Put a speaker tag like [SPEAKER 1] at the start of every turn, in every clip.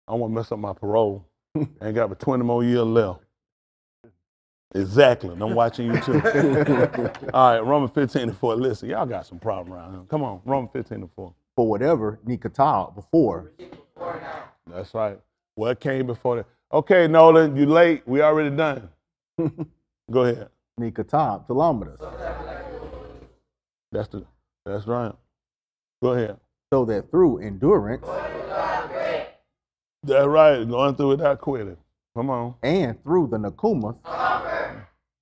[SPEAKER 1] I want to mess up my parole. Ain't got but 20 more years left. Exactly. I'm watching you too. All right, Romans 15:4. Listen, y'all got some problem around here. Come on, Romans 15:4.
[SPEAKER 2] For whatever nikatah before.
[SPEAKER 1] That's right. What came before that? Okay, Nolan, you late. We already done. Go ahead.
[SPEAKER 2] Nikatah kilometers.
[SPEAKER 1] That's right. Go ahead.
[SPEAKER 2] So that through endurance.
[SPEAKER 1] That's right. Going through without quitting. Come on.
[SPEAKER 2] And through the nakumas.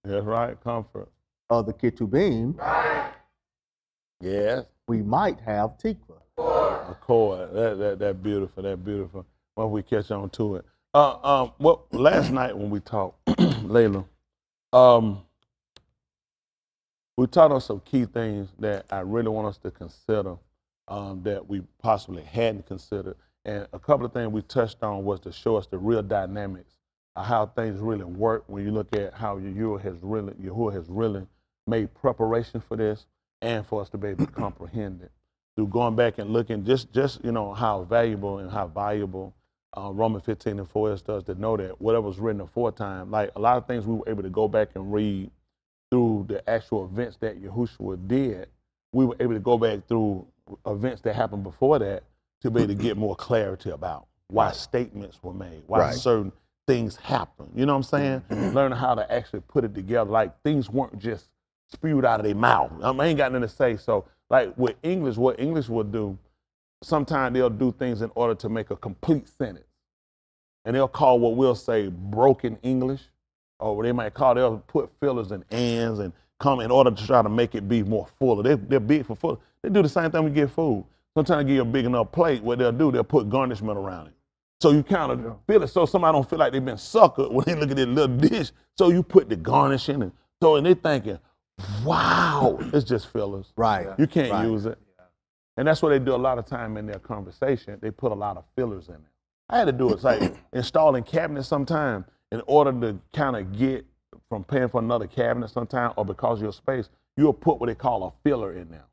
[SPEAKER 1] That's right. Comfort.
[SPEAKER 2] Of the ketubim.
[SPEAKER 1] Yes.
[SPEAKER 2] We might have tikva.
[SPEAKER 1] Accord. That beautiful. That beautiful. Well, we catch on to it. Well, last night when we talked, Layla, we talked on some key things that I really want us to consider that we possibly hadn't considered. And a couple of things we touched on was to show us the real dynamics of how things really work when you look at how Yahuah has really made preparation for this and for us to be able to comprehend it. Through going back and looking just how valuable and how valuable Romans 15:4 is to us to know that whatever was written aforetime, like a lot of things we were able to go back and read through the actual events that Yahushua did, we were able to go back through events that happened before that to be able to get more clarity about why statements were made, why certain things happened. You know what I'm saying? Learning how to actually put it together. Like things weren't just spewed out of their mouth. I ain't got nothing to say. So like with English, what English will do, sometimes they'll do things in order to make a complete sentence. And they'll call what we'll say broken English, or they'll put fillers and ands and come in order to try to make it be more fuller. They're big for full. They do the same thing when we get food. Sometimes they give you a big enough plate, what they'll do, they'll put garnishment around it. So you kind of feel it so somebody don't feel like they've been suckered when they look at this little dish. So you put the garnish in and so and they're thinking, wow, it's just fillers.
[SPEAKER 2] Right.
[SPEAKER 1] You can't use it. And that's what they do a lot of time in their conversation. They put a lot of fillers in it. I had to do it. It's like installing cabinets sometime in order to kind of get from paying for another cabinet sometime or because of your space, you'll put what they call a filler in there.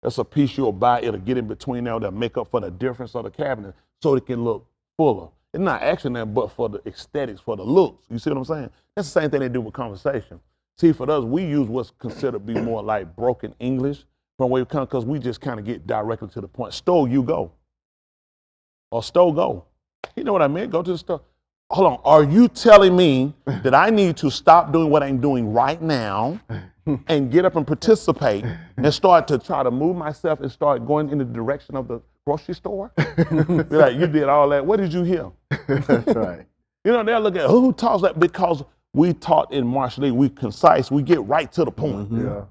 [SPEAKER 1] That's a piece you'll buy. It'll get in between there. They'll make up for the difference of the cabinet so it can look fuller. It's not actually that, but for the aesthetics, for the looks. You see what I'm saying? That's the same thing they do with conversation. See, for us, we use what's considered to be more like broken English from where we come because we just kind of get directly to the point. Store, you go. Or store, go. You know what I mean? Go to the store. Hold on. Are you telling me that I need to stop doing what I'm doing right now and get up and participate and start to try to move myself and start going in the direction of the grocery store? Be like, you did all that. What did you hear?
[SPEAKER 2] That's right.
[SPEAKER 1] You know, they'll look at who talks that because we taught in Mashaly, we concise, we get right to the point.
[SPEAKER 2] Mm-hmm.
[SPEAKER 1] Yeah.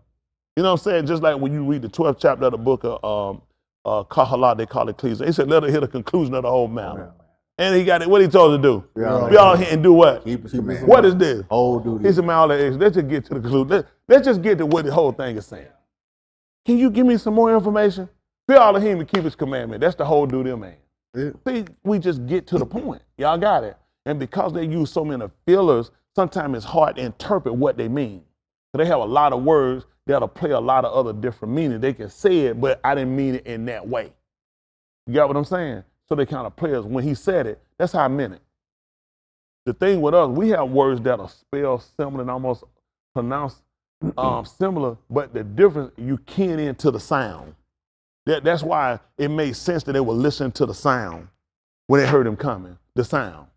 [SPEAKER 1] You know what I'm saying? Just like when you read the 12th chapter of the book of Kahalah, they call it Ecclesiastes. He said, let her hear the conclusion of the whole matter. And he got it. What he told her to do? Be all here and do what? What is this?
[SPEAKER 2] Whole duty.
[SPEAKER 1] He said, man, all that. Let's just get to the conclusion. Let's just get to what the whole thing is saying. Can you give me some more information? Be all of him and keep his commandment. That's the whole duty of man. Yeah. See, we just get to the point. Y'all got it. And because they use so many fillers, sometimes it's hard to interpret what they mean. So they have a lot of words that'll play a lot of other different meanings. They can say it, but I didn't mean it in that way. You got what I'm saying? So they kind of play us. When he said it, that's how I meant it. The thing with us, we have words that are spelled similar and almost pronounced similar, but the difference, you keying into the sound. That's why it made sense that they were listening to the sound when they heard him coming, the sound.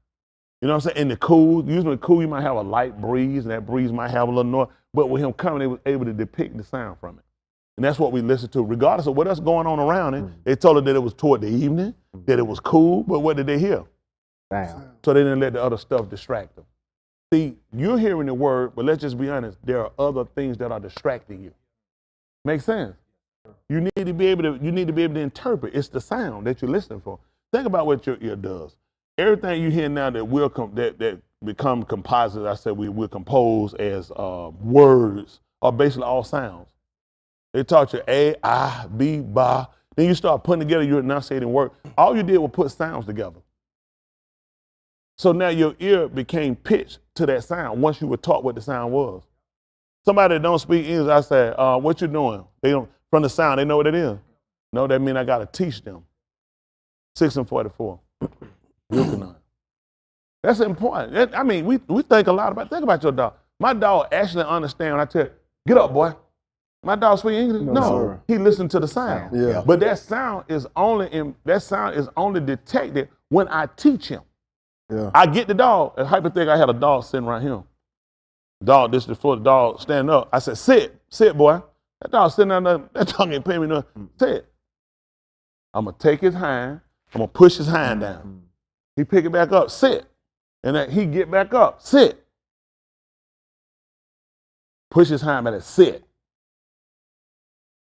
[SPEAKER 1] You know what I'm saying? In the cool, usually the cool, you might have a light breeze, and that breeze might have a little noise, but with him coming, they were able to depict the sound from it. And that's what we listen to, regardless of what else going on around it. They told her that it was toward the evening, that it was cool, but what did they hear?
[SPEAKER 2] Damn.
[SPEAKER 1] So they didn't let the other stuff distract them. See, you're hearing the word, but let's just be honest, there are other things that are distracting you. Make sense? You need to be able to interpret. It's the sound that you're listening for. Think about what your ear does. Everything you hear now that become composites, I said we will compose as words, are basically all sounds. They taught you A, I, B, ba. Then you start putting together your enunciating word. All you did was put sounds together. So now your ear became pitched to that sound once you were taught what the sound was. Somebody that don't speak English, I said, what you doing? They don't, from the sound, they know what it is. No, that means I got to teach them. 6 and 44. Yahuchanan. That's important. I mean, we think a lot think about your dog. My dog actually understands when I tell, get up, boy. My dog speak English? No,
[SPEAKER 2] sir.
[SPEAKER 1] he listened to the sound.
[SPEAKER 3] Yeah.
[SPEAKER 1] But that sound is only detected when I teach him.
[SPEAKER 3] Yeah.
[SPEAKER 1] I get the dog, and hypothetically I had a dog sitting right here. Dog, this is before the dog stand up. I said, sit, boy. That dog sitting down there, that dog ain't paying me nothing. Sit. I'm gonna take his hand, I'm gonna push his hand down. He pick it back up, sit. And then he get back up, sit. Push his hand back and sit.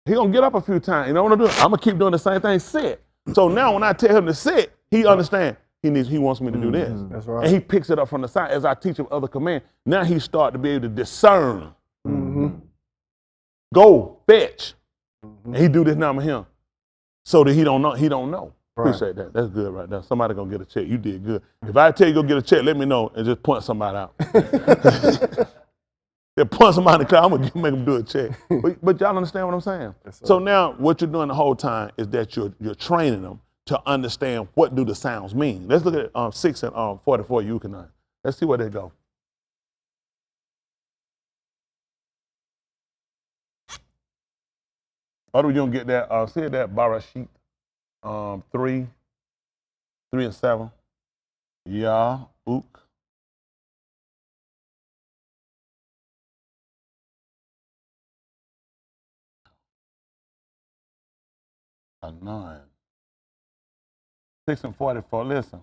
[SPEAKER 1] He gonna get up a few times. You know what I'm gonna do? I'm gonna keep doing the same thing, sit. So now when I tell him to sit, he understands. He wants me to do this.
[SPEAKER 3] That's right.
[SPEAKER 1] And he picks it up from the side as I teach him other commands. Now he start to be able to discern. Go, fetch. And he do this now with him. So that he don't know.
[SPEAKER 3] Right.
[SPEAKER 1] Appreciate that. That's good right there. Somebody gonna get a check. You did good. If I tell you go get a check, let me know and just point somebody out. If point somebody in the crowd, I'm gonna make them do a check. But y'all understand what I'm saying?
[SPEAKER 3] Yes, sir.
[SPEAKER 1] So now what you're doing the whole time is that you're training them to understand what do the sounds mean. Let's look at 6 and 44 Yahuchanan. Let's see where they go. Or do you gonna get that? See that Ra Shyth 3 and 7. Yahuah. 9. 6 and 44. Listen.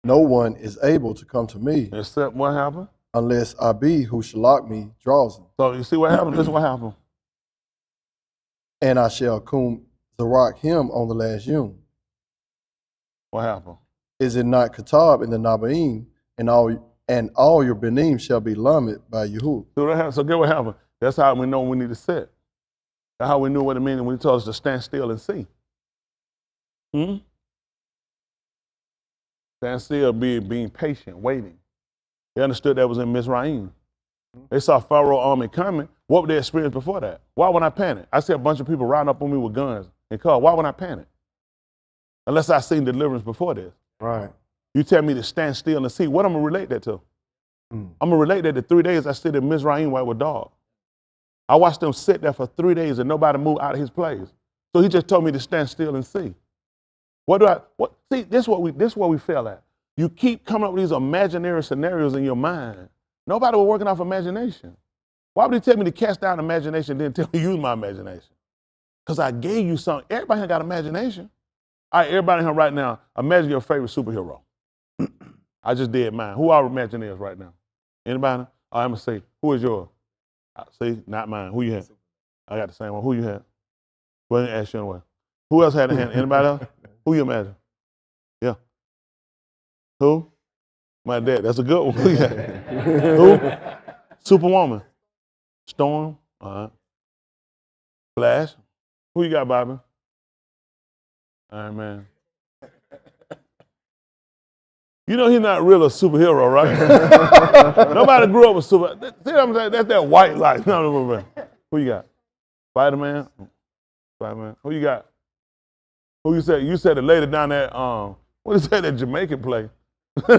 [SPEAKER 3] No one is able to come to me
[SPEAKER 1] Except what happened?
[SPEAKER 3] unless I be who shall lock me draws him.
[SPEAKER 1] So you see what happened? Listen what happened.
[SPEAKER 3] And I shall kum zarak him on the last yom.
[SPEAKER 1] What happened?
[SPEAKER 3] Is it not Katab in the Nabaim, and all your benim shall be lamed by Yahuah?
[SPEAKER 1] So get what happened. That's how we know we need to sit. That's how we knew what it meant when he told us to stand still and see. Stand still, being patient, waiting. They understood that was in Mizraim. They saw Pharaoh army coming. What would they experience before that? Why would I panic? I see a bunch of people riding up on me with guns and cars. Why would I panic? Unless I seen deliverance before this.
[SPEAKER 3] Right.
[SPEAKER 1] You tell me to stand still and see. What I'm going to relate that to? I'm going to relate that to 3 days I sit in Mizraim while with dogs. I watched them sit there for 3 days and nobody moved out of his place. So he just told me to stand still and see. See, this is what we fail at. You keep coming up with these imaginary scenarios in your mind. Nobody was working off imagination. Why would he tell me to cast down imagination and then tell me to use my imagination? Because I gave you something. Everybody here got imagination. All right, everybody here right now, imagine your favorite superhero. I just did mine. Who our Imagineers right now? Anybody? I'm going to say, who is yours? See, not mine. Who you had? I got the same one. Who you had? Well, let me ask you anyway. Who else had a hand? Anybody else? Who you imagine? Yeah. Who? My dad. That's a good one. Who you got? Who? Superwoman. Storm. All right. Flash. Who you got, Bobby? All right, man. You know he's not really a superhero, right? Nobody grew up with See what I'm saying? That's that white light. No. Who you got? Spider-Man? Spider-Man. Who you got? Who you said? You said the lady down there, what is that Jamaican play?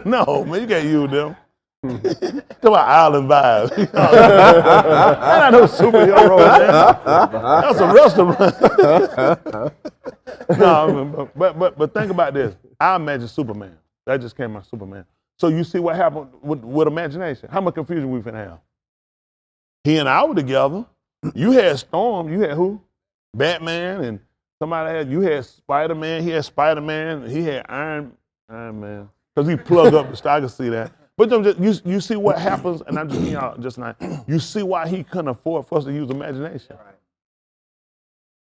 [SPEAKER 1] No, man, you can't use them. Talk about island vibes. That's not no superhero, man. That's a restaurant. No, but think about this. I imagine Superman. That just came out Superman. So you see what happened with imagination. How much confusion we finna have? He and I were together. You had Storm. You had who? Batman and somebody had. You had Spider-Man. He had Spider-Man. He had Iron Man. Because he plugged up the stuff. I can see that. But you see what happens, and I'm just giving y'all just now. You see why he couldn't afford for us to use imagination. Right.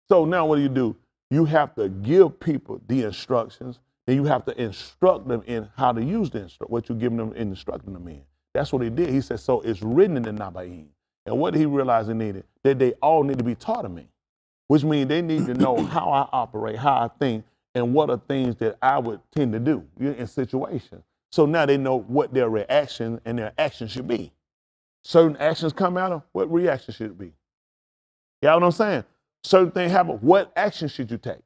[SPEAKER 1] So now what do? You have to give people the instructions, and you have to instruct them in how to use what you're giving them and instructing them in. That's what he did. He said, so it's written in the Nabaim. And what did he realize he needed? That they all need to be taught of me, which means they need to know how I operate, how I think, and what are things that I would tend to do in situations. So now they know what their reaction and their action should be. Certain actions come out of what reaction should it be? You know what I'm saying? Certain things happen. What action should you take?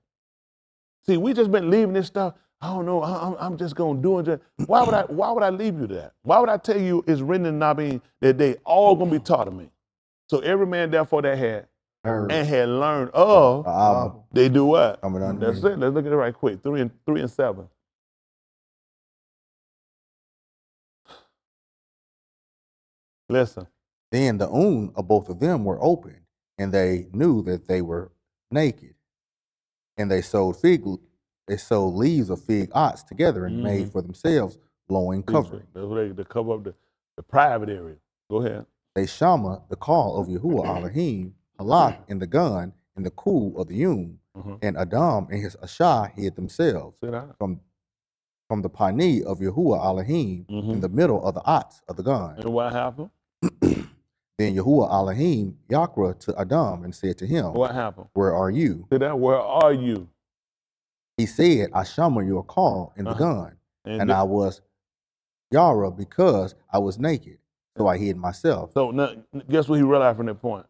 [SPEAKER 1] See, we just been leaving this stuff. I don't know. I'm just gonna do it. Why would I leave you that? Why would I tell you it's written in Nabin that they all gonna be taught of me? So every man therefore that had
[SPEAKER 2] Heard.
[SPEAKER 1] and had learned of,
[SPEAKER 2] Abba.
[SPEAKER 1] they do what?
[SPEAKER 2] Coming unto
[SPEAKER 1] That's
[SPEAKER 2] me.
[SPEAKER 1] it. Let's look at it right quick. 3 and 7. Listen.
[SPEAKER 2] Then the of both of them were opened, and they knew that they were naked. And they sewed leaves of fig ox together and made for themselves blowing covering.
[SPEAKER 1] That's what they cover up the private area. Go ahead.
[SPEAKER 2] They shama the call of Yahuah Elohim, Halak in the gun, in the cool of the and Adam and his Ashah hid themselves from the pani of Yahuah Elohim in the middle of the ox of the gun.
[SPEAKER 1] And what happened?
[SPEAKER 2] Then Yahuah Elohim Yakra to Adam and said to him,
[SPEAKER 1] What happened?
[SPEAKER 2] Where are you?
[SPEAKER 1] Say that, where are you?
[SPEAKER 2] He said, I shama your call in the gun, and I was Yara because I was naked, so I hid myself.
[SPEAKER 1] So now, guess what he realized from that point?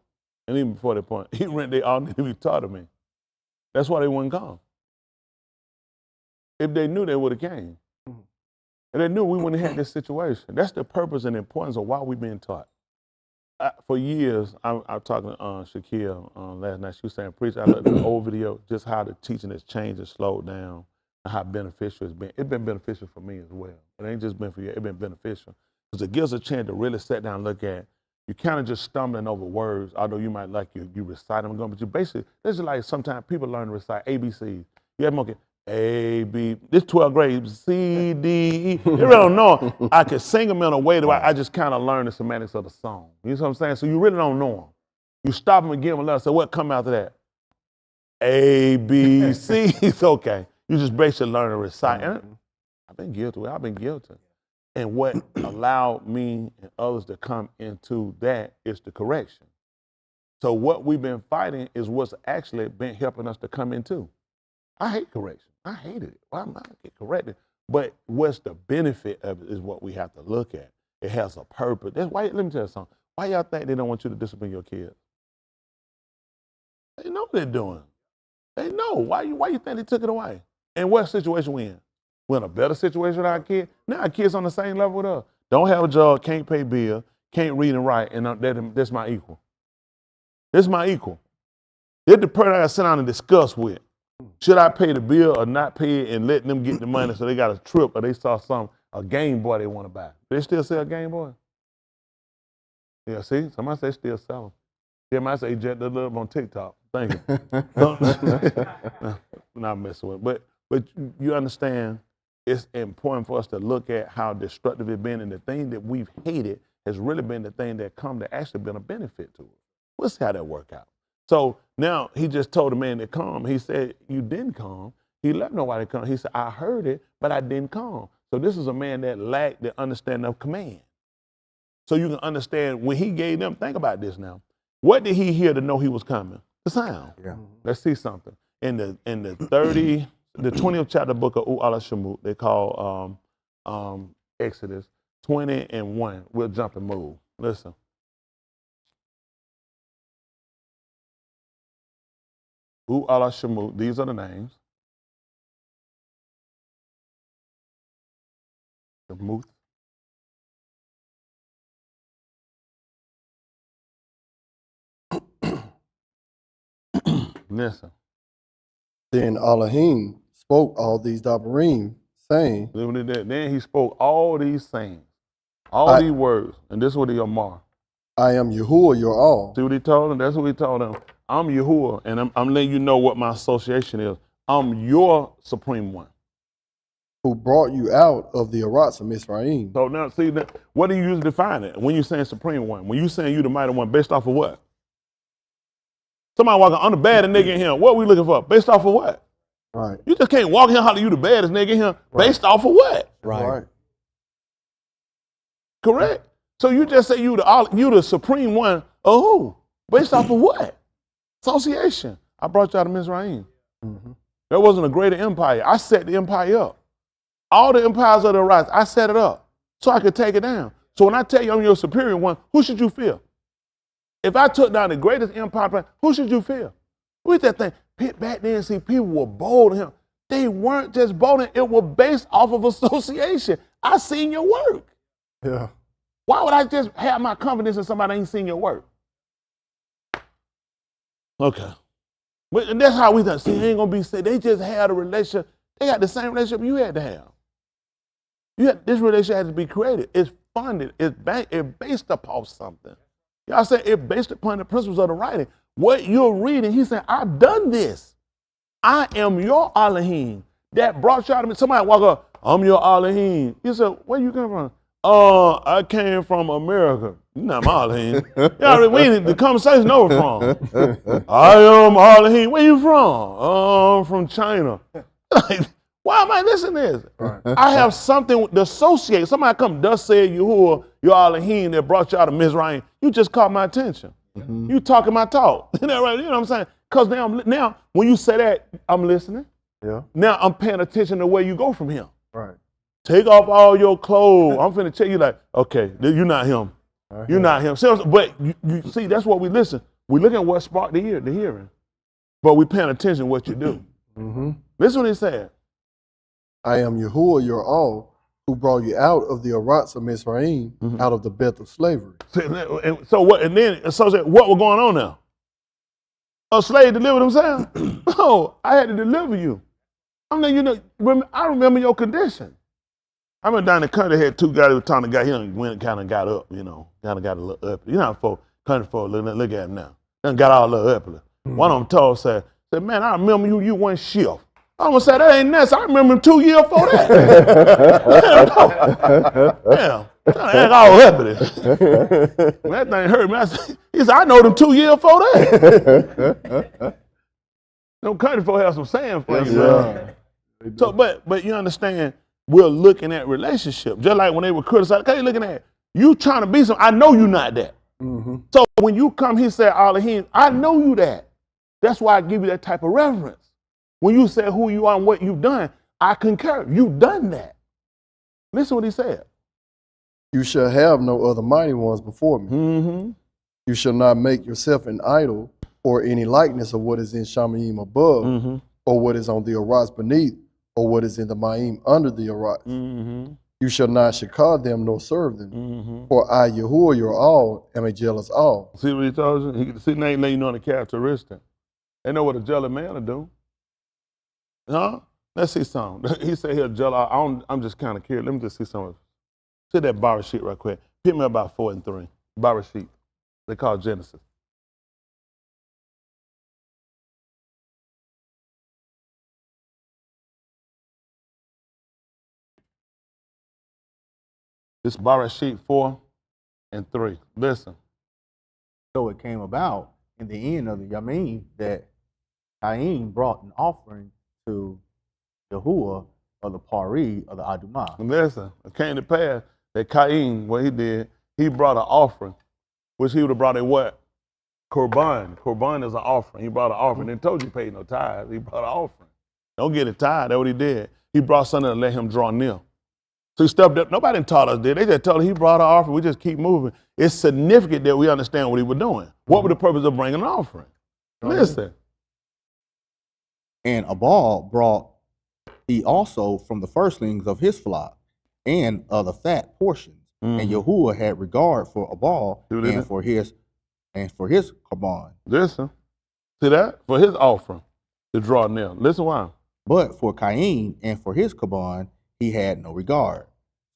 [SPEAKER 1] And even before that point, they all need to be taught of me. That's why they wouldn't come. If they knew, they would have came. And they knew we wouldn't have had this situation. That's the purpose and importance of why we've been taught. For years, I was talking to Shaquille last night. She was saying, preach, I looked at the old video, just how the teaching has changed and slowed down and how beneficial it's been. It's been beneficial for me as well. It ain't just been for you, it's been beneficial. Because it gives a chance to really sit down and look at, you kind of just stumbling over words, although you might like you recite them, but you basically, this is like sometimes people learn to recite ABC. You have monkey, A, B, this 12th grade, C, D, E. They really don't know. I could sing them in a way that I just kind of learn the semantics of the song. You know what I'm saying? So you really don't know them. You stop them and give them a letter. So what come after that? A, B, C. It's okay. You just basically learn to recite. And I've been guilty. I've been guilty. And what allowed me and others to come into that is the correction. So what we've been fighting is what's actually been helping us to come into. I hate correction. I hated it. Why am I get corrected? But what's the benefit of it is what we have to look at. It has a purpose. That's why. Let me tell you something. Why y'all think they don't want you to discipline your kids? They know what they're doing. They know. Why you think they took it away? And what situation we in? We're in a better situation with our kids. Now our kids on the same level with us. Don't have a job, can't pay bills, can't read and write, and that's my equal. This is my equal. They're the person I got to sit down and discuss with. Should I pay the bill or not pay it and let them get the money so they got a trip or they saw a Game Boy they want to buy? They still sell a Game Boy? Yeah, see? Somebody say still sell them. Yeah, might say Jet the Love on TikTok. Thank you. Not messing with it. But you understand, it's important for us to look at how destructive it's been, and the thing that we've hated has really been the thing that actually been a benefit to us. We'll see how that work out. So now he just told the man to come. He said, you didn't come. He let nobody come. He said, I heard it, but I didn't come. So this is a man that lacked the understanding of command. So you can understand when he gave them, think about this now. What did he hear to know he was coming? The sound. Yeah. Let's see something. In the 20th chapter book of Alah Shamuth, they call Exodus 20 and 1. We'll jump and move. Listen. Alah Shamuth, these are the names. Shamuth. Listen.
[SPEAKER 3] Then Elohim spoke all these Abarym, saying,
[SPEAKER 1] Then he spoke all these sayings, these words, and this is what he marked.
[SPEAKER 3] I am Yahuah, your all.
[SPEAKER 1] See what he told him? That's what he told him. I'm Yahuah, and I'm letting you know what my association is. I'm your supreme one.
[SPEAKER 3] Who brought you out of the Arats of Mizraim.
[SPEAKER 1] So now, see, what do you usually define it? When you're saying supreme one, when you're saying you the mighty one, based off of what? Somebody walking, I'm the baddest nigga in here. What are we looking for? Based off of what?
[SPEAKER 3] Right.
[SPEAKER 1] You just can't walk in here and holler you the baddest nigga in here based off of what?
[SPEAKER 2] Right.
[SPEAKER 1] Correct? So you just say you the supreme one of who? Based off of what? Association. I brought you out of Mizraim. Mm-hmm. There wasn't a greater empire. I set the empire up. All the empires of the Arats, I set it up so I could take it down. So when I tell you I'm your superior one, who should you fear? If I took down the greatest empire, who should you fear? Who is that thing? Back then, see, people were bold in him. They weren't just voting. It was based off of association. I seen your work.
[SPEAKER 3] Yeah.
[SPEAKER 1] Why would I just have my confidence in somebody that ain't seen your work? Okay. But and that's how we done. See, it ain't gonna be said. They just had a relationship. They got the same relationship you had to have. This relationship has to be created. It's funded. It's based upon something. Y'all say it's based upon the principles of the writing. What you're reading, he said, I've done this. I am your Elohim that brought you out of me. Somebody walk up, I'm your Elohim. He said, where you come from? I came from America. You're not my Elohim. The conversation over from. I am Elohim. Where you from? From China. Like, why am I listening to this? Right. I have something to associate. Somebody come, thus said Yahuah, your Elohim that brought you out of Mizraim. You just caught my attention. Mm-hmm. You talking my talk. You know what I'm saying? Because now, when you say that, I'm listening.
[SPEAKER 3] Yeah.
[SPEAKER 1] Now I'm paying attention to where you go from here.
[SPEAKER 3] Right.
[SPEAKER 1] Take off all your clothes. I'm finna tell you like, okay, you're not him. Okay. You're not him. But you see, that's what we listen. We look at what sparked the hearing. But we paying attention to what you do. Mm-hmm. Listen what he said.
[SPEAKER 3] I am Yahuah, your all, who brought you out of the Arats of Mizraim, mm-hmm. out of the bed of slavery.
[SPEAKER 1] So what? And then what was going on now? A slave delivered himself? No, I had to deliver you. I mean, I remember your condition. I remember down in the country, had two guys who were trying to get him, went and kind of got up, kind of got a little up. You know how country folk look at him now. Done got all a little uppity. Mm-hmm. One of them told, said, man, I remember you one shift. I almost said, that ain't necessary. I remember him 2 years before that. Yeah, that all uppity. That thing hurt me. He said, I know them 2 years before that. No country folk have some saying for you, man. So, but you understand, we're looking at relationship. Just like when they were criticized, okay, looking at you trying to be something. I know you're not that. Mm-hmm. So when you come, he said, Elohim, I know you that. That's why I give you that type of reverence. When you say who you are and what you've done, I concur. You've done that. Listen what he said.
[SPEAKER 3] You shall have no other mighty ones before me.
[SPEAKER 1] Mm-hmm.
[SPEAKER 3] You shall not make yourself an idol or any likeness of what is in Shamayim above, mm-hmm. or what is on the Arats beneath, or what is in the Ma'im under the Arats. Mm-hmm. You shall not shakar them nor serve them. Mm-hmm. For I, Yahuah, your all, am a jealous all.
[SPEAKER 1] See what he told you? See, now he letting you know the characteristic. They know what a jealous man will do. Huh? Let's see something. He said he'll jealous. I'm just kind of curious. Let me just see something. See that Ra Shyth right quick. Pick me about 4 and 3. Ra Shyth. They call it Genesis. This Ra Shyth 4 and 3. Listen.
[SPEAKER 2] So it came about in the end of the Yamim that Cain brought an offering to Yahuah of the Pari of the Adumah.
[SPEAKER 1] Listen, it came to pass that Cain, what he did, he brought an offering, which he would have brought a what? Korban. Korban is an offering. He brought an offering. They told you he paid no tithe. He brought an offering. Don't get it tithe. That's what he did. He brought something to let him draw near. So he stepped up. Nobody taught us did. They just told him he brought an offering. We just keep moving. It's significant that we understand what he was doing. What was the purpose of bringing an offering? Listen.
[SPEAKER 2] And Abal brought he also from the firstlings of his flock and of the fat portions. Mm-hmm. And Yahuah had regard for Abal and for his korban.
[SPEAKER 1] Listen. See that? For his offering to draw near. Listen why.
[SPEAKER 2] But for Cain and for his korban, he had no regard.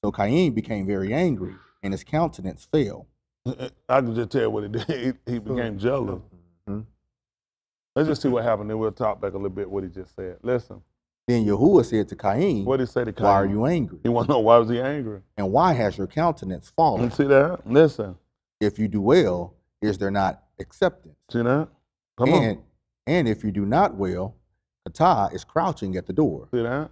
[SPEAKER 2] So Cain became very angry, and his countenance fell.
[SPEAKER 1] I can just tell what he did. He became jealous. Mm-hmm. Let's just see what happened, then we'll talk back a little bit what he just said. Listen.
[SPEAKER 2] Then Yahuah said to Cain,
[SPEAKER 1] what did he say to Cain?
[SPEAKER 2] Why are you angry?
[SPEAKER 1] He want to know why was he angry.
[SPEAKER 2] And why has your countenance fallen?
[SPEAKER 1] You see that? Listen.
[SPEAKER 2] If you do well, is there not acceptance?
[SPEAKER 1] See that? Come on.
[SPEAKER 2] And if you do not well, Kata is crouching at the door.
[SPEAKER 1] See that?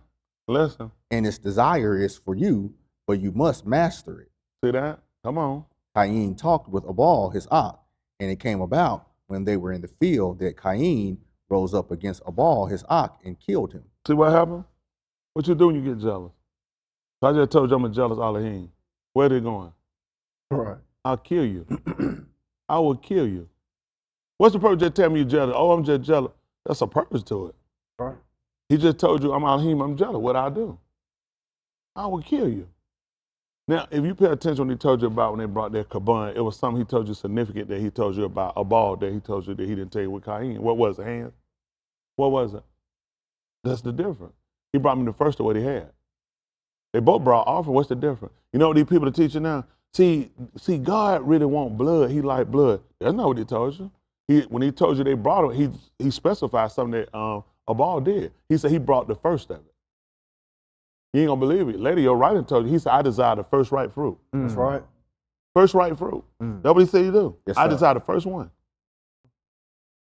[SPEAKER 1] Listen.
[SPEAKER 2] And its desire is for you, but you must master it.
[SPEAKER 1] See that? Come on.
[SPEAKER 2] Cain talked with Abal, his ox, and it came about when they were in the field that Cain rose up against Abal, his ox, and killed him.
[SPEAKER 1] See what happened? What you do when you get jealous? So I just told you I'm a jealous Elohim. Where they going?
[SPEAKER 3] Right.
[SPEAKER 1] I'll kill you. I will kill you. What's the purpose? Just tell me you're jealous. Oh, I'm just jealous. That's a purpose to it.
[SPEAKER 3] Right.
[SPEAKER 1] He just told you, I'm Elohim, I'm jealous. What I do? I will kill you. Now, if you pay attention when he told you about when they brought their Kabun, it was something he told you significant that he told you about, a ball that he told you that he didn't tell you with Cain. What was it, hands? What was it? That's the difference. He brought me the first of what he had. They both brought offering. What's the difference? You know what these people are teaching now? See, God really want blood. He like blood. That's not what he told you. When he told you they brought it, he specified something that a ball did. He said he brought the first of it. You ain't gonna believe it. Later, your writing told you, he said, I desire the first ripe fruit.
[SPEAKER 3] That's right.
[SPEAKER 1] First ripe fruit. That's what he said you do.
[SPEAKER 2] Yes,
[SPEAKER 1] I
[SPEAKER 2] sir.
[SPEAKER 1] desire the first one.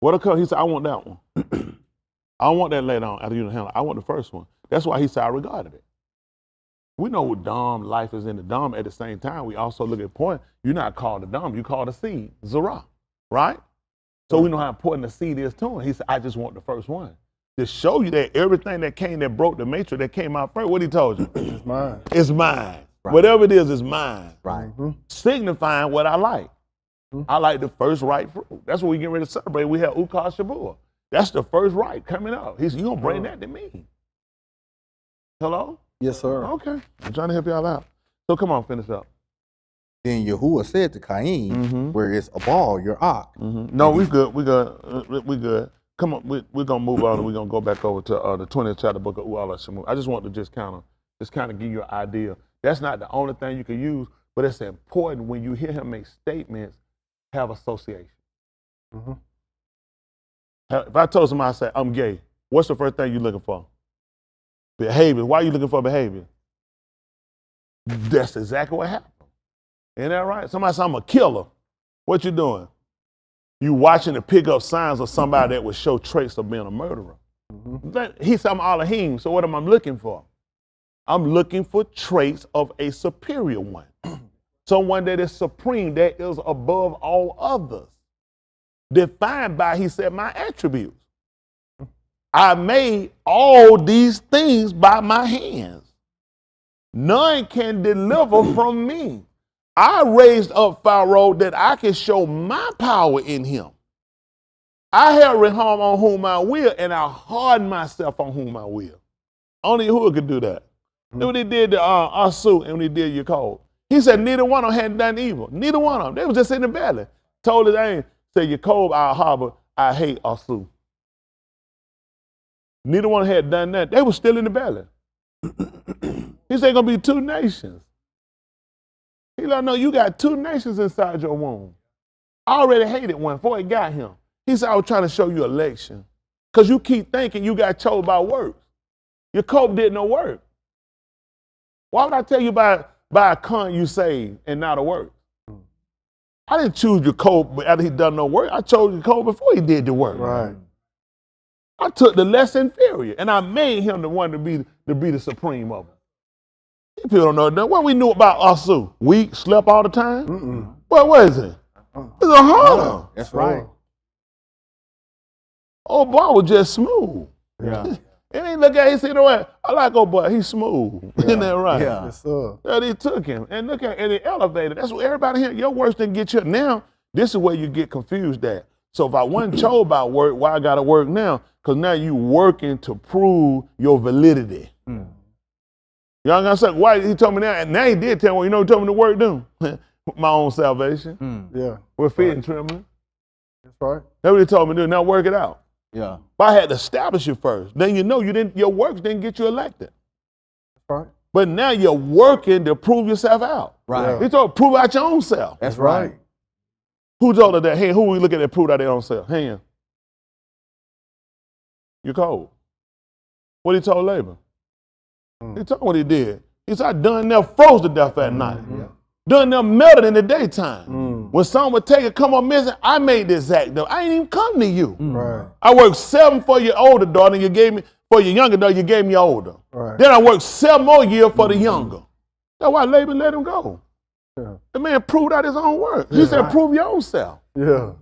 [SPEAKER 1] What occurred? He said, I want that one. I don't want that later on after you handle it. I want the first one. That's why he said I regarded it. We know what Dom life is in the Dom. At the same time, we also look at point. You're not called a Dom, you called a seed, Zerah, right? So we know how important the seed is to him. He said, I just want the first one. To show you that everything that came that broke the matrix that came out first, what he told you?
[SPEAKER 3] It's mine.
[SPEAKER 1] It's mine.
[SPEAKER 2] Right.
[SPEAKER 1] Whatever it is mine.
[SPEAKER 2] Right.
[SPEAKER 1] Signifying what I like. I like the first right fruit. That's what we get ready to celebrate. We have Alah Shamu'AL. That's the first right coming up. He said, you gonna bring that to me. Hello?
[SPEAKER 3] Yes, sir.
[SPEAKER 1] Okay. I'm trying to help y'all out. So come on, finish up.
[SPEAKER 2] Then Yahuah said to Cain, where is Abal, your ox?
[SPEAKER 1] No, we good. We good. We good. Come on, we're gonna move on and we're gonna go back over to the 20th chapter book of Alah Shamu'AL. I just want to just kind of give you an idea. That's not the only thing you can use, but it's important when you hear him make statements, have association. If I told somebody, I say, I'm gay, what's the first thing you're looking for? Behavior. Why are you looking for behavior? That's exactly what happened. Ain't that right? Somebody said, I'm a killer. What you doing? You watching to pick up signs of somebody that would show traits of being a murderer. He said, I'm Elohim, so what am I looking for? I'm looking for traits of a superior one. Someone that is supreme, that is above all others. Defined by, he said, my attributes. I made all these things by my hands. None can deliver from me. I raised up Pharoah that I can show my power in him. I held Raham on whom I will, and I hardened myself on whom I will. Only Yahuah could do that. Look what he did to Asu and when he did Yaakov. He said neither one of them hadn't done evil. Neither one of them. They was just in the belly. Told his aim, said Yaakov, I'll harbor, I hate Asu. Neither one had done that. They were still in the belly. He said, gonna be two nations. He let know you got two nations inside your womb. I already hated one before it got him. He said, I was trying to show you election. Because you keep thinking you got chose by works. Yaakov did no work. Why would I tell you by a con you saved and not a work? I didn't choose Yaakov after he done no work. I chose Yaakov before he did the work.
[SPEAKER 3] Right.
[SPEAKER 1] I took the less inferior and I made him the one to be the supreme of them. People don't know that. What we knew about Asu? Weak, slept all the time? What is it? It's a hunter.
[SPEAKER 2] That's right.
[SPEAKER 1] Old boy was just smooth.
[SPEAKER 2] Yeah.
[SPEAKER 1] And he look at it, he said, you know what? I like old boy, he's smooth. Isn't that right?
[SPEAKER 2] Yeah.
[SPEAKER 3] Yes, sir.
[SPEAKER 1] And he took him and look at, and he elevated. That's what everybody here, your works didn't get you. Now, this is where you get confused at. So if I wasn't chose about work, why I gotta work now? Because now you working to prove your validity. Y'all gonna say, why he told me that? And now he did tell me, you know what he told me to work do? My own salvation.
[SPEAKER 3] Yeah.
[SPEAKER 1] With fear and trembling.
[SPEAKER 3] That's right.
[SPEAKER 1] That's what he told me to do. Now work it out.
[SPEAKER 2] Yeah.
[SPEAKER 1] But I had to establish it first. Then you know your works didn't get you elected.
[SPEAKER 3] That's right.
[SPEAKER 1] But now you're working to prove yourself out.
[SPEAKER 2] Right.
[SPEAKER 1] He told prove out your own self.
[SPEAKER 2] That's right.
[SPEAKER 1] Who told her that? Hey, who we looking at prove out their own self? Hand. You're cold. What he told Laban? He told him what he did. He said, I done there froze to death at night. Done there melted in the daytime. When someone would take it, come on missing, I made this act though. I ain't even come to you.
[SPEAKER 3] Right.
[SPEAKER 1] I worked 7 for your older daughter, and you gave me, for your younger daughter, you gave me your older.
[SPEAKER 3] Right.
[SPEAKER 1] Then I worked 7 more years for the younger. That's why Laban let him go.
[SPEAKER 3] Yeah.
[SPEAKER 1] The man proved out his own work. He said, prove your own self.
[SPEAKER 3] Yeah.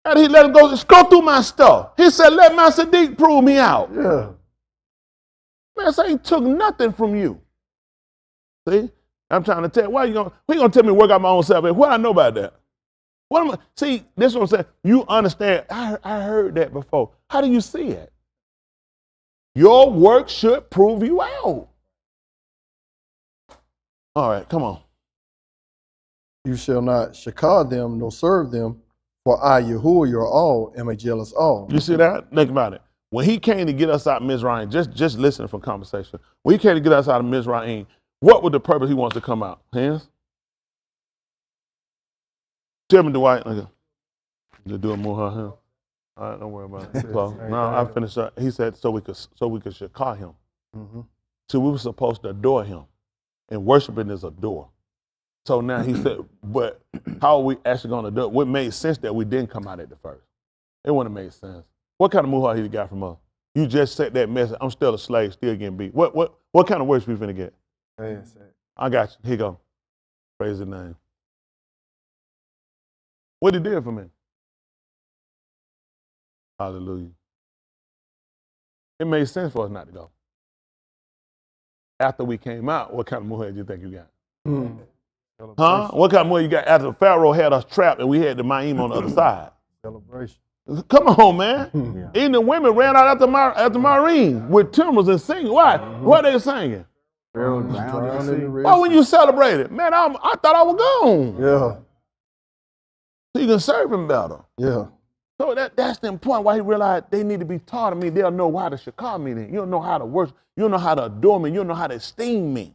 [SPEAKER 1] And he let him go through my stuff. He said, let my Sadiq prove me out.
[SPEAKER 3] Yeah.
[SPEAKER 1] Man, so he took nothing from you. See? I'm trying to tell you, why you gonna tell me to work out my own salvation? What I know about that? See, this is what I'm saying. You understand, I heard that before. How do you see it? Your work should prove you out. All right, come on.
[SPEAKER 3] You shall not shakar them nor serve them, for I, Yahuah, your all, am a jealous all.
[SPEAKER 1] You see that? Think about it. When he came to get us out of Mizraim, just listening from conversation, when he came to get us out of Mizraim, what was the purpose he wants to come out? Hands? Tell me, Dwight. Okay. To do it more, huh? All right, don't worry about it. So now I finished up. He said so we could shakar him.
[SPEAKER 3] Mm-hmm.
[SPEAKER 1] So we were supposed to adore him. And worshiping is adore. So now he said, but how are we actually going to do it? What made sense that we didn't come out at the first? It wouldn't have made sense. What kind of muhah he got from us? You just said that message. I'm still a slave, still getting beat. What kind of words we finna get? I got you. Here you go. Praise his name. What he did for me? Hallelujah. It made sense for us not to go. After we came out, what kind of muhah do you think you got? Huh? What kind of muhah you got after Pharoah had us trapped and we had the Ma'im on the other side?
[SPEAKER 3] Celebration.
[SPEAKER 1] Come on, man. Even the women ran out after Mizraim with timbrels and singing. Why? What are they singing? Why when you celebrated? Man, I thought I was gone.
[SPEAKER 3] Yeah.
[SPEAKER 1] So you can serve him better.
[SPEAKER 3] Yeah.
[SPEAKER 1] So that's the point why he realized they need to be taught of me. They'll know how to shakar me then. You don't know how to worship. You don't know how to adore me. You don't know how to esteem me.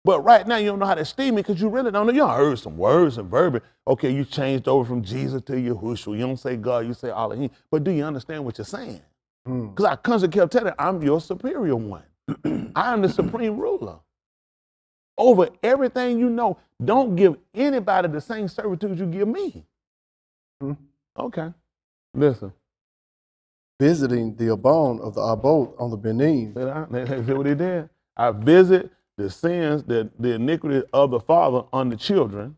[SPEAKER 1] But right now you don't know how to esteem me because you really don't know. You heard some words and verbiage. Okay, you changed over from Jesus to Yahushua. You don't say God, you say Elohim. But do you understand what you're saying? Because I constantly kept telling you, I'm your superior one. I am the supreme ruler. Over everything you know, don't give anybody the same servitude you give me. Okay. Listen.
[SPEAKER 3] Visiting the Abon of the Abot on the Benin.
[SPEAKER 1] See what he did? I visit the sins, the iniquity of the father on the children.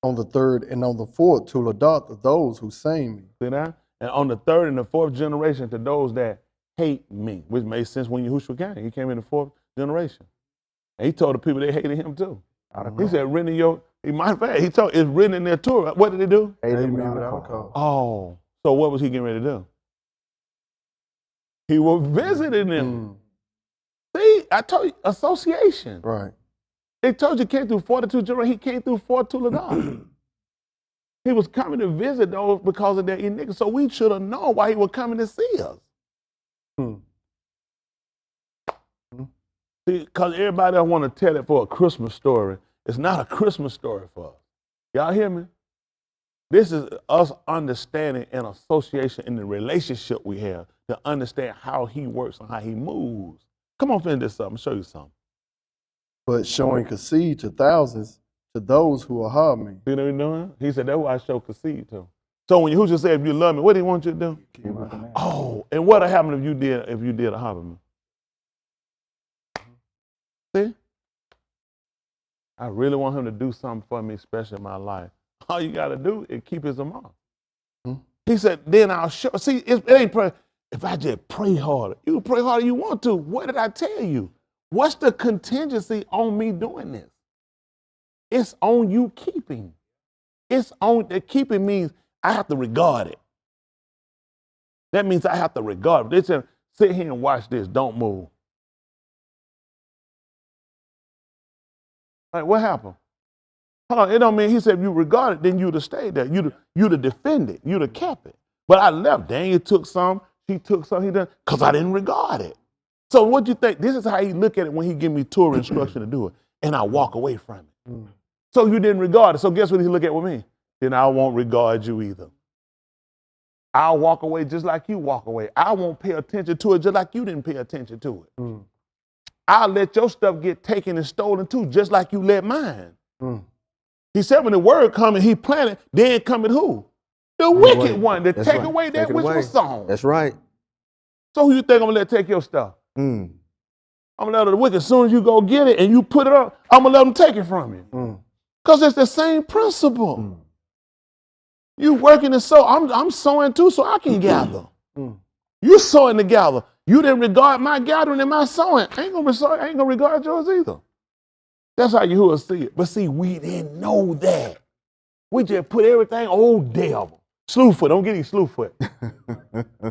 [SPEAKER 3] On the third and on the fourth to adopt of those who same me.
[SPEAKER 1] See that? And on the third and the fourth generation to those that hate me, which made sense when Yahushua came. He came in the fourth generation. And he told the people they hated him too. He said, written in your, he told, it's written in their Torah. What did he do?
[SPEAKER 3] Hated me without cause.
[SPEAKER 1] Oh, so what was he getting ready to do? He was visiting them. See, I told you, association.
[SPEAKER 3] Right.
[SPEAKER 1] They told you came through 42 generations. He came through 4 Tuladar. He was coming to visit those because of their iniquity. So we should have known why he was coming to see us. See, because everybody want to tell it for a Christmas story. It's not a Christmas story for us. Y'all hear me? This is us understanding an association in the relationship we have to understand how he works and how he moves. Come on, finish this up. I'm going to show you something.
[SPEAKER 3] But showing conceit to thousands to those who are hard me.
[SPEAKER 1] See what he's doing? He said, that's why I show conceit to. So when Yahushua said, if you love me, what do he want you to do? Oh, and what would happen if you did a harbor me? See? I really want him to do something for me special in my life. All you got to do is keep his amount. He said, then I'll show. See, it ain't pray. If I just pray harder, you pray harder you want to. What did I tell you? What's the contingency on me doing this? It's on you keeping. It's on, the keeping means I have to regard it. That means I have to regard it. They said, sit here and watch this, don't move. Like, what happened? Hold on, it don't mean, he said, if you regard it, then you'd have stayed there. You'd have defended, you'd have kept it. But I left. Daniel took some, he took some, he done, because I didn't regard it. So what do you think? This is how he look at it when he give me Torah instruction to do it. And I walk away from it. So you didn't regard it. So guess what he look at with me? Then I won't regard you either. I'll walk away just like you walk away. I won't pay attention to it just like you didn't pay attention to it. I'll let your stuff get taken and stolen too, just like you let mine. He said when the word come and he planted, then cometh who? The wicked one to take away that which was sown.
[SPEAKER 2] That's right.
[SPEAKER 1] So who you think I'm gonna let take your stuff? I'm gonna let the wicked, as soon as you go get it and you put it up, I'm gonna let them take it from you. Because it's the same principle. You working and sow, I'm sowing too so I can gather. You sowing together. You didn't regard my gathering and my sowing. I ain't gonna regard yours either. That's how Yahuah see it. But see, we didn't know that. We just put everything, old devil. Slewfoot, don't get him Slewfoot.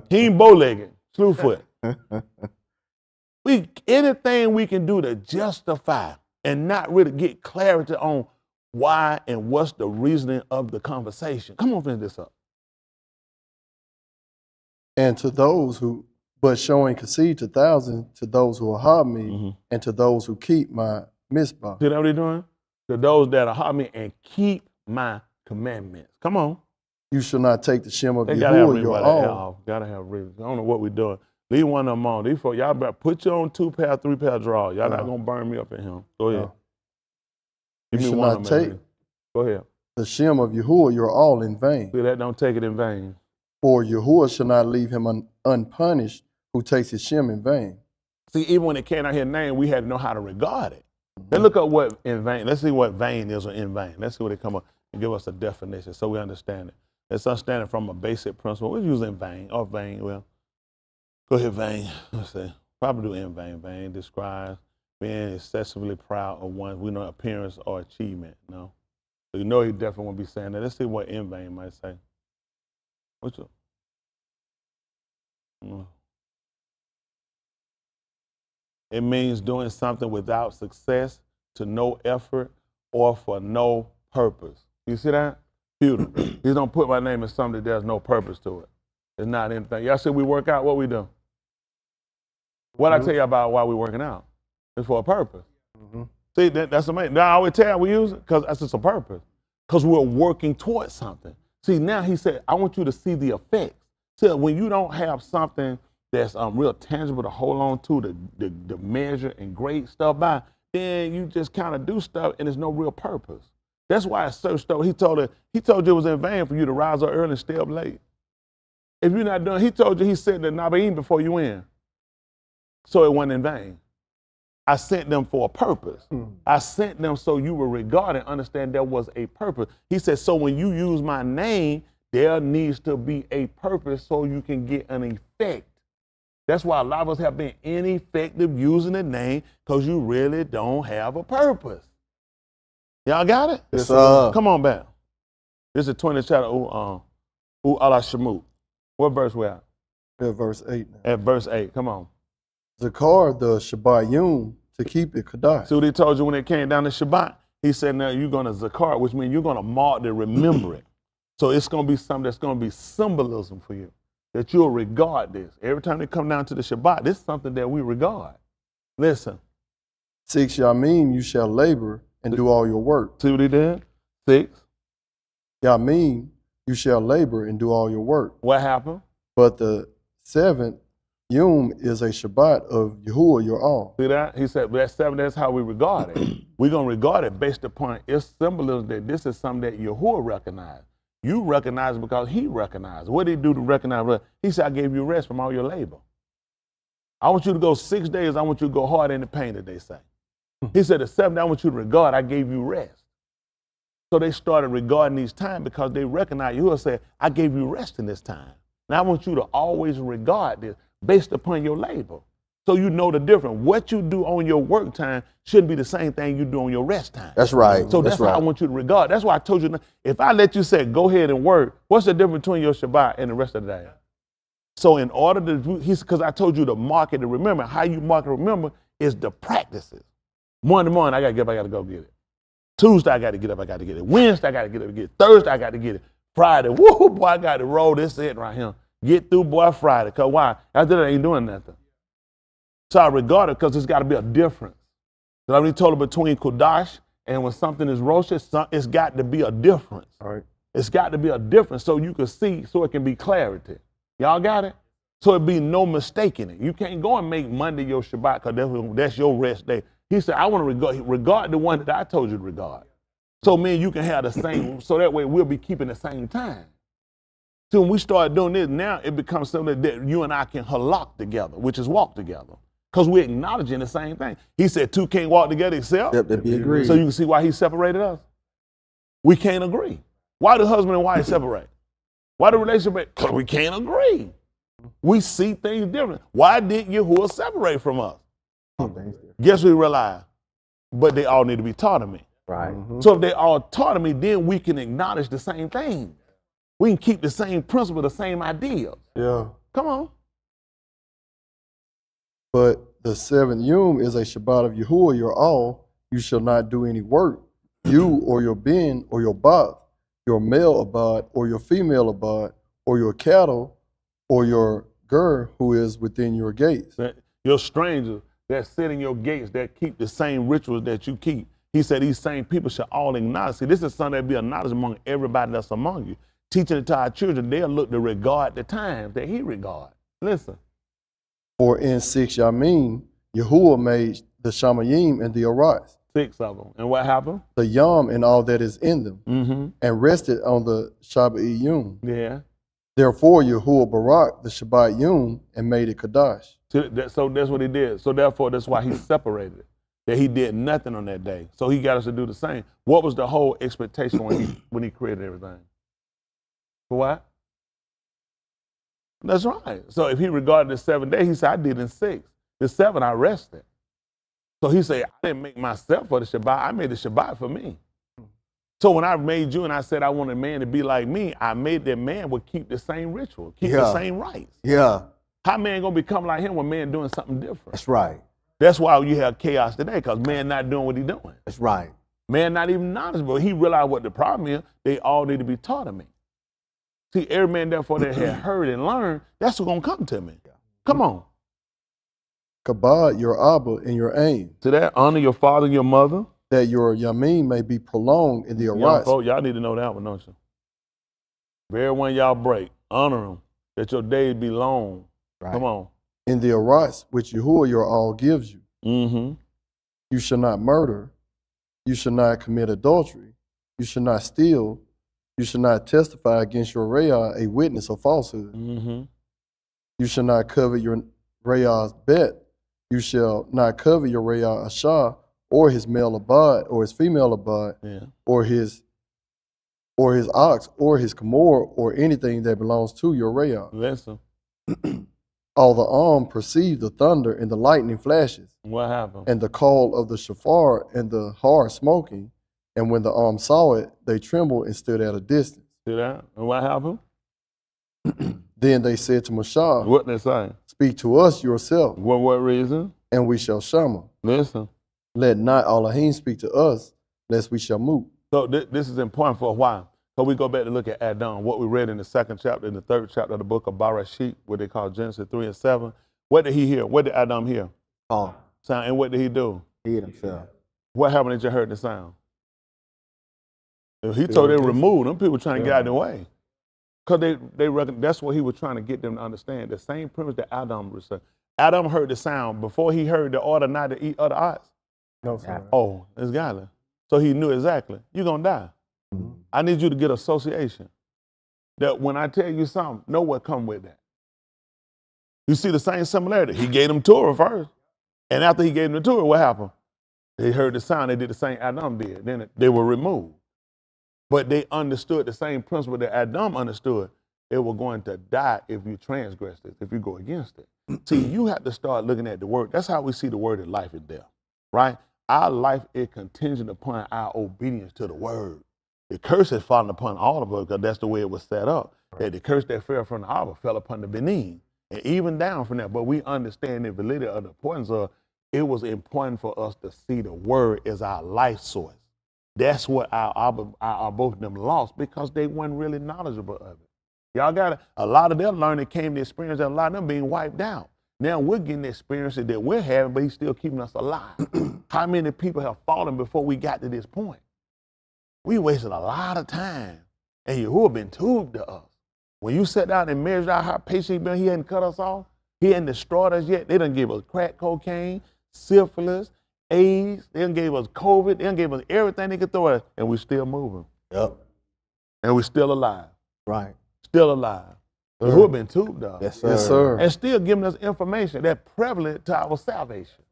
[SPEAKER 1] He ain't bow-legged, Slewfoot. Anything we can do to justify and not really get clarity on why and what's the reasoning of the conversation. Come on, finish this up.
[SPEAKER 3] And to those who, but showing conceit to thousands, to those who are hard me, and to those who keep my mitzvah.
[SPEAKER 1] See that what he's doing? To those that are hard me and keep my commandments. Come on.
[SPEAKER 3] You shall not take the Shem of
[SPEAKER 1] They
[SPEAKER 3] Yahuah your own.
[SPEAKER 1] Gotta have reasons. I don't know what we're doing. Leave one of them on. These folks, y'all better put you on 2-pair, 3-pair draw. Y'all not gonna burn me up in him. Go ahead.
[SPEAKER 3] You
[SPEAKER 1] Give me
[SPEAKER 3] should
[SPEAKER 1] one
[SPEAKER 3] not
[SPEAKER 1] of them.
[SPEAKER 3] take
[SPEAKER 1] Go ahead.
[SPEAKER 3] the Shem of Yahuah your all in vain.
[SPEAKER 1] See that? Don't take it in vain.
[SPEAKER 3] For Yahuah shall not leave him unpunished who takes his Shem in vain.
[SPEAKER 1] See, even when it came out here name, we had to know how to regard it. Let's look up what in vain. Let's see what vain is or in vain. Let's see what they come up and give us a definition so we understand it. Let's understand it from a basic principle. We're using vain or vain. Well, go ahead, vain. Let's see. Probably do in vain. Vain describes being excessively proud of one's appearance or achievement. No. So you know he definitely won't be saying that. Let's see what in vain might say. What's up? It means doing something without success, to no effort, or for no purpose. You see that? Beautiful. He don't put my name in something that there's no purpose to it. It's not anything. Y'all said we work out, what we do? What I tell you about why we working out? It's for a purpose. See, that's amazing. Now I always tell you we use it because that's just a purpose. Because we're working towards something. See, now he said, I want you to see the effects. So when you don't have something that's real tangible to hold on to, the measure and grade stuff by, then you just kind of do stuff and there's no real purpose. That's why it's so stuff. He told you it was in vain for you to rise up early and stay up late. If you're not doing, he told you, he said that Nabaim before you in. So it wasn't in vain. I sent them for a purpose. I sent them so you will regard and understand there was a purpose. He said, so when you use my name, there needs to be a purpose so you can get an effect. That's why a lot of us have been ineffective using the name because you really don't have a purpose. Y'all got it?
[SPEAKER 2] Yes, sir.
[SPEAKER 1] Come on back. This is 20th chapter, Alah Shamuth. What verse we at?
[SPEAKER 3] At verse 8 now.
[SPEAKER 1] At verse 8, come on.
[SPEAKER 3] Zakar the Shabbayum to keep it Kadash.
[SPEAKER 1] See what he told you when it came down to Shabbat? He said, now you're going to Zakar, which means you're going to mark to remember it. So it's going to be something that's going to be symbolism for you, that you'll regard this. Every time they come down to the Shabbat, this is something that we regard. Listen.
[SPEAKER 3] 6 Yamim, you shall labor and do all your work.
[SPEAKER 1] See what he did? 6.
[SPEAKER 3] Yamim, you shall labor and do all your work.
[SPEAKER 1] What happened?
[SPEAKER 3] But the 7th Yom is a Shabbat of Yahuah your own.
[SPEAKER 1] See that? He said, that 7, that's how we regard it. We're going to regard it based upon its symbolism that this is something that Yahuah recognized. You recognize it because he recognized. What did he do to recognize? He said, I gave you rest from all your labor. I want you to go 6 days. I want you to go hard in the pain, that they say. He said, the 7th, I want you to regard. I gave you rest. So they started regarding these times because they recognized. Yahuah said, I gave you rest in this time. Now I want you to always regard this based upon your labor. So you know the difference. What you do on your work time shouldn't be the same thing you do on your rest time.
[SPEAKER 2] That's right.
[SPEAKER 1] So that's how I want you to regard. That's why I told you, if I let you say, go ahead and work, what's the difference between your Shabbat and the rest of the day? So in order to do, because I told you to mark it and remember, how you mark and remember is the practices. Monday morning, I got to get up, I got to go get it. Tuesday, I got to get up, I got to get it. Wednesday, I got to get up and get it. Thursday, I got to get it. Friday, woo, boy, I got to roll this in right here. Get through, boy, Friday. Because why? After that, I ain't doing nothing. So I regard it because it's got to be a difference. I already told you between Kodash and when something is roasted, it's got to be a difference.
[SPEAKER 3] All right.
[SPEAKER 1] It's got to be a difference so you can see, so it can be clarity. Y'all got it? So it be no mistaking it. You can't go and make Monday your Shabbat because that's your rest day. He said, I want to regard the one that I told you to regard. So me and you can have the same, so that way we'll be keeping the same time. So when we start doing this, now it becomes something that you and I can halak together, which is walk together. Because we're acknowledging the same thing. He said two can't walk together except
[SPEAKER 2] They be agreed.
[SPEAKER 1] So you can see why he separated us. We can't agree. Why do husband and wife separate? Why the relationship? Because we can't agree. We see things different. Why did Yahuah separate from us? Guess we realize, but they all need to be taught of me.
[SPEAKER 2] Right.
[SPEAKER 1] So if they all taught of me, then we can acknowledge the same thing. We can keep the same principle, the same ideas.
[SPEAKER 3] Yeah.
[SPEAKER 1] Come on.
[SPEAKER 3] But the seventh Yom is a Shabbat of Yahuah, your all. You shall not do any work, you or your bin or your Byth, your male abad or your female abad, or your cattle or your ger who is within your gates.
[SPEAKER 1] Your strangers that sit in your gates that keep the same rituals that you keep. He said these same people shall all acknowledge. See, this is something that be acknowledged among everybody that's among you. Teaching it to our children, they'll look to regard the times that he regard. Listen.
[SPEAKER 3] For in 6 Yamim, Yahuah made the Shamayim and the Arise.
[SPEAKER 1] 6 of them. And what happened?
[SPEAKER 3] The Yom and all that is in them, and rested on the Shabbat Yom.
[SPEAKER 1] Yeah.
[SPEAKER 3] Therefore, Yahuah barak the Shabbat Yom and made it Kadash.
[SPEAKER 1] So that's what he did. So therefore, that's why he separated it. That he did nothing on that day. So he got us to do the same. What was the whole expectation when he created everything? For what? That's right. So if he regarded the 7th day, he said, I did in 6. The 7th, I rested. So he said, I didn't make myself for the Shabbat. I made the Shabbat for me. So when I made you and I said I wanted man to be like me, I made that man would keep the same ritual, keep the same rites.
[SPEAKER 2] Yeah.
[SPEAKER 1] How man gonna become like him when man doing something different?
[SPEAKER 2] That's right.
[SPEAKER 1] That's why you have chaos today, because man not doing what he doing.
[SPEAKER 2] That's right.
[SPEAKER 1] Man not even knowledgeable. He realized what the problem is. They all need to be taught of me. See, every man therefore that had heard and learned, that's what's gonna come to me. Come on.
[SPEAKER 3] Kabad your Abba and your aim.
[SPEAKER 1] To that, honor your father and your mother.
[SPEAKER 3] That your Yamim may be prolonged in the Arise.
[SPEAKER 1] Y'all need to know that one, don't you? Every one y'all break, honor them, that your days be long. Right. Come on.
[SPEAKER 3] In the Arise, which Yahuah your all gives you. You shall not murder. You shall not commit adultery. You shall not steal. You shall not testify against your Reah, a witness of falsehood. You shall not covet your Reah's bet. You shall not covet your Reah Ashah, or his male abad, or his female abad, or his ox, or his chamor, or anything that belongs to your Reah.
[SPEAKER 1] Listen.
[SPEAKER 3] All the arm perceived the thunder and the lightning flashes.
[SPEAKER 1] What happened?
[SPEAKER 3] And the call of the shofar and the har smoking. And when the arm saw it, they trembled and stood at a distance.
[SPEAKER 1] See that? And what happened?
[SPEAKER 3] Then they said to Mashaly,
[SPEAKER 1] what they say?
[SPEAKER 3] Speak to us yourself.
[SPEAKER 1] What reason?
[SPEAKER 3] And we shall shama.
[SPEAKER 1] Listen.
[SPEAKER 3] Let not Elohim speak to us, lest we shall move.
[SPEAKER 1] So this is important for a while. So we go back to look at Adam, what we read in the 2nd chapter, in the 3rd chapter of the book of Ra Shyth, what they call Genesis 3 and 7. What did he hear? What did Adam hear?
[SPEAKER 2] Oh.
[SPEAKER 1] Sound. And what did he do?
[SPEAKER 2] He hid himself.
[SPEAKER 1] What happened that you heard the sound? He told they removed them. People trying to get out of the way. Because they reckon that's what he was trying to get them to understand. The same premise that Adam was saying. Adam heard the sound before he heard the order not to eat other ox.
[SPEAKER 3] No, sir.
[SPEAKER 1] Oh, it's godly. So he knew exactly. You're going to die. I need you to get association. That when I tell you something, know what come with that. You see the same similarity. He gave them Torah first. And after he gave them the Torah, what happened? They heard the sound. They did the same Adam did. Then they were removed. But they understood the same principle that Adam understood. They were going to die if you transgress it, if you go against it. See, you have to start looking at the word. That's how we see the word in life and death, right? Our life is contingent upon our obedience to the word. The curse has fallen upon all of us because that's the way it was set up. That the curse that fell from the arbor fell upon the benin, and even down from that. But we understand the validity of the importance of it was important for us to see the word as our life source. That's what our both of them lost because they weren't really knowledgeable of it. Y'all got it. A lot of their learning came to experience and a lot of them being wiped out. Now we're getting the experiences that we're having, but he's still keeping us alive. How many people have fallen before we got to this point? We wasted a lot of time, and Yahuah been tubed to us. When you sat down and measured out how patient he been, he hadn't cut us off. He hadn't destroyed us yet. They done gave us crack cocaine, syphilis, AIDS. They done gave us COVID. They done gave us everything they could throw at us, and we still moving.
[SPEAKER 2] Yep.
[SPEAKER 1] And we still alive.
[SPEAKER 2] Right.
[SPEAKER 1] Still alive. Yahuah been tubed to us.
[SPEAKER 2] Yes, sir.
[SPEAKER 3] Yes, sir.
[SPEAKER 1] And still giving us information that's prevalent to our salvation.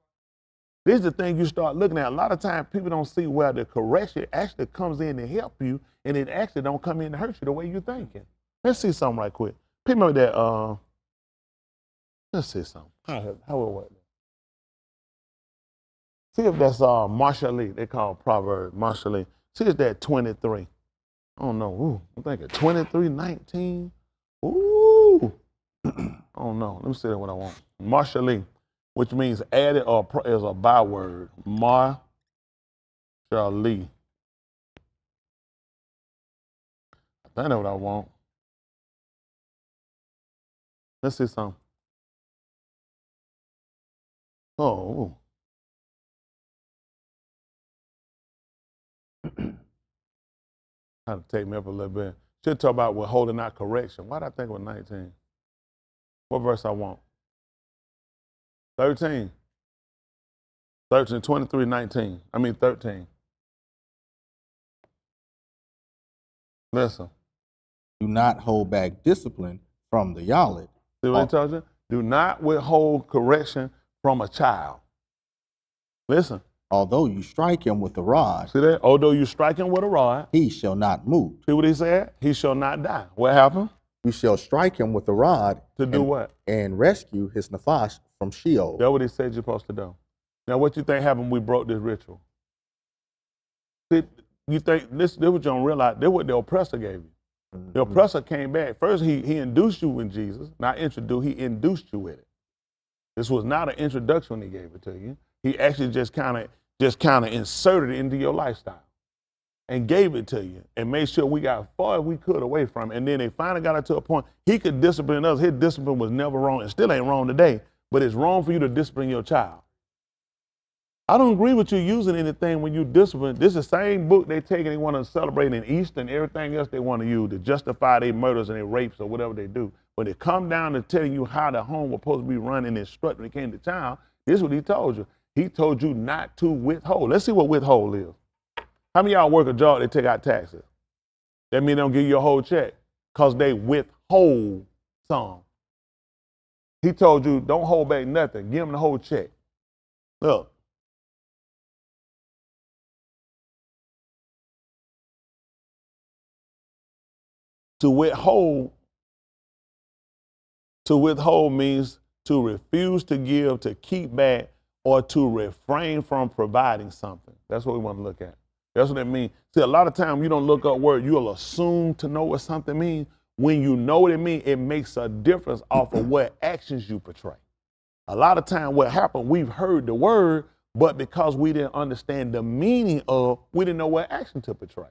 [SPEAKER 1] This is the thing you start looking at. A lot of times people don't see where the correction actually comes in to help you, and it actually don't come in to hurt you the way you're thinking. Let's see something right quick. People that, let's see something. How will it work? See if that's Mashaly. They call Proverbs Mashaly. See if that 23. I don't know. Ooh, I'm thinking 23:19. Ooh. I don't know. Let me see what I want. Mashaly. which means added or is a byword. Mashaly. I think that's what I want. Let's see something. Oh. Had to take me up a little bit. Should talk about withholding out correction. Why did I think it was 19? What verse I want? 13. 13, 23, 19. I mean 13. Listen.
[SPEAKER 2] Do not hold back discipline from the Yalit.
[SPEAKER 1] See what it tells you? Do not withhold correction from a child. Listen.
[SPEAKER 2] Although you strike him with a rod.
[SPEAKER 1] See that? Although you strike him with a rod.
[SPEAKER 2] He shall not move.
[SPEAKER 1] See what he said? He shall not die. What happened?
[SPEAKER 2] You shall strike him with a rod.
[SPEAKER 1] To do what?
[SPEAKER 2] And rescue his nefesh from Sheol.
[SPEAKER 1] That's what he said you're supposed to do. Now what you think happened when we broke this ritual? See, you think this what you don't realize, this what the oppressor gave you. Mm-hmm. The oppressor came back. First he induced you in Jesus, not introduced, he induced you with it. This was not an introduction when he gave it to you. He actually just kind of inserted it into your lifestyle and gave it to you and made sure we got as far as we could away from it. And then they finally got it to a point he could discipline us. His discipline was never wrong. It still ain't wrong today, but it's wrong for you to discipline your child. I don't agree with you using anything when you discipline. This is the same book they take and they want to celebrate in Easter and everything else they want to use to justify their murders and their rapes or whatever they do. When it come down to telling you how the home was supposed to be run and instructed when it came to child, this is what he told you. He told you not to withhold. Let's see what withhold is. How many of y'all work a job, they take out taxes? That means they don't give you a whole check because they withhold some. He told you don't hold back nothing. Give them the whole check. Look. To withhold means to refuse to give, to keep back, or to refrain from providing something. That's what we want to look at. That's what it means. See, a lot of times you don't look up word, you'll assume to know what something means. When you know what it means, it makes a difference off of what actions you portray. A lot of times what happened, we've heard the word, but because we didn't understand the meaning of, we didn't know what action to portray.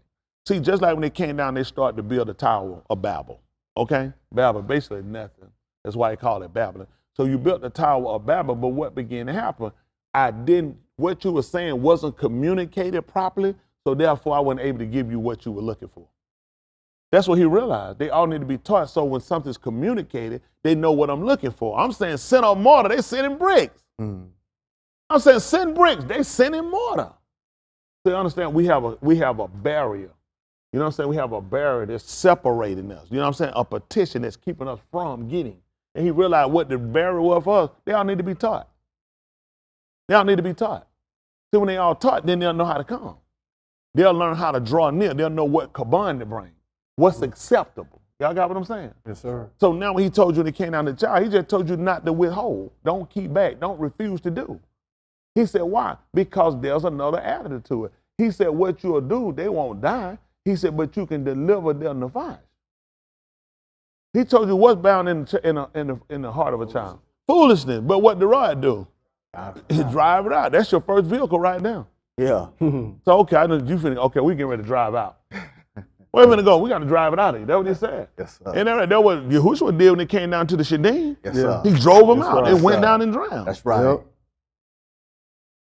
[SPEAKER 1] See, just like when they came down, they started to build the Tower of Babel, okay? Babel, basically nothing. That's why they call it Babylon. So you built the Tower of Babel, but what began to happen, what you were saying wasn't communicated properly, so therefore I wasn't able to give you what you were looking for. That's what he realized. They all need to be taught, so when something's communicated, they know what I'm looking for. I'm saying send a mortar, they sending bricks. I'm saying send bricks, they sending mortar. So you understand, we have a barrier. You know what I'm saying? We have a barrier that's separating us. You know what I'm saying? A petition that's keeping us from getting. And he realized what the barrier was for us. They all need to be taught. They all need to be taught. See, when they all taught, then they'll know how to come. They'll learn how to draw near. They'll know what kaban to bring, what's acceptable. Y'all got what I'm saying?
[SPEAKER 3] Yes, sir.
[SPEAKER 1] So now when he told you when it came down to the child, he just told you not to withhold. Don't keep back. Don't refuse to do. He said, why? Because there's another attitude to it. He said, what you'll do, they won't die. He said, but you can deliver their nefesh. He told you what's bound in the heart of a child. Foolishness. But what the rod do? Drive it out. That's your first vehicle right now.
[SPEAKER 2] Yeah.
[SPEAKER 1] So, okay, I know you finna, okay, we getting ready to drive out. Where we finna go? We got to drive it out of here. That's what he said.
[SPEAKER 2] Yes, sir.
[SPEAKER 1] And that what Yahushua did when it came down to the Shadim.
[SPEAKER 2] Yes, sir.
[SPEAKER 1] He drove them out.
[SPEAKER 2] Right,
[SPEAKER 1] It went down and drowned.
[SPEAKER 2] That's right.
[SPEAKER 3] Yep.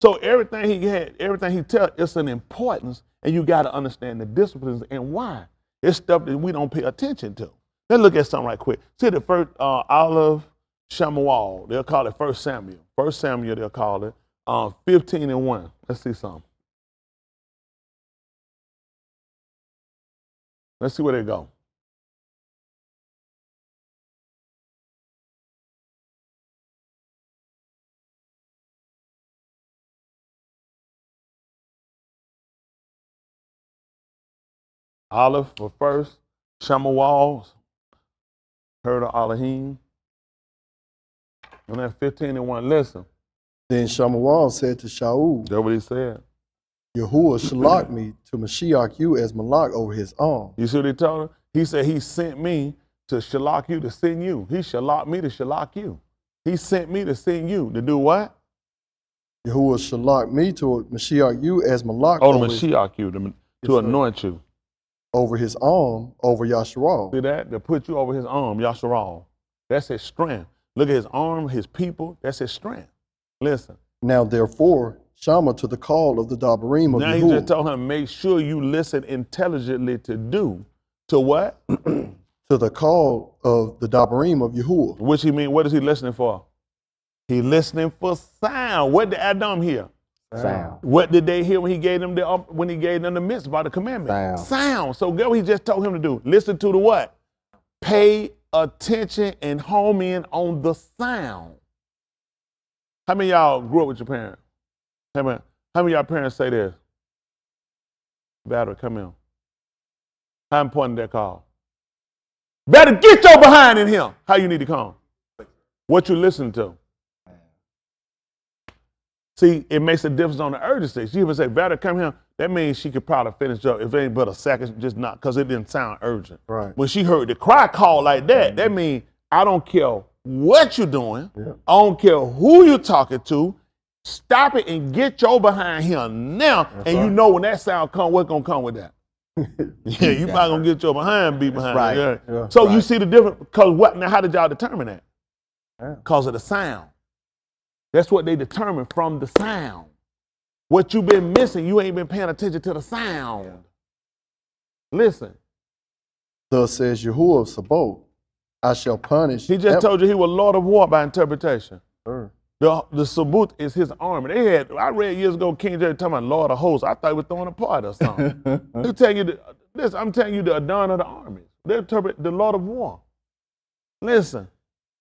[SPEAKER 1] So everything he tells, it's an importance, and you got to understand the disciplines and why. It's stuff that we don't pay attention to. Let's look at something right quick. See the first Alah Shamu'AL, they'll call it 1 Samuel. 1 Samuel, they'll call it 15:1. Let's see something. Let's see where they go. Aleph for first, Shamu'AL, heard of Elohim. And then 15:1, listen.
[SPEAKER 3] Then Shamu'AL said to Shaul,
[SPEAKER 1] That's what he said.
[SPEAKER 3] Yahuah shalak me to Mashiach you as Malak over his arm.
[SPEAKER 1] You see what he told him? He said he sent me to shalak you, to send you. He shalak me to shalak you. He sent me to send you to do what?
[SPEAKER 3] Yahuwah shalak me to Mashiach you as Malak
[SPEAKER 1] Oh, the Mashiach you, to anoint you.
[SPEAKER 3] Over his arm, over Yasharal.
[SPEAKER 1] See that? To put you over his arm, Yasharal. That's his strength. Look at his arm, his people. That's his strength. Listen.
[SPEAKER 3] Now, therefore, Shama to the call of the Abarym of
[SPEAKER 1] Now
[SPEAKER 3] Yahuwah.
[SPEAKER 1] he just told him, make sure you listen intelligently to do. To what?
[SPEAKER 3] To the call of the Abarym of Yahuwah.
[SPEAKER 1] Which he mean, what is he listening for? He listening for sound. What did Adam hear?
[SPEAKER 2] Sound.
[SPEAKER 1] What did they hear when he gave them the mitzvah, the commandment? Sound. So guess what he just told him to do? Listen to the what? Pay attention and home in on the sound. How many of y'all grew up with your parents? How many of y'all parents say this? Battery, come in. How important that call? Better get your behind in him. How you need to come? What you listening to? See, it makes a difference on the urgency. She even say, better come here. That means she could probably finish up if it ain't but a second, just not, because it didn't sound urgent.
[SPEAKER 3] Right.
[SPEAKER 1] When she heard the cry call like that, that means I don't care what you're doing. Yeah. I don't care who you're talking to. Stop it and get your behind here now. That's and right. You know when that sound come, what's going to come with that? Yeah, you probably going to get your behind beat behind. Right. Yeah. Yeah. So you see the difference, because what, now how did y'all determine that? Because of the sound. That's what they determine from the sound. What you've been missing, you ain't been paying attention to the sound. Listen.
[SPEAKER 3] Thus says Yahuwah of Sabaoth, I shall punish.
[SPEAKER 1] He just told you he was Lord of War by interpretation. Sure. The Sabaoth is his army. I read years ago, King James talking about Lord of Hosts. I thought he was throwing a party or something. I'm telling you the Adon of the army. They interpret the Lord of War. Listen.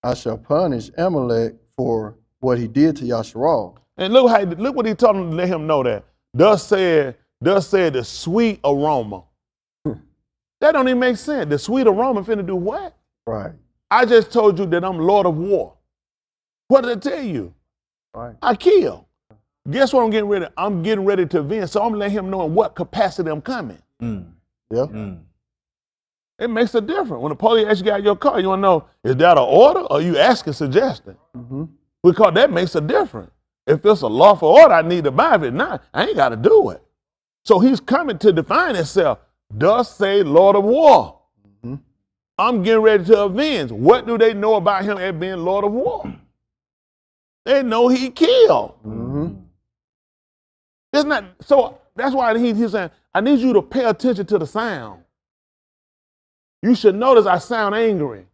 [SPEAKER 3] I shall punish Amalek for what he did to Yasharal.
[SPEAKER 1] And look what he told him to let him know that. Thus said the sweet aroma. That don't even make sense. The sweet aroma finna do what?
[SPEAKER 3] Right.
[SPEAKER 1] I just told you that I'm Lord of War. What did I tell you?
[SPEAKER 3] Right.
[SPEAKER 1] I kill. Guess what I'm getting ready? I'm getting ready to avenge. So I'm letting him know in what capacity I'm coming.
[SPEAKER 3] Mm. Yeah. Mm.
[SPEAKER 1] It makes a difference. When the police ask you out your car, you want to know, is that an order or you asking, suggesting? Mm-hmm. Because that makes a difference. If it's a lawful order, I need to buy it. If not, I ain't got to do it. So he's coming to define himself. Thus say Lord of War. Mm-hmm. I'm getting ready to avenge. What do they know about him as being Lord of War? They know he killed. Mm-hmm. It's not, so that's why he's saying, I need you to pay attention to the sound. You should notice I sound angry.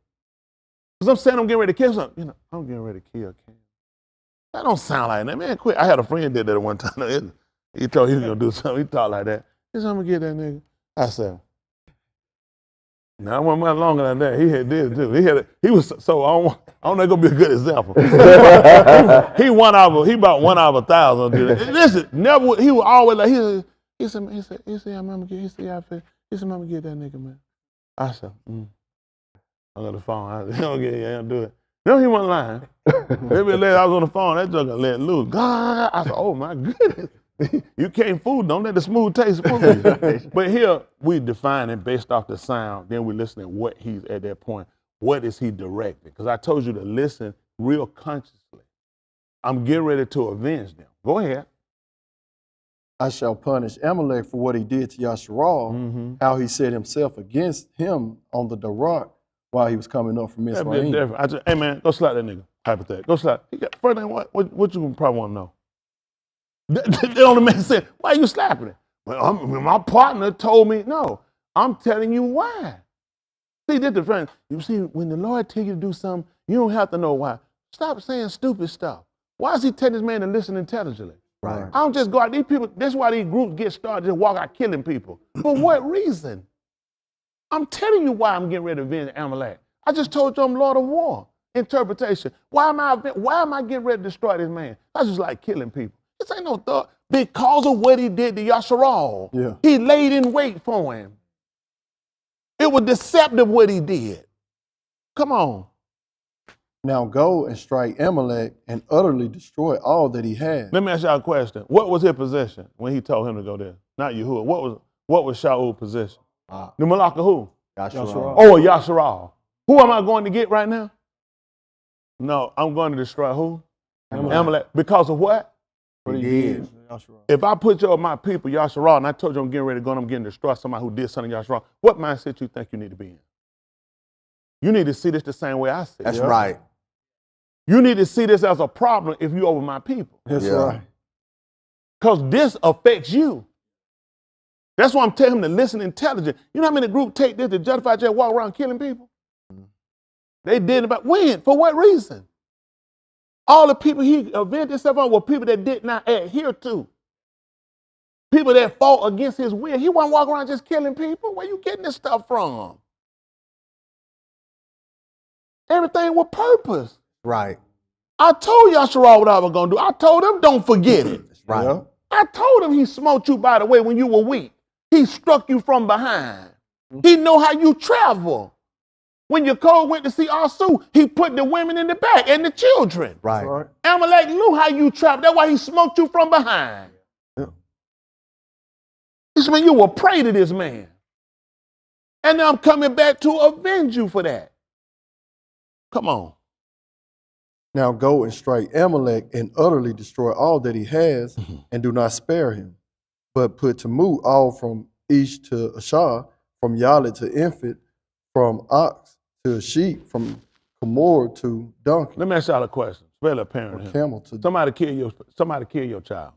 [SPEAKER 1] Because I'm saying I'm getting ready to kill something. I'm getting ready to kill Cam. That don't sound like that. Man, quit. I had a friend did that one time. He told he was going to do something. He talked like that. He said, I'm going to get that nigga. I said, no, I wasn't much longer than that. He had did too. He was, so I don't know, it's going to be a good example. he about 1 out of 1,000. Listen, never, he was always like, he said, I'm going to get that nigga, man. I said, I'm on the phone. I said, don't do it. No, he wasn't lying. Every later I was on the phone, that joker let loose. God, I said, oh my goodness. You can't fool, don't let the smooth taste fool you. But here we define it based off the sound. Then we listen to what he's at that point. What is he directing? Because I told you to listen real consciously. I'm getting ready to avenge them. Go ahead.
[SPEAKER 3] I shall punish Amalek for what he did to Yasharal, how he set himself against him on the Darak while he was coming up from Mizraim.
[SPEAKER 1] Hey man, go slap that nigga. Hypothetical. Go slap. First thing, what you probably want to know? That only makes sense. Why are you slapping it? Well, my partner told me, no, I'm telling you why. See, this the friend. You see, when the Lord tells you to do something, you don't have to know why. Stop saying stupid stuff. Why is he telling this man to listen intelligently?
[SPEAKER 3] Right.
[SPEAKER 1] I don't just go out, these people, that's why these groups get started, just walk out killing people. For what reason? I'm telling you why I'm getting ready to avenge Amalek. I just told you I'm Lord of War. Interpretation. Why am I getting ready to destroy this man? I just like killing people. This ain't no thought. Because of what he did to Yasharal.
[SPEAKER 3] Yeah.
[SPEAKER 1] He laid in wait for him. It was deceptive what he did. Come on.
[SPEAKER 3] Now go and strike Amalek and utterly destroy all that he had.
[SPEAKER 1] Let me ask y'all a question. What was his position when he told him to go there? Not Yahuah. What was Shaul's position? The Malak of who?
[SPEAKER 2] Yasharal.
[SPEAKER 1] Oh, Yasharal. Who am I going to get right now? No, I'm going to destroy who?
[SPEAKER 2] Amalek.
[SPEAKER 1] Amalek. Because of what?
[SPEAKER 3] What he
[SPEAKER 2] did.
[SPEAKER 3] did. Yasharal.
[SPEAKER 1] If I put my people, Yasharal, and I told you I'm getting ready to go and I'm getting destroyed, somebody who did something Yasharal, what mindset you think you need to be in? You need to see this the same way I see it.
[SPEAKER 2] That's right.
[SPEAKER 1] You need to see this as a problem if you over my people.
[SPEAKER 3] That's
[SPEAKER 2] Yeah.
[SPEAKER 3] right.
[SPEAKER 1] Because this affects you. That's why I'm telling him to listen intelligent. You know how many groups take this to justify just walk around killing people? They did about when? For what reason? All the people he avenged himself on were people that did not adhere to. People that fought against his will. He wasn't walking around just killing people. Where you getting this stuff from? Everything with purpose.
[SPEAKER 2] Right.
[SPEAKER 1] I told Yasharal what I was going to do. I told him don't forget it.
[SPEAKER 2] Right.
[SPEAKER 3] Yeah.
[SPEAKER 1] I told him he smote you, by the way, when you were weak. He struck you from behind. He know how you travel. When your Cole went to see Asu, he put the women in the back and the children.
[SPEAKER 2] Right.
[SPEAKER 3] That's right.
[SPEAKER 1] Amalek knew how you travel. That's why he smoked you from behind.
[SPEAKER 3] Yeah.
[SPEAKER 1] This means you will pray to this man. And now I'm coming back to avenge you for that. Come on.
[SPEAKER 3] Now go and strike Amalek and utterly destroy all that he has, and do not spare him, but put to move all from Ish to Ashar, from Yalet to Infant, from ox to sheep, from Camor to donkey,
[SPEAKER 1] Let me ask y'all a question. Spell a
[SPEAKER 3] from
[SPEAKER 1] parent here.
[SPEAKER 3] camel to
[SPEAKER 1] Somebody kill your child.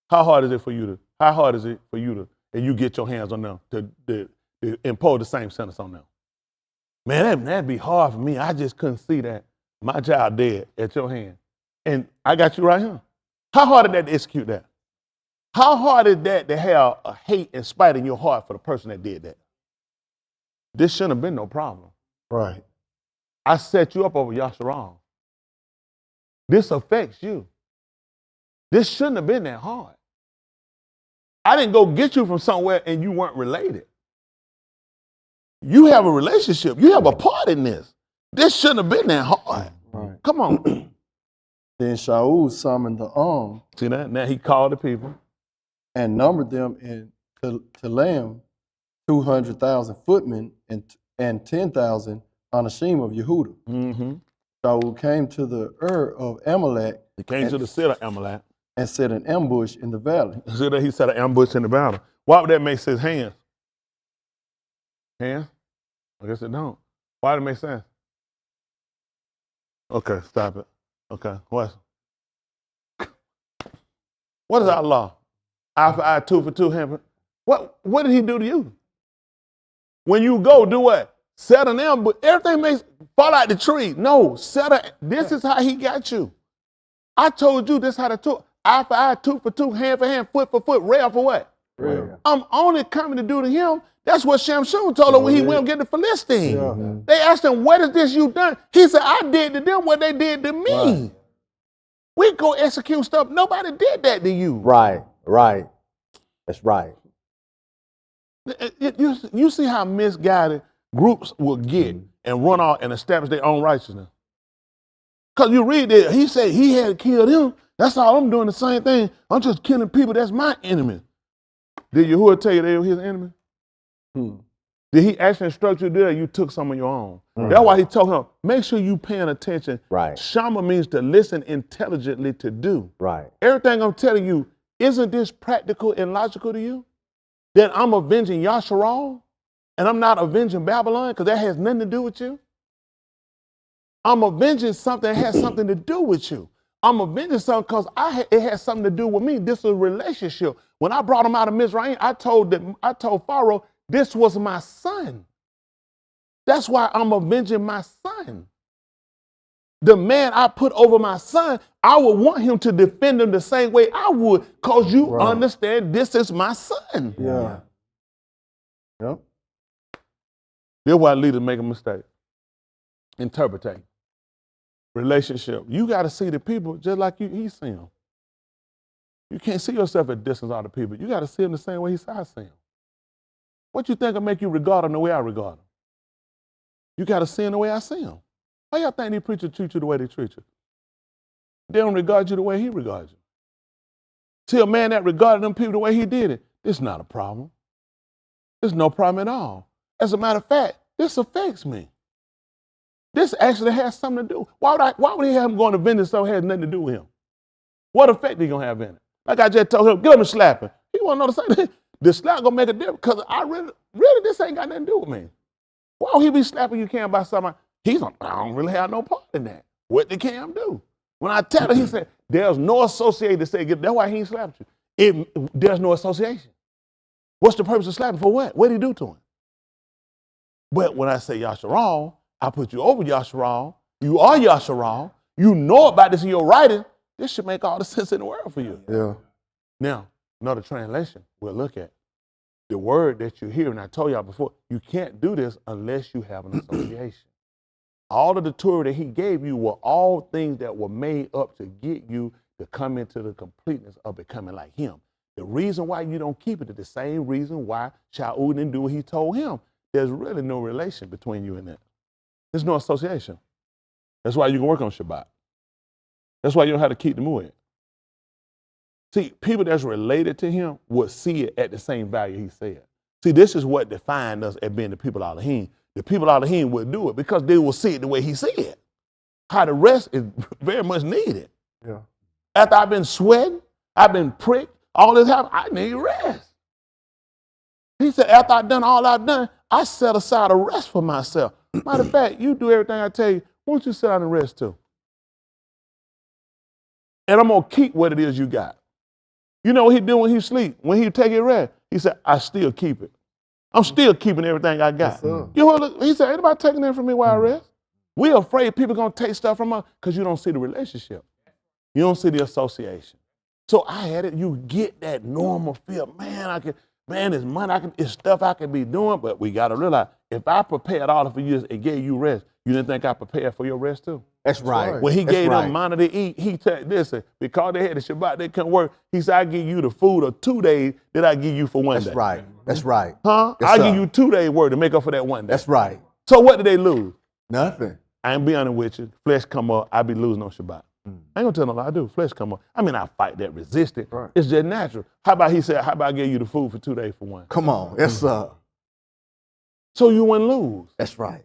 [SPEAKER 1] How hard is it for you to, and you get your hands on them to impose the same sentence on them? Man, that'd be hard for me. I just couldn't see that. My child dead at your hand. And I got you right here. How hard is that to execute that? How hard is that to have a hate and spite in your heart for the person that did that? This shouldn't have been no problem.
[SPEAKER 3] right.
[SPEAKER 1] I set you up over Yasharal. This affects you. This shouldn't have been that hard. I didn't go get you from somewhere and you weren't related. You have a relationship. You have a part in this. This shouldn't have been that hard.
[SPEAKER 3] Right.
[SPEAKER 1] Come on.
[SPEAKER 3] Then Shaul summoned the arm
[SPEAKER 1] See that? Now he called the people.
[SPEAKER 3] and numbered them in Telam 200,000 footmen and 10,000 Anashim of Yehudah.
[SPEAKER 1] Mm-hmm.
[SPEAKER 3] Shaul came to the of Amalek
[SPEAKER 1] He came to the city of Amalek.
[SPEAKER 3] and set an ambush in the valley.
[SPEAKER 1] See that he set an ambush in the battle. Why would that make sense? Hands. Hands? I guess it don't. Why did it make sense? Okay, stop it. Okay, what is our law? Eye for eye, tooth for tooth, hand for... What did he do to you? When you go, do what? Set an ambush. Everything makes fall out the tree. No, this is how he got you. I told you this how to talk. Eye for eye, tooth for tooth, hand for hand, foot for foot, rail for what?
[SPEAKER 3] Rail.
[SPEAKER 1] I'm only coming to do to him. That's what Shamshon told him when he went and get the Philistine.
[SPEAKER 3] Yeah.
[SPEAKER 1] They asked him, what is this you done? He said, I did to them what they did to me.
[SPEAKER 3] Right.
[SPEAKER 1] We go execute stuff. Nobody did that to you.
[SPEAKER 2] Right. Right. That's right.
[SPEAKER 1] You see how misguided groups will get and run off and establish their own righteousness. Because you read that, he said he had killed him. That's all I'm doing the same thing. I'm just killing people. That's my enemy. Did Yahuah tell you they were his enemy? Did he actually instruct you to do that? You took some of your own. That's why he told him, make sure you paying attention.
[SPEAKER 2] Right.
[SPEAKER 1] Shama means to listen intelligently to do.
[SPEAKER 2] Right.
[SPEAKER 1] Everything I'm telling you, isn't this practical and logical to you? That I'm avenging Yasharal and I'm not avenging Babylon because that has nothing to do with you? I'm avenging something that has something to do with you. I'm avenging something because it has something to do with me. This is a relationship. When I brought him out of Mizraim, I told Pharoah, this was my son. That's why I'm avenging my son. The man I put over my son, I would want him to defend him the same way I would, because you understand this is my son.
[SPEAKER 3] Yeah. Yep.
[SPEAKER 1] This is why leaders make a mistake. Interpreting. Relationship. You got to see the people just like he see them. You can't see yourself at distance of the people. You got to see them the same way I see them. What you think will make you regard them the way I regard them? You got to see them the way I see them. Why y'all think these preachers treat you the way they treat you? They don't regard you the way he regards you. See, a man that regarded them people the way he did it, it's not a problem. There's no problem at all. As a matter of fact, this affects me. This actually has something to do. Why would he have him going to vengeance so it has nothing to do with him? What effect he going to have in it? Like I just told him, get him and slap him. He want to know the same thing. The slap going to make a difference because I really, this ain't got nothing to do with me. Why would he be slapping you, Cam, by somebody? He's like, I don't really have no part in that. What did Cam do? When I tell him, he said, there's no association to say, that's why he ain't slapped you. There's no association. What's the purpose of slapping? For what? What did he do to him? But when I say Yasharal, I put you over Yasharal. You are Yasharal. You know about this in your writing. This should make all the sense in the world for you.
[SPEAKER 3] Yeah.
[SPEAKER 1] Now, another translation we'll look at. The word that you hear, and I told y'all before, you can't do this unless you have an association. All of the Torah that he gave you were all things that were made up to get you to come into the completeness of becoming like him. The reason why you don't keep it is the same reason why Shaul didn't do what he told him. There's really no relation between you and that. There's no association. That's why you can work on Shabbat. That's why you don't have to keep the mu'ed. See, people that's related to him would see it at the same value he said. See, this is what defined us as being the people of Elohim. The people of Elohim would do it because they will see it the way he said. How the rest is very much needed.
[SPEAKER 3] Yeah.
[SPEAKER 1] After I've been sweating, I've been pricked, all this happened, I need rest. He said, after I've done all I've done, I set aside a rest for myself. Matter of fact, you do everything I tell you. Why don't you sit down and rest too? And I'm going to keep what it is you got. You know what he do when he sleep? When he take his rest, he said, I still keep it. I'm still keeping everything I got.
[SPEAKER 3] Yes,
[SPEAKER 1] You know, he said, ain't nobody taking that from me while I rest. We're afraid people going to take stuff from us because you don't see the relationship. You don't see the association. So I had it, you get that normal feel. Man, it's money, it's stuff I can be doing, but we got to realize, if I prepared all for you and gave you rest, you didn't think I prepared for your rest too?
[SPEAKER 2] That's right.
[SPEAKER 1] When he gave them manna to eat, he said, listen, because they had the Shabbat, they couldn't work. He said, I give you the food of 2 days that I give you for one day.
[SPEAKER 2] That's right. That's right.
[SPEAKER 1] Huh?
[SPEAKER 2] Yes,
[SPEAKER 1] I
[SPEAKER 2] sir.
[SPEAKER 1] give you 2 days work to make up for that one day.
[SPEAKER 2] That's right.
[SPEAKER 1] So what did they lose?
[SPEAKER 2] Nothing.
[SPEAKER 1] I ain't be honest with you. Flesh come up, I be losing on Shabbat. I ain't gonna tell no lie, I do. Flesh come up. I mean, I fight that resistance.
[SPEAKER 3] Right.
[SPEAKER 1] It's just natural. How about he said, how about I give you the food for 2 days for one?
[SPEAKER 2] Come on. Yes, sir.
[SPEAKER 1] So you wouldn't lose.
[SPEAKER 2] That's right.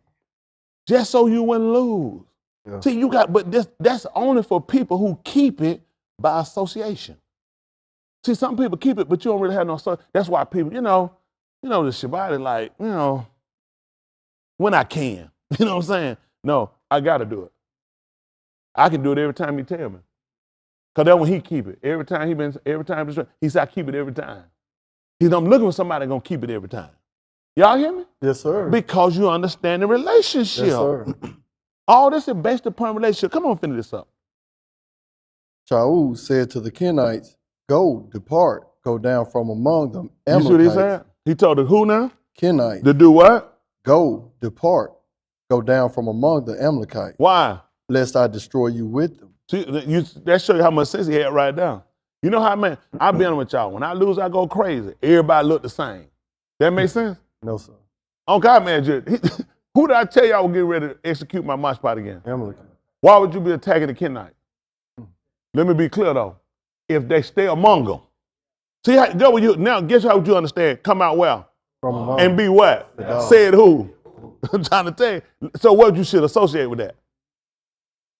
[SPEAKER 1] Just so you wouldn't lose.
[SPEAKER 3] Yeah.
[SPEAKER 1] See, but that's only for people who keep it by association. See, some people keep it, but you don't really have no association. That's why people, the Shabbat is like, when I can. You know what I'm saying? No, I gotta do it. I can do it every time he tell me. Because that's when he keep it. Every time he said I keep it every time. I'm looking for somebody gonna keep it every time. Y'all hear me?
[SPEAKER 3] Yes, sir.
[SPEAKER 1] Because you understand the relationship.
[SPEAKER 3] Yes, sir.
[SPEAKER 1] All this is based upon relationship. Come on, finish this up.
[SPEAKER 3] Shaul said to the Kenites, go, depart, go down from among them.
[SPEAKER 1] You see what he said? He told the who now?
[SPEAKER 3] Kenites.
[SPEAKER 1] To do what?
[SPEAKER 3] Go, depart, go down from among the Amalekites.
[SPEAKER 1] Why?
[SPEAKER 3] Lest I destroy you with them.
[SPEAKER 1] See, that show you how much sense he had right down. You know how, man, I've been with y'all. When I lose, I go crazy. Everybody look the same. That make sense?
[SPEAKER 3] No, sir.
[SPEAKER 1] Okay, man, who did I tell y'all was getting ready to execute my Mashpat again?
[SPEAKER 3] Amalekite.
[SPEAKER 1] Why would you be attacking the Kenite? Let me be clear, though. If they stay among them. See, now guess how would you understand? Come out well.
[SPEAKER 3] From among
[SPEAKER 1] And be what? Said who? I'm trying to tell you. So what you should associate with that?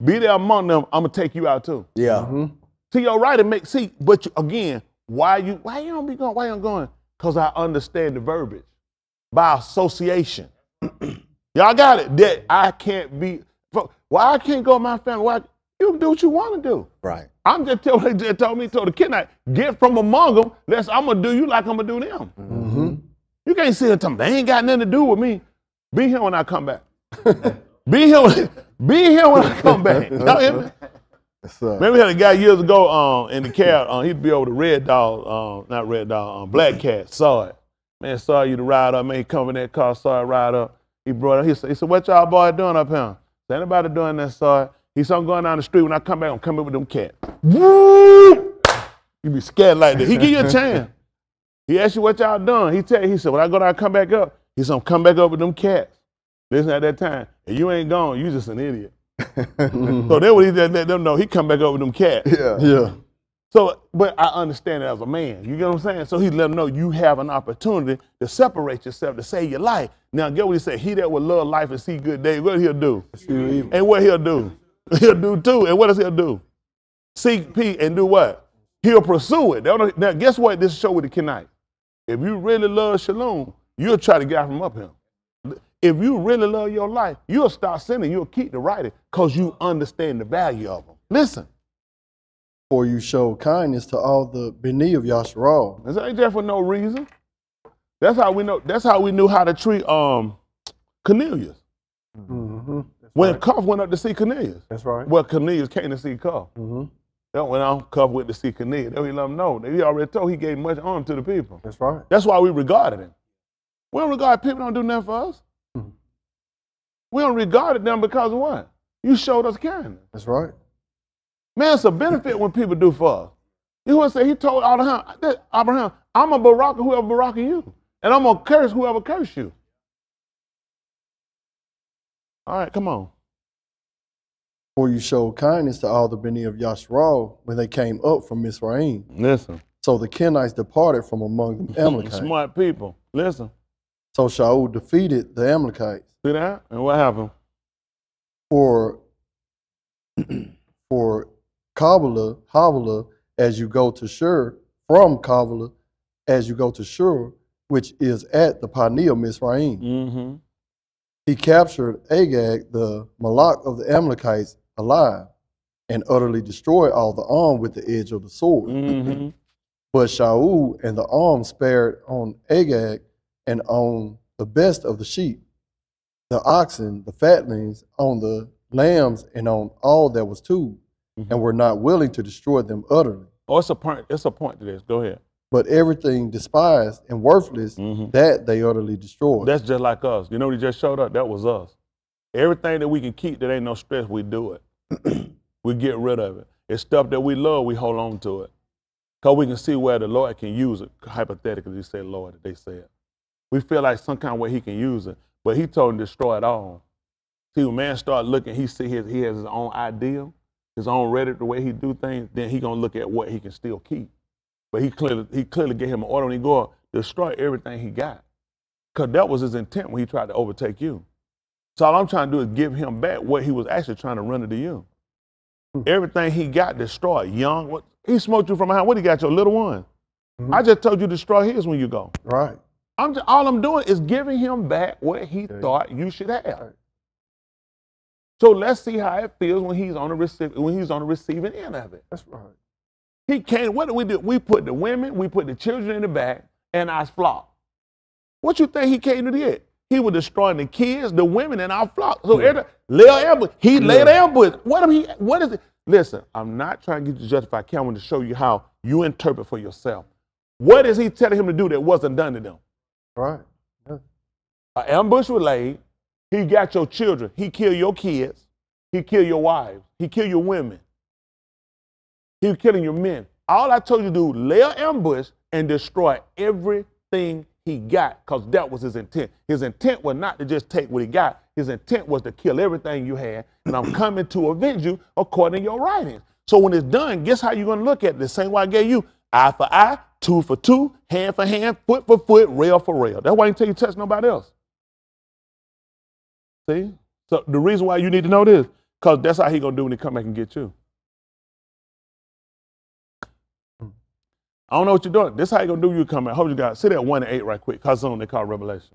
[SPEAKER 1] Be there among them, I'm going to take you out too.
[SPEAKER 2] Yeah.
[SPEAKER 3] Mm-hmm.
[SPEAKER 1] See, you're right, but again, why you don't be going, why you don't going? Because I understand the verbiage. By association. Y'all got it? That I can't be, why I can't go with my family? Why, you can do what you want to do.
[SPEAKER 2] Right.
[SPEAKER 1] I'm just telling they just told the Kenite, get from among them, I'm going to do you like I'm going to do them.
[SPEAKER 3] Mm-hmm.
[SPEAKER 1] You can't sit and tell them, they ain't got nothing to do with me. Be here when I come back. Be here when I come back. Y'all hear me?
[SPEAKER 3] Yes, sir.
[SPEAKER 1] Remember we had a guy years ago in the cab, he'd be over the red dog, not red dog, black cat, saw it. Man, saw you to ride up, man, he come in that car, saw it ride up. He brought it, he said, what y'all boy doing up here? Said, anybody doing that, saw it. He saw him going down the street, when I come back, I'm coming with them cats. Woo! You be scared like that. He give you a chance. He asked you what y'all doing. He said, when I go down, come back up. He said, I'm come back up with them cats. Listen at that time. And you ain't gone, you just an idiot. So that what he let them know. He come back up with them cats.
[SPEAKER 3] Yeah.
[SPEAKER 1] So, but I understand it as a man. You get what I'm saying? So he let them know you have an opportunity to separate yourself, to save your life. Now, get what he said? He that will love life and see good days, what he'll do? And what he'll do? He'll do too. And what does he'll do? Seek peace and do what? He'll pursue it. Now, guess what this show with the Kenite? If you really love Shalom, you'll try to get out from up him. If you really love your life, you'll start sinning. You'll keep the writing because you understand the value of them. Listen.
[SPEAKER 3] For you show kindness to all the B'nai of Yasharal.
[SPEAKER 1] This ain't just for no reason. That's how we know. That's how we knew how to treat Cornelius.
[SPEAKER 3] Mm-hmm.
[SPEAKER 1] When Cuff went up to see Cornelius.
[SPEAKER 3] That's right.
[SPEAKER 1] Well, Cornelius came to see Cuff.
[SPEAKER 3] Mm-hmm.
[SPEAKER 1] That went on, Cuff went to see Cornelius. Then he let him know. He already told he gave much honor to the people.
[SPEAKER 3] That's right.
[SPEAKER 1] That's why we regarded him. We don't regard people don't do nothing for us.
[SPEAKER 3] Mm-hmm.
[SPEAKER 1] We don't regard them because of what? You showed us kindness.
[SPEAKER 3] That's right.
[SPEAKER 1] Man, it's a benefit when people do for us. Yahuah said, he told Abraham, I'm a baraka whoever baraka you. And I'm going to curse whoever curse you. All right, come on.
[SPEAKER 3] For you showed kindness to all the B'nai of Yasharal when they came up from Mizraim.
[SPEAKER 1] Listen.
[SPEAKER 3] So the Kenites departed from among the Amalekites.
[SPEAKER 1] Smart people. Listen.
[SPEAKER 3] So Shaul defeated the Amalekites.
[SPEAKER 1] See that? And what happened?
[SPEAKER 3] For Havilah, as you go to Shur, from Havilah, as you go to Shur, which is at the Pani of Mizraim.
[SPEAKER 1] Mm-hmm.
[SPEAKER 3] He captured Agag, the Malak of the Amalekites, alive, and utterly destroyed all the arm with the edge of the sword.
[SPEAKER 1] Mm-hmm.
[SPEAKER 3] But Shaul and the arm spared on Agag and on the best of the sheep, the oxen, the fatlings, on the lambs, and on all that was too, and were not willing to destroy them utterly.
[SPEAKER 1] Oh, it's a point to this. Go ahead.
[SPEAKER 3] But everything despised and worthless, that they utterly destroyed.
[SPEAKER 1] That's just like us. You know what he just showed up? That was us. Everything that we can keep that ain't no stress, we do it. We get rid of it. It's stuff that we love, we hold on to it. Because we can see where the Lord can use it. Hypothetically, they say Lord, they say it. We feel like some kind of way he can use it, but he told him to destroy it all. See, when man start looking, he has his own ideal, his own rhetoric, the way he do things, then he gonna look at what he can still keep. But he clearly gave him an order when he go out, destroy everything he got. Because that was his intent when he tried to overtake you. So all I'm trying to do is give him back what he was actually trying to run into you. Everything he got destroyed. Young, he smoked you from behind. What he got, your little one? I just told you to destroy his when you go.
[SPEAKER 3] Right.
[SPEAKER 1] All I'm doing is giving him back what he thought you should have. So let's see how it feels when he's on the receiving end of it.
[SPEAKER 3] That's right.
[SPEAKER 1] He can't. What do? We put the women, we put the children in the back, and our flock. What you think he came to do? He was destroying the kids, the women, and our flock. So lay an ambush. He laid an ambush. What is it? Listen, I'm not trying to get you to justify. I want to show you how you interpret for yourself. What is he telling him to do that wasn't done to them?
[SPEAKER 3] Right. Yeah.
[SPEAKER 1] An ambush was laid. He got your children. He killed your kids. He killed your wives. He killed your women. He was killing your men. All I told you to do, lay an ambush and destroy everything he got, because that was his intent. His intent was not to just take what he got. His intent was to kill everything you had, and I'm coming to avenge you according to your writings. So when it's done, guess how you're going to look at it? The same way I gave you, eye for eye, tooth for tooth, hand for hand, foot for foot, rail for rail. That's why I didn't tell you to touch nobody else. See? So the reason why you need to know this, because that's how he going to do when he come back and get you. I don't know what you're doing. This is how you're going to do when you come back. Hope you got, see that 1 and 8 right quick. Chazun, they call it Revelation.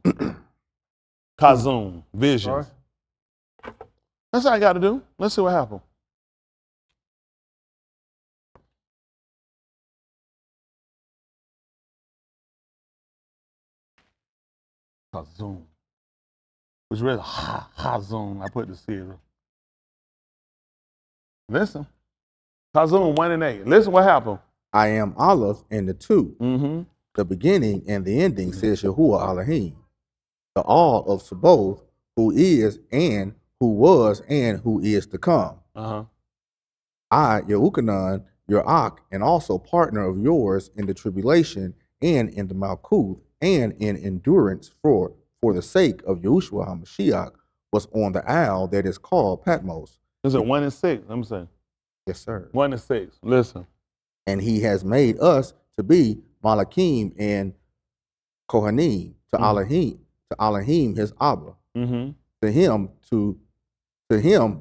[SPEAKER 1] Chazun, visions. Right. That's how you got to do. Let's see what happens. Chazun. Which really Chazun. I put the zero. Listen. Chazun 1 and 8. Listen what happened.
[SPEAKER 2] I am Aleph and the two, the beginning and the ending, says Yahuah Elohim, the all of Sabaoth, who is and who was and who is to come. I, Yahuchanan, your Ak, and also partner of yours in the tribulation and in the Malkuth and in endurance for the sake of Yahushua HaMashiach, was on the isle that is called Patmos.
[SPEAKER 1] Is it 1 and 6? Let me say.
[SPEAKER 2] Yes, sir.
[SPEAKER 1] 1 and 6. Listen.
[SPEAKER 2] And he has made us to be Malakim and Kohanim to Elohim his Abba. To him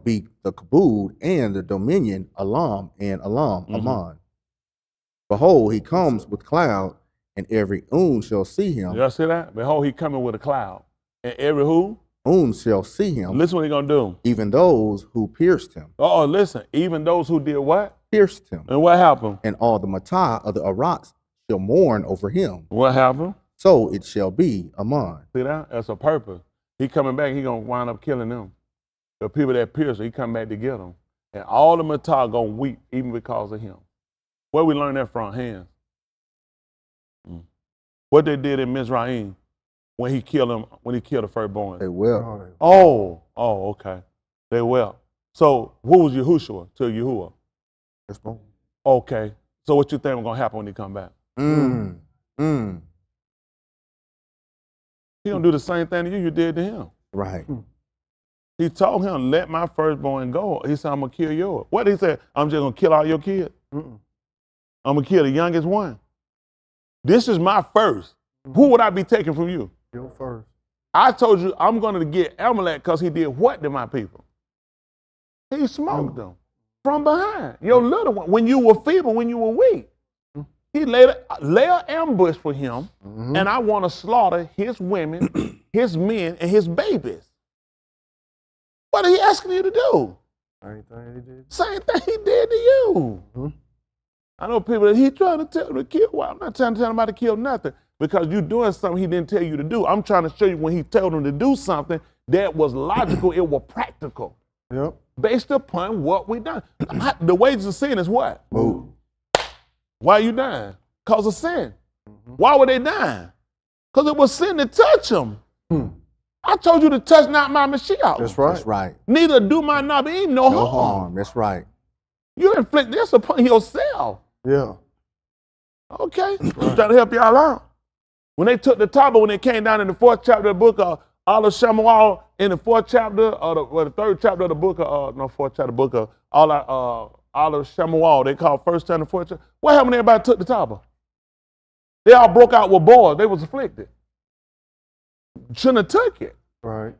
[SPEAKER 2] be the kabod and the dominion, Alam and Alam, Aman. Behold, he comes with cloud, and every shall see him.
[SPEAKER 1] Y'all see that? Behold, he coming with a cloud. And every who?
[SPEAKER 2] Shall see him.
[SPEAKER 1] Listen what he gonna do.
[SPEAKER 2] Even those who pierced him.
[SPEAKER 1] Oh, listen. Even those who did what?
[SPEAKER 2] Pierced him.
[SPEAKER 1] And what happened?
[SPEAKER 2] And all the matah of the Araks shall mourn over him.
[SPEAKER 1] What happened?
[SPEAKER 2] So it shall be, Aman.
[SPEAKER 1] See that? That's a purpose. He coming back, he gonna wind up killing them. The people that pierced him, he come back to get them. And all the matah gonna weep even because of him. Where we learn that from? Hands. What they did in Mizraim when he killed him, when he killed the firstborn.
[SPEAKER 2] They will.
[SPEAKER 1] Oh, okay. They will. So who was Yahushua to Yahuah?
[SPEAKER 2] Firstborn.
[SPEAKER 1] Okay. So what you think was gonna happen when he come back? He gonna do the same thing to you did to him.
[SPEAKER 2] Right.
[SPEAKER 1] He told him, let my firstborn go. He said, I'm gonna kill yours. What did he say? I'm just gonna kill all your kids. I'm gonna kill the youngest one. This is my first. Who would I be taking from you?
[SPEAKER 3] Your first.
[SPEAKER 1] I told you I'm gonna get Amalek because he did what to my people? He smoked them from behind. Your little one, when you were feeble, when you were weak. He laid an ambush for him, and I want to slaughter his women, his men, and his babies. What are he asking you to do?
[SPEAKER 3] Same thing he did.
[SPEAKER 1] Same thing he did to you. I know people that he trying to tell them to kill. Well, I'm not trying to tell him how to kill nothing because you're doing something he didn't tell you to do. I'm trying to show you when he told him to do something that was logical, it was practical.
[SPEAKER 3] Yep.
[SPEAKER 1] Based upon what we done. The wages of sin is what?
[SPEAKER 2] Move.
[SPEAKER 1] Why are you dying? Because of sin. Why were they dying? Because it was sin to touch them. I told you to touch not my Mashiach.
[SPEAKER 3] That's right.
[SPEAKER 2] That's right.
[SPEAKER 1] Neither do my Nabi no
[SPEAKER 2] No
[SPEAKER 1] harm.
[SPEAKER 2] harm. That's right.
[SPEAKER 1] You inflict this upon yourself.
[SPEAKER 3] Yeah.
[SPEAKER 1] Okay? I'm trying to help y'all out. When they took the Taba, when they came down in the 4th chapter of the book of Alah Shamu'AL, in the 4th chapter, or the 3rd chapter of the book of, 4th chapter of the book of Alah Shamu'AL, they called 1st and 4th chapter. What happened when everybody took the Taba? They all broke out with boils. They was afflicted. Shouldn't have took it.
[SPEAKER 3] Right.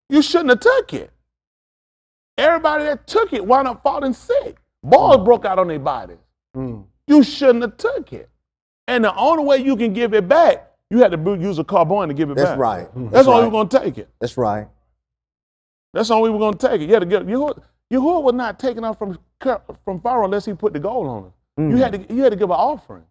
[SPEAKER 1] You shouldn't have took it. Everybody that took it wound up falling sick. Boils broke out on their bodies. You shouldn't have took it. And the only way you can give it back, you had to use a carbon to give it
[SPEAKER 2] That's
[SPEAKER 1] back.
[SPEAKER 2] right.
[SPEAKER 1] That's the only way we're going to take it.
[SPEAKER 2] That's right.
[SPEAKER 1] That's the only way we're going to take it. You had to get Yahuah was not taken out from Pharoah unless he put the gold on it. You had to give an offering.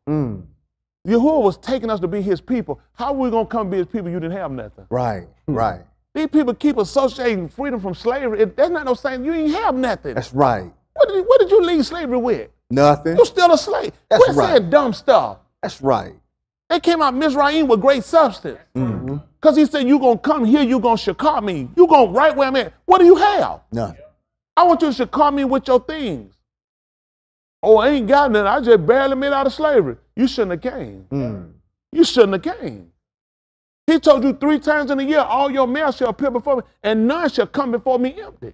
[SPEAKER 1] Yahuah was taking us to be his people. How are we going to come be his people? You didn't have nothing.
[SPEAKER 2] Right. Right.
[SPEAKER 1] These people keep associating freedom from slavery. That's not no saying you ain't have nothing.
[SPEAKER 2] That's right.
[SPEAKER 1] What did you leave slavery with?
[SPEAKER 2] Nothing.
[SPEAKER 1] You're still a slave.
[SPEAKER 2] That's
[SPEAKER 1] Quit
[SPEAKER 2] right.
[SPEAKER 1] saying dumb stuff.
[SPEAKER 2] That's right.
[SPEAKER 1] They came out Mizraim with great substance. Because he said, you're going to come here, you're going to shakar me. You're going right where I'm at. What do you have?
[SPEAKER 2] Nothing.
[SPEAKER 1] I want you to shakar me with your things. Oh, I ain't got nothing. I just barely made out of slavery. You shouldn't have came. You shouldn't have came. He told you 3 times in a year, all your mail shall appear before me, and none shall come before me empty.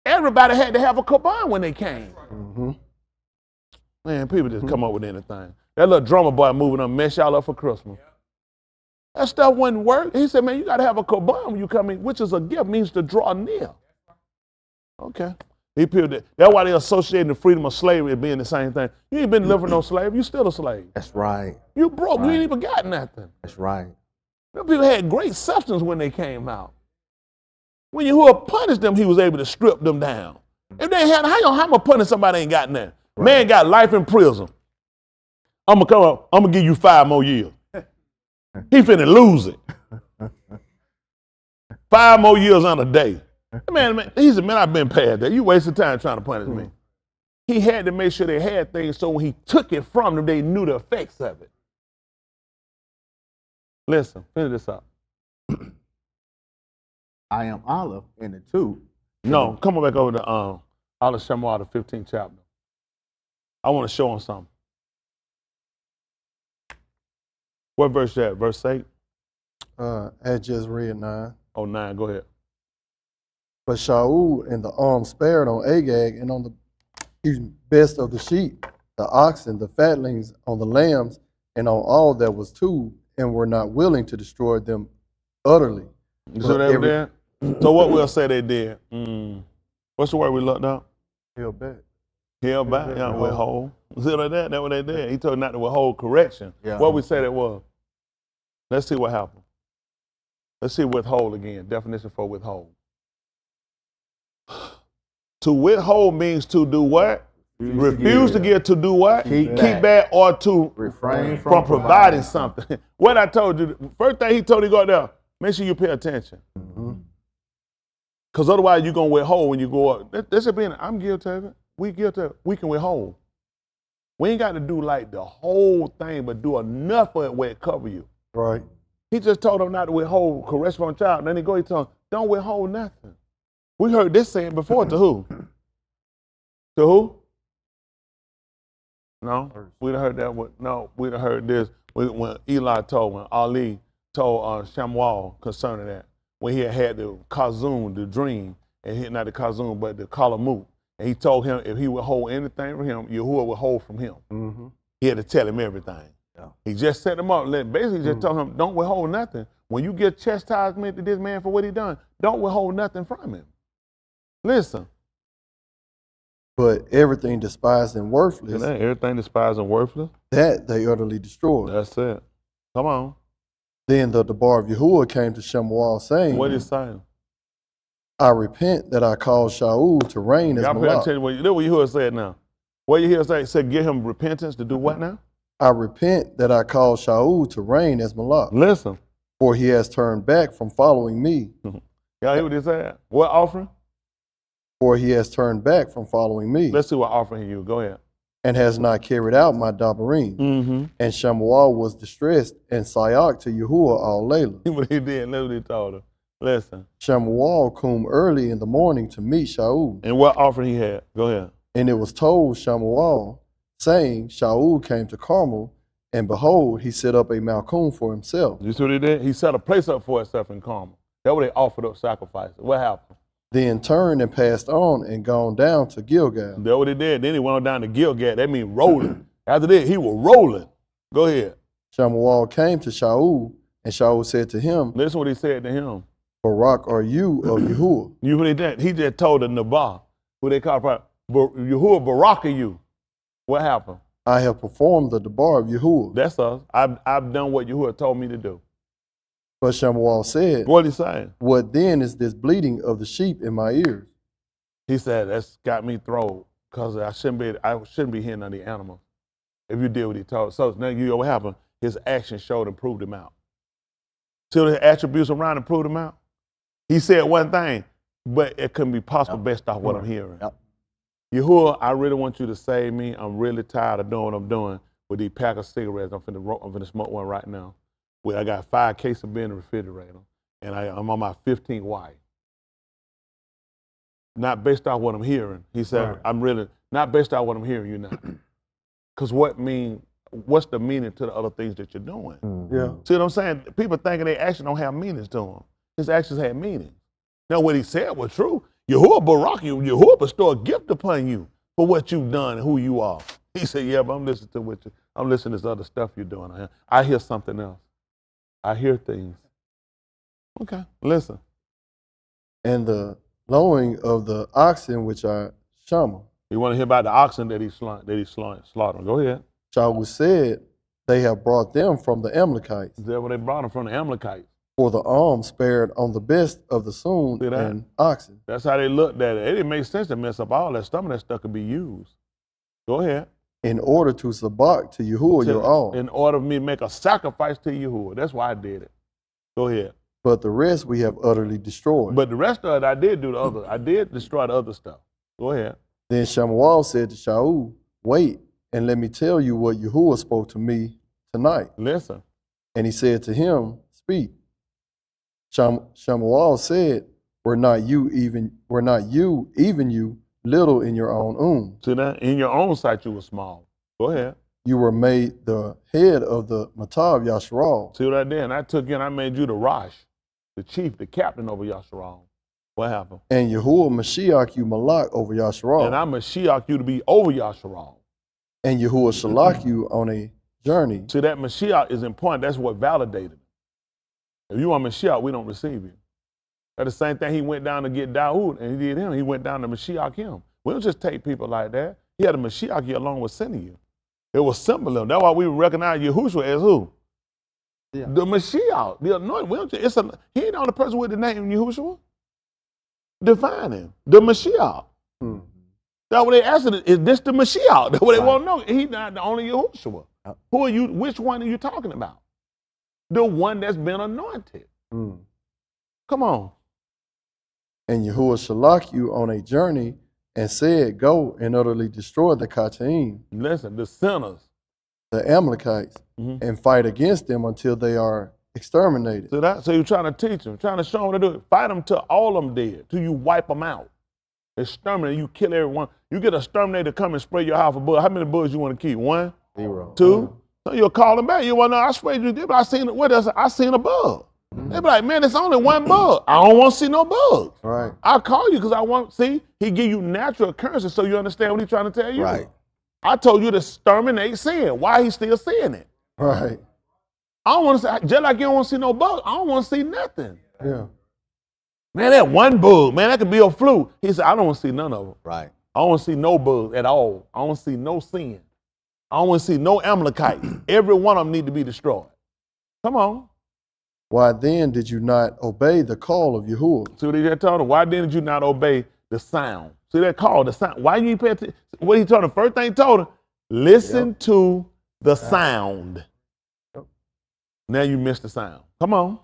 [SPEAKER 1] Everybody had to have a korban when they came. Man, people just come up with anything. That little drummer boy moving up, mess y'all up for Christmas. That stuff wouldn't work. He said, man, you got to have a korban when you come in, which is a gift, means to draw near. Okay. That's why they associate the freedom of slavery as being the same thing. You ain't been living no slave. You still a slave.
[SPEAKER 2] That's right.
[SPEAKER 1] You broke.
[SPEAKER 2] Right.
[SPEAKER 1] You ain't even got nothing.
[SPEAKER 2] That's right.
[SPEAKER 1] Them people had great substance when they came out. When Yahuah punished them, he was able to strip them down. If they had, how am I punish somebody that ain't got nothing? Right. Man got life in prison. I'm going to come up, I'm going to give you 5 more years. He finna lose it. 5 more years on a day. Man, he said, man, I've been past that. You wasted time trying to punish me. He had to make sure they had things so when he took it from them, they knew the effects of it. Listen, finish this up.
[SPEAKER 2] I am Aleph in the 2.
[SPEAKER 1] No, come on back over to Alah Shamu'AL, the 15th chapter. I want to show him something. What verse is that? Verse 8?
[SPEAKER 3] I just read 9.
[SPEAKER 1] Oh, 9, go ahead.
[SPEAKER 3] But Shaul and the arm spared on Agag and on the best of the sheep, the oxen, the fatlings, on the lambs, and on all that was too, and were not willing to destroy them utterly.
[SPEAKER 1] So they did. So what we'll say they did? What's the word we looked up?
[SPEAKER 3] Held back.
[SPEAKER 1] Held back. Yeah, withhold. See what that? That's what they did. He told them not to withhold correction.
[SPEAKER 2] Yeah.
[SPEAKER 1] What we said it was. Let's see what happened. Let's see withhold again. Definition for withhold. To withhold means to do what? Refuse to give, to do what?
[SPEAKER 2] Keep
[SPEAKER 1] back, or to
[SPEAKER 2] refrain
[SPEAKER 1] from providing something. What I told you, the first thing he told you go out there, make sure you pay attention. Because otherwise you're going to withhold when you go up. This is being, I'm guilty of it. We guilty of it. We can withhold. We ain't got to do like the whole thing, but do enough of it where it cover you.
[SPEAKER 3] Right.
[SPEAKER 1] He just told them not to withhold correction from a child. And then he told them, don't withhold nothing. We heard this saying before to who? To who? No, we done heard that. We done heard this when Ali told Shamu'AL concerning that. When he had the Chazun, the dream, and he, not the Chazun, but the Kalamuth. And he told him if he would hold anything from him, Yahuah would hold from him. He had to tell him everything. Yeah. He just set him up, basically just told him, don't withhold nothing. When you get chastisement to this man for what he done, don't withhold nothing from him. Listen.
[SPEAKER 3] But everything despised and worthless.
[SPEAKER 1] Everything despised and worthless.
[SPEAKER 3] That they utterly destroyed.
[SPEAKER 1] That's it. Come on.
[SPEAKER 3] Then the bar of Yahuah came to Shamu'AL saying,
[SPEAKER 1] what is he saying?
[SPEAKER 3] I repent that I caused Shaul to reign as Malak.
[SPEAKER 1] Look what Yahuah said now. What you hear say? He said, give him repentance to do what now?
[SPEAKER 3] I repent that I caused Shaul to reign as Malak.
[SPEAKER 1] Listen.
[SPEAKER 3] For he has turned back from following me.
[SPEAKER 1] Y'all hear what he said? What offering?
[SPEAKER 3] For he has turned back from following me.
[SPEAKER 1] Let's see what offering you. Go ahead.
[SPEAKER 3] And has not carried out my Abarym. And Shamu'AL was distressed and sayak to Yahuah all Layla.
[SPEAKER 1] What he did, look what he told her. Listen.
[SPEAKER 3] Shamu'AL came early in the morning to meet Shaul.
[SPEAKER 1] And what offering he had? Go ahead.
[SPEAKER 3] And it was told Shamu'AL, saying, Shaul came to Carmel, and behold, he set up a malkum for himself.
[SPEAKER 1] You see what he did? He set a place up for himself in Carmel. That's where they offered up sacrifices. What happened?
[SPEAKER 3] Then turned and passed on and gone down to Gilgal.
[SPEAKER 1] That's what he did. Then he went on down to Gilgal. That means rolling. After that, he was rolling. Go ahead.
[SPEAKER 3] Shamu'AL came to Shaul, and Shaul said to him,
[SPEAKER 1] listen what he said to him.
[SPEAKER 3] Barak are you of Yahuah?
[SPEAKER 1] You what he did? He just told the Nabah, who they call Yahuah, Barak are you. What happened?
[SPEAKER 3] I have performed the bar of Yahuah.
[SPEAKER 1] That's us. I've done what Yahuah told me to do.
[SPEAKER 3] But Shamu'AL said,
[SPEAKER 1] what he saying?
[SPEAKER 3] What then is this bleating of the sheep in my ears?
[SPEAKER 1] He said, that's got me thrown, because I shouldn't be hearing none of the animals. If you did what he told. So now you know what happened? His action showed and proved him out. See the attributes around and proved him out? He said one thing, but it couldn't be possible based off what I'm hearing. Yahuah, I really want you to save me. I'm really tired of doing what I'm doing with these pack of cigarettes. I'm finna smoke one right now. I got 5 cases of beer in the refrigerator, and I'm on my 15th wife. Not based off what I'm hearing. He said, right. I'm really, not based off what I'm hearing you now. Because what's the meaning to the other things that you're doing?
[SPEAKER 3] Yeah.
[SPEAKER 1] See what I'm saying? People thinking their actions don't have meanings to them. His actions had meaning. Now, what he said was true. Yahuah Barak you, Yahuah bestow a gift upon you for what you've done and who you are. He said, yeah, but I'm listening to I'm listening to this other stuff you're doing. I hear something else. I hear things. Okay, listen.
[SPEAKER 3] And the lowing of the oxen which are Shama.
[SPEAKER 1] You want to hear about the oxen that he slaughtered? Go ahead.
[SPEAKER 3] Shaul said, they have brought them from the Amalekites.
[SPEAKER 1] Is that where they brought them from, the Amalekites?
[SPEAKER 3] For the alms spared on the best of the soon and oxen.
[SPEAKER 1] That's how they looked at it. It didn't make sense to mess up all that. Some of that stuff could be used. Go ahead.
[SPEAKER 3] In order to sabak to Yahuah your all.
[SPEAKER 1] In order for me to make a sacrifice to Yahuah. That's why I did it. Go ahead.
[SPEAKER 3] But the rest we have utterly destroyed.
[SPEAKER 1] But the rest of it, I did do the other. I did destroy the other stuff. Go ahead.
[SPEAKER 3] Then Shamu'AL said to Shaul, wait, and let me tell you what Yahuah spoke to me tonight.
[SPEAKER 1] Listen.
[SPEAKER 3] And he said to him, speak. Shamu'AL said, were not you even you little in your own
[SPEAKER 1] See that? In your own sight you were small. Go ahead.
[SPEAKER 3] You were made the head of the Matav Yasharal.
[SPEAKER 1] See what I did? And I took you and I made you the Rosh, the chief, the captain over Yasharal. What happened?
[SPEAKER 3] And Yahuah Mashiach you Malak over Yasharal.
[SPEAKER 1] And I Mashiach you to be over Yasharal.
[SPEAKER 3] And Yahuah shalak you on a journey.
[SPEAKER 1] See, that Mashiach is important. That's what validated it. If you want Mashiach, we don't receive you. That's the same thing he went down to get Dawood, and he did him. He went down to Mashiach him. We don't just take people like that. He had a Mashiach here along with sending you. It was symbolism. That's why we recognize Yahushua as who? Yeah. The Mashiach, the anointed. We don't just, he ain't the only person with the name Yahushua. Define him. The Mashiach. That's what they asked. Is this the Mashiach? That's what they want to know. He's not the only Yahushua. Who are you? Which one are you talking about? The one that's been anointed. Come on.
[SPEAKER 3] And Yahuah shalak you on a journey and said, go and utterly destroy the Kataim.
[SPEAKER 1] Listen, the sinners.
[SPEAKER 3] The Amalekites, and fight against them until they are exterminated.
[SPEAKER 1] So you're trying to teach them, trying to show them to do it. Fight them till all of them dead, till you wipe them out. Exterminate, you kill everyone. You get a exterminator to come and spray your house with bugs. How many bugs you want to keep? 1?
[SPEAKER 2] 0.
[SPEAKER 1] 2? So you'll call them back. You want to know, I sprayed you, but I seen a bug. They be like, man, it's only 1 bug. I don't want to see no bugs.
[SPEAKER 3] Right.
[SPEAKER 1] I'll call you because I want, see, he give you natural occurrences so you understand what he's trying to tell you.
[SPEAKER 2] Right.
[SPEAKER 1] I told you to exterminate sin. Why he still saying it?
[SPEAKER 3] Right.
[SPEAKER 1] I don't want to see, just like you don't want to see no bug, I don't want to see nothing.
[SPEAKER 3] Yeah.
[SPEAKER 1] Man, that 1 bug, man, that could be a flu. He said, I don't want to see none of them.
[SPEAKER 2] Right.
[SPEAKER 1] I don't want to see no bug at all. I don't want to see no sin. I don't want to see no Amalekite. Every one of them need to be destroyed. Come on.
[SPEAKER 3] Why then did you not obey the call of Yahuah?
[SPEAKER 1] See what he just told him? Why didn't you not obey the sound? See that call, the sound. Why you pay attention? What he told him, first thing he told him, listen to the sound. Now you missed the sound. Come on.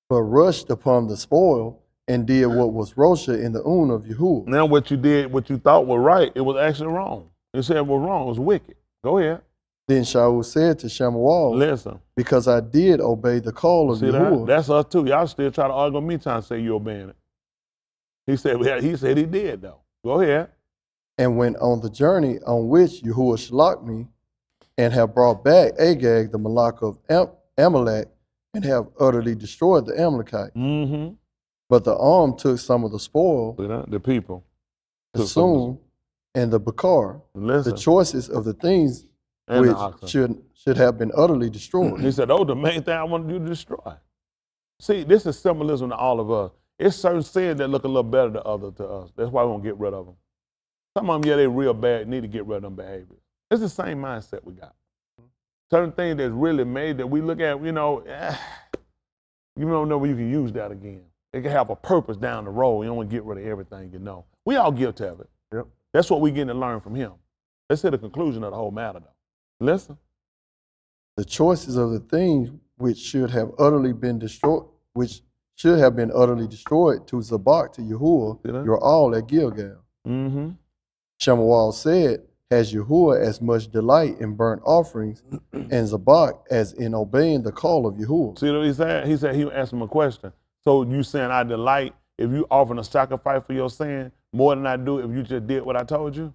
[SPEAKER 3] But rushed upon the spoil and did what was Rosha in the of Yahuah.
[SPEAKER 1] Now what you did, what you thought was right, it was actually wrong. You said it was wrong, it was wicked. Go ahead.
[SPEAKER 3] Then Shaul said to Shamu'al,
[SPEAKER 1] listen,
[SPEAKER 3] because I did obey the call of Yahuah.
[SPEAKER 1] That's us too. Y'all still try to argue with me trying to say you obeying it. He said he did though. Go ahead.
[SPEAKER 3] And went on the journey on which Yahuah shalak me, and have brought back Agag, the Malak of Amalek, and have utterly destroyed the Amalekite. But the arm took some of the spoil,
[SPEAKER 1] the people,
[SPEAKER 3] the Sun, and the Bakar, the choices of the things which should have been utterly destroyed.
[SPEAKER 1] He said, oh, the main thing I want you to destroy. See, this is symbolism to all of us. It's certain sins that look a little better than others to us. That's why we won't get rid of them. Some of them, yeah, they're real bad, need to get rid of them behaviors. It's the same mindset we got. Certain things that's really made that we look at, you don't know where you can use that again. It can have a purpose down the road. You don't want to get rid of everything you know. We all guilty of it.
[SPEAKER 3] Yep.
[SPEAKER 1] That's what we get to learn from him. Let's hear the conclusion of the whole matter, though. Listen.
[SPEAKER 3] The choices of the things which should have utterly been destroyed, which should have been utterly destroyed to Zabak, to Yahuah, your all at Gilgal. Shamu'al said, has Yahuah as much delight in burnt offerings and Zabak as in obeying the call of Yahuah? See
[SPEAKER 1] what he said? He said he asked him a question. So you saying I delight if you offering a sacrifice for your sin more than I do if you just did what I told you?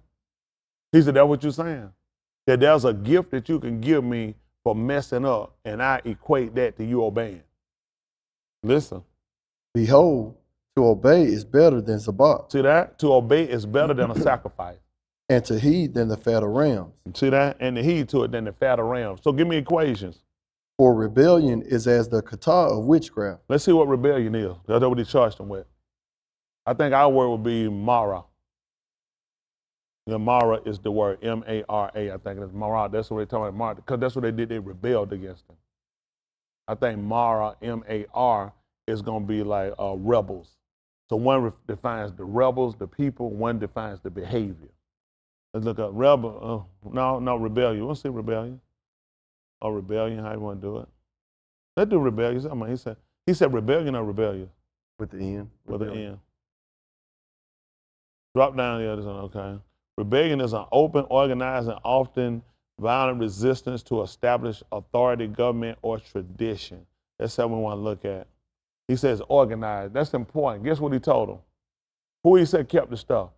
[SPEAKER 1] He said, that's what you're saying? That there's a gift that you can give me for messing up, and I equate that to you obeying. Listen.
[SPEAKER 3] Behold, to obey is better than Zabak.
[SPEAKER 1] See that? To obey is better than a sacrifice.
[SPEAKER 3] And to heed than the fat of rams.
[SPEAKER 1] See that? And to heed to it than the fat of rams. So give me equations.
[SPEAKER 3] For rebellion is as the kata of witchcraft.
[SPEAKER 1] Let's see what rebellion is. That's what he charged them with. I think our word would be Mara. The Mara is the word M-A-R-A. I think it's Mara. That's what they're talking about, Mara, because that's what they did. They rebelled against him. I think Mara, M-A-R, is going to be like rebels. So one defines the rebels, the people. One defines the behavior. Let's look up rebel. No, rebellion. Let's see rebellion. Or rebellion, how you want to do it? Let's do rebellion. He said rebellion or rebellion?
[SPEAKER 3] With the N.
[SPEAKER 1] With the N. Drop down the other one, okay. Rebellion is an open, organized, and often violent resistance to established authority, government, or tradition. That's something we want to look at. He says organized. That's important. Guess what he told them? Who he said kept the stuff?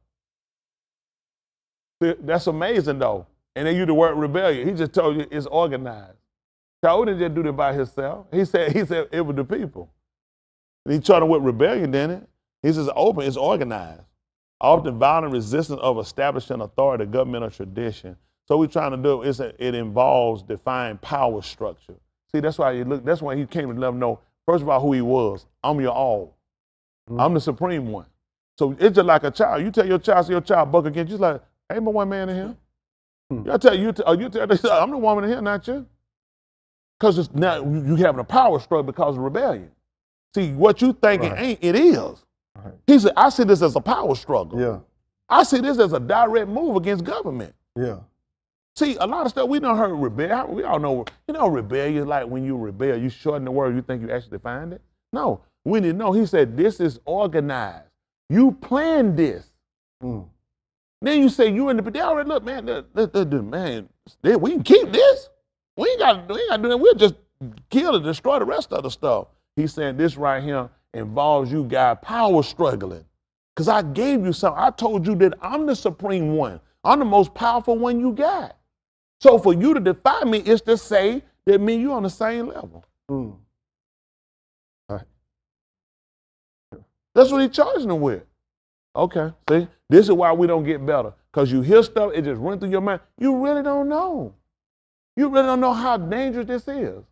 [SPEAKER 1] See, that's amazing, though. And they used the word rebellion. He just told you it's organized. Shaul didn't just do that by himself. He said it was the people. And he charged them with rebellion, didn't it? He says open, it's organized. Often violent resistance of establishing authority, government, or tradition. So we're trying to do is it involves defined power structure. See, that's why that's why he came to let them know, first of all, who he was. I'm your all. I'm the supreme one. So it's just like a child. You tell your child buck against you, like, ain't but one man in here. I tell you, I'm the woman in here, not you. Because now you having a power struggle because of rebellion. See, what you think it ain't, it is.
[SPEAKER 3] Right.
[SPEAKER 1] He said, I see this as a power struggle.
[SPEAKER 3] Yeah.
[SPEAKER 1] I see this as a direct move against government.
[SPEAKER 3] Yeah.
[SPEAKER 1] See, a lot of stuff we done heard rebellion. We all know, rebellion is like when you rebel, you shorten the word, you think you actually find it. No, we didn't know. He said, this is organized. You planned this. Then you say you in the, they already look, man, we can keep this. We ain't got to do that. We'll just kill and destroy the rest of the stuff. He's saying this right here involves you guys power struggling. Because I gave you something. I told you that I'm the supreme one. I'm the most powerful one you got. So for you to defy me is to say that me and you on the same level.
[SPEAKER 3] Right.
[SPEAKER 1] That's what he's charging them with. Okay, see? This is why we don't get better. Because you hear stuff, it just runs through your mind. You really don't know. You really don't know how dangerous this is.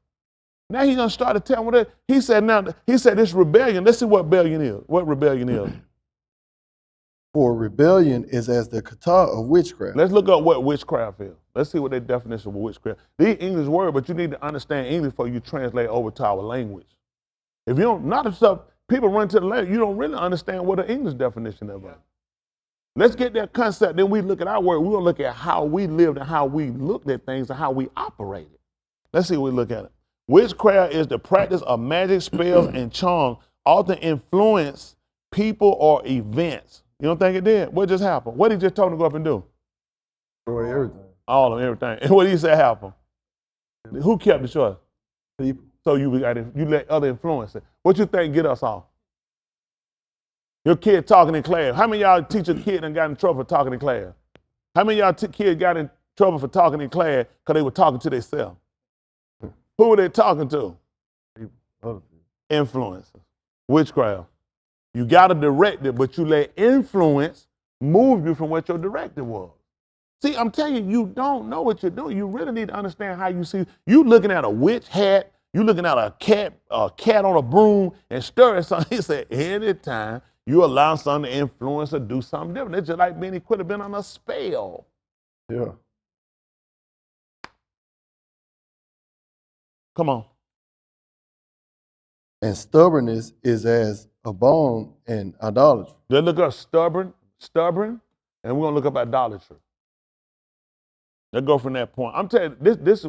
[SPEAKER 1] Now he's gonna start to tell me that. He said this rebellion. Let's see what rebellion is. What rebellion is.
[SPEAKER 3] For rebellion is as the kata of witchcraft.
[SPEAKER 1] Let's look up what witchcraft is. Let's see what their definition of witchcraft. These English words, but you need to understand English before you translate over to our language. If you don't, not the stuff, people run to the language, you don't really understand what the English definition of it. Let's get that concept, then we look at our word. We're gonna look at how we lived and how we looked at things and how we operated. Let's see what we look at it. Witchcraft is the practice of magic, spells, and charms, often influence people or events. You don't think it did? What just happened? What he just told him to go up and do?
[SPEAKER 3] Destroy everything.
[SPEAKER 1] All of them, everything. And what did he say happened? Who kept the choice?
[SPEAKER 3] People.
[SPEAKER 1] So you let other influence it. What you think get us off? Your kid talking in class. How many of y'all teach a kid and got in trouble for talking in class? How many of y'all kids got in trouble for talking in class because they were talking to themselves? Who were they talking to? Influencers. Witchcraft. You got to direct it, but you let influence move you from what your directive was. See, I'm telling you, you don't know what you're doing. You really need to understand how you see. You looking at a witch hat, you looking at a cat on a broom and stirring something. He said, anytime you allow something to influence or do something different, it's just like being, he could have been on a spell.
[SPEAKER 3] Yeah.
[SPEAKER 1] Come on.
[SPEAKER 3] And stubbornness is as a bone and idolatry.
[SPEAKER 1] Let's look up stubborn, and we're gonna look up idolatry. Let's go from that point. I'm telling you, this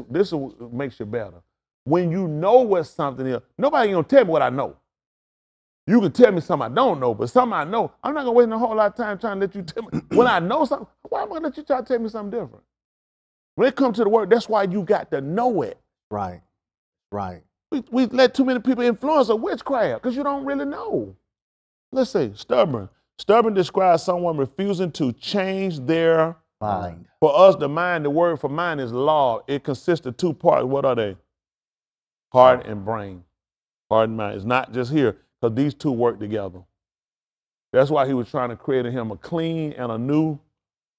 [SPEAKER 1] makes you better. When you know what something is, nobody gonna tell me what I know. You can tell me something I don't know, but something I know, I'm not gonna waste a whole lot of time trying to let you tell me. When I know something, why am I gonna let you try to tell me something different? When it comes to the word, that's why you got to know it.
[SPEAKER 2] Right.
[SPEAKER 1] We let too many people influence a witchcraft because you don't really know. Let's see, stubborn. Stubborn describes someone refusing to change their
[SPEAKER 2] Mind.
[SPEAKER 1] For us, the mind, the word for mind is law. It consists of two parts. What are they? Heart and brain. Heart and mind. It's not just here because these two work together. That's why he was trying to create in him a clean and a new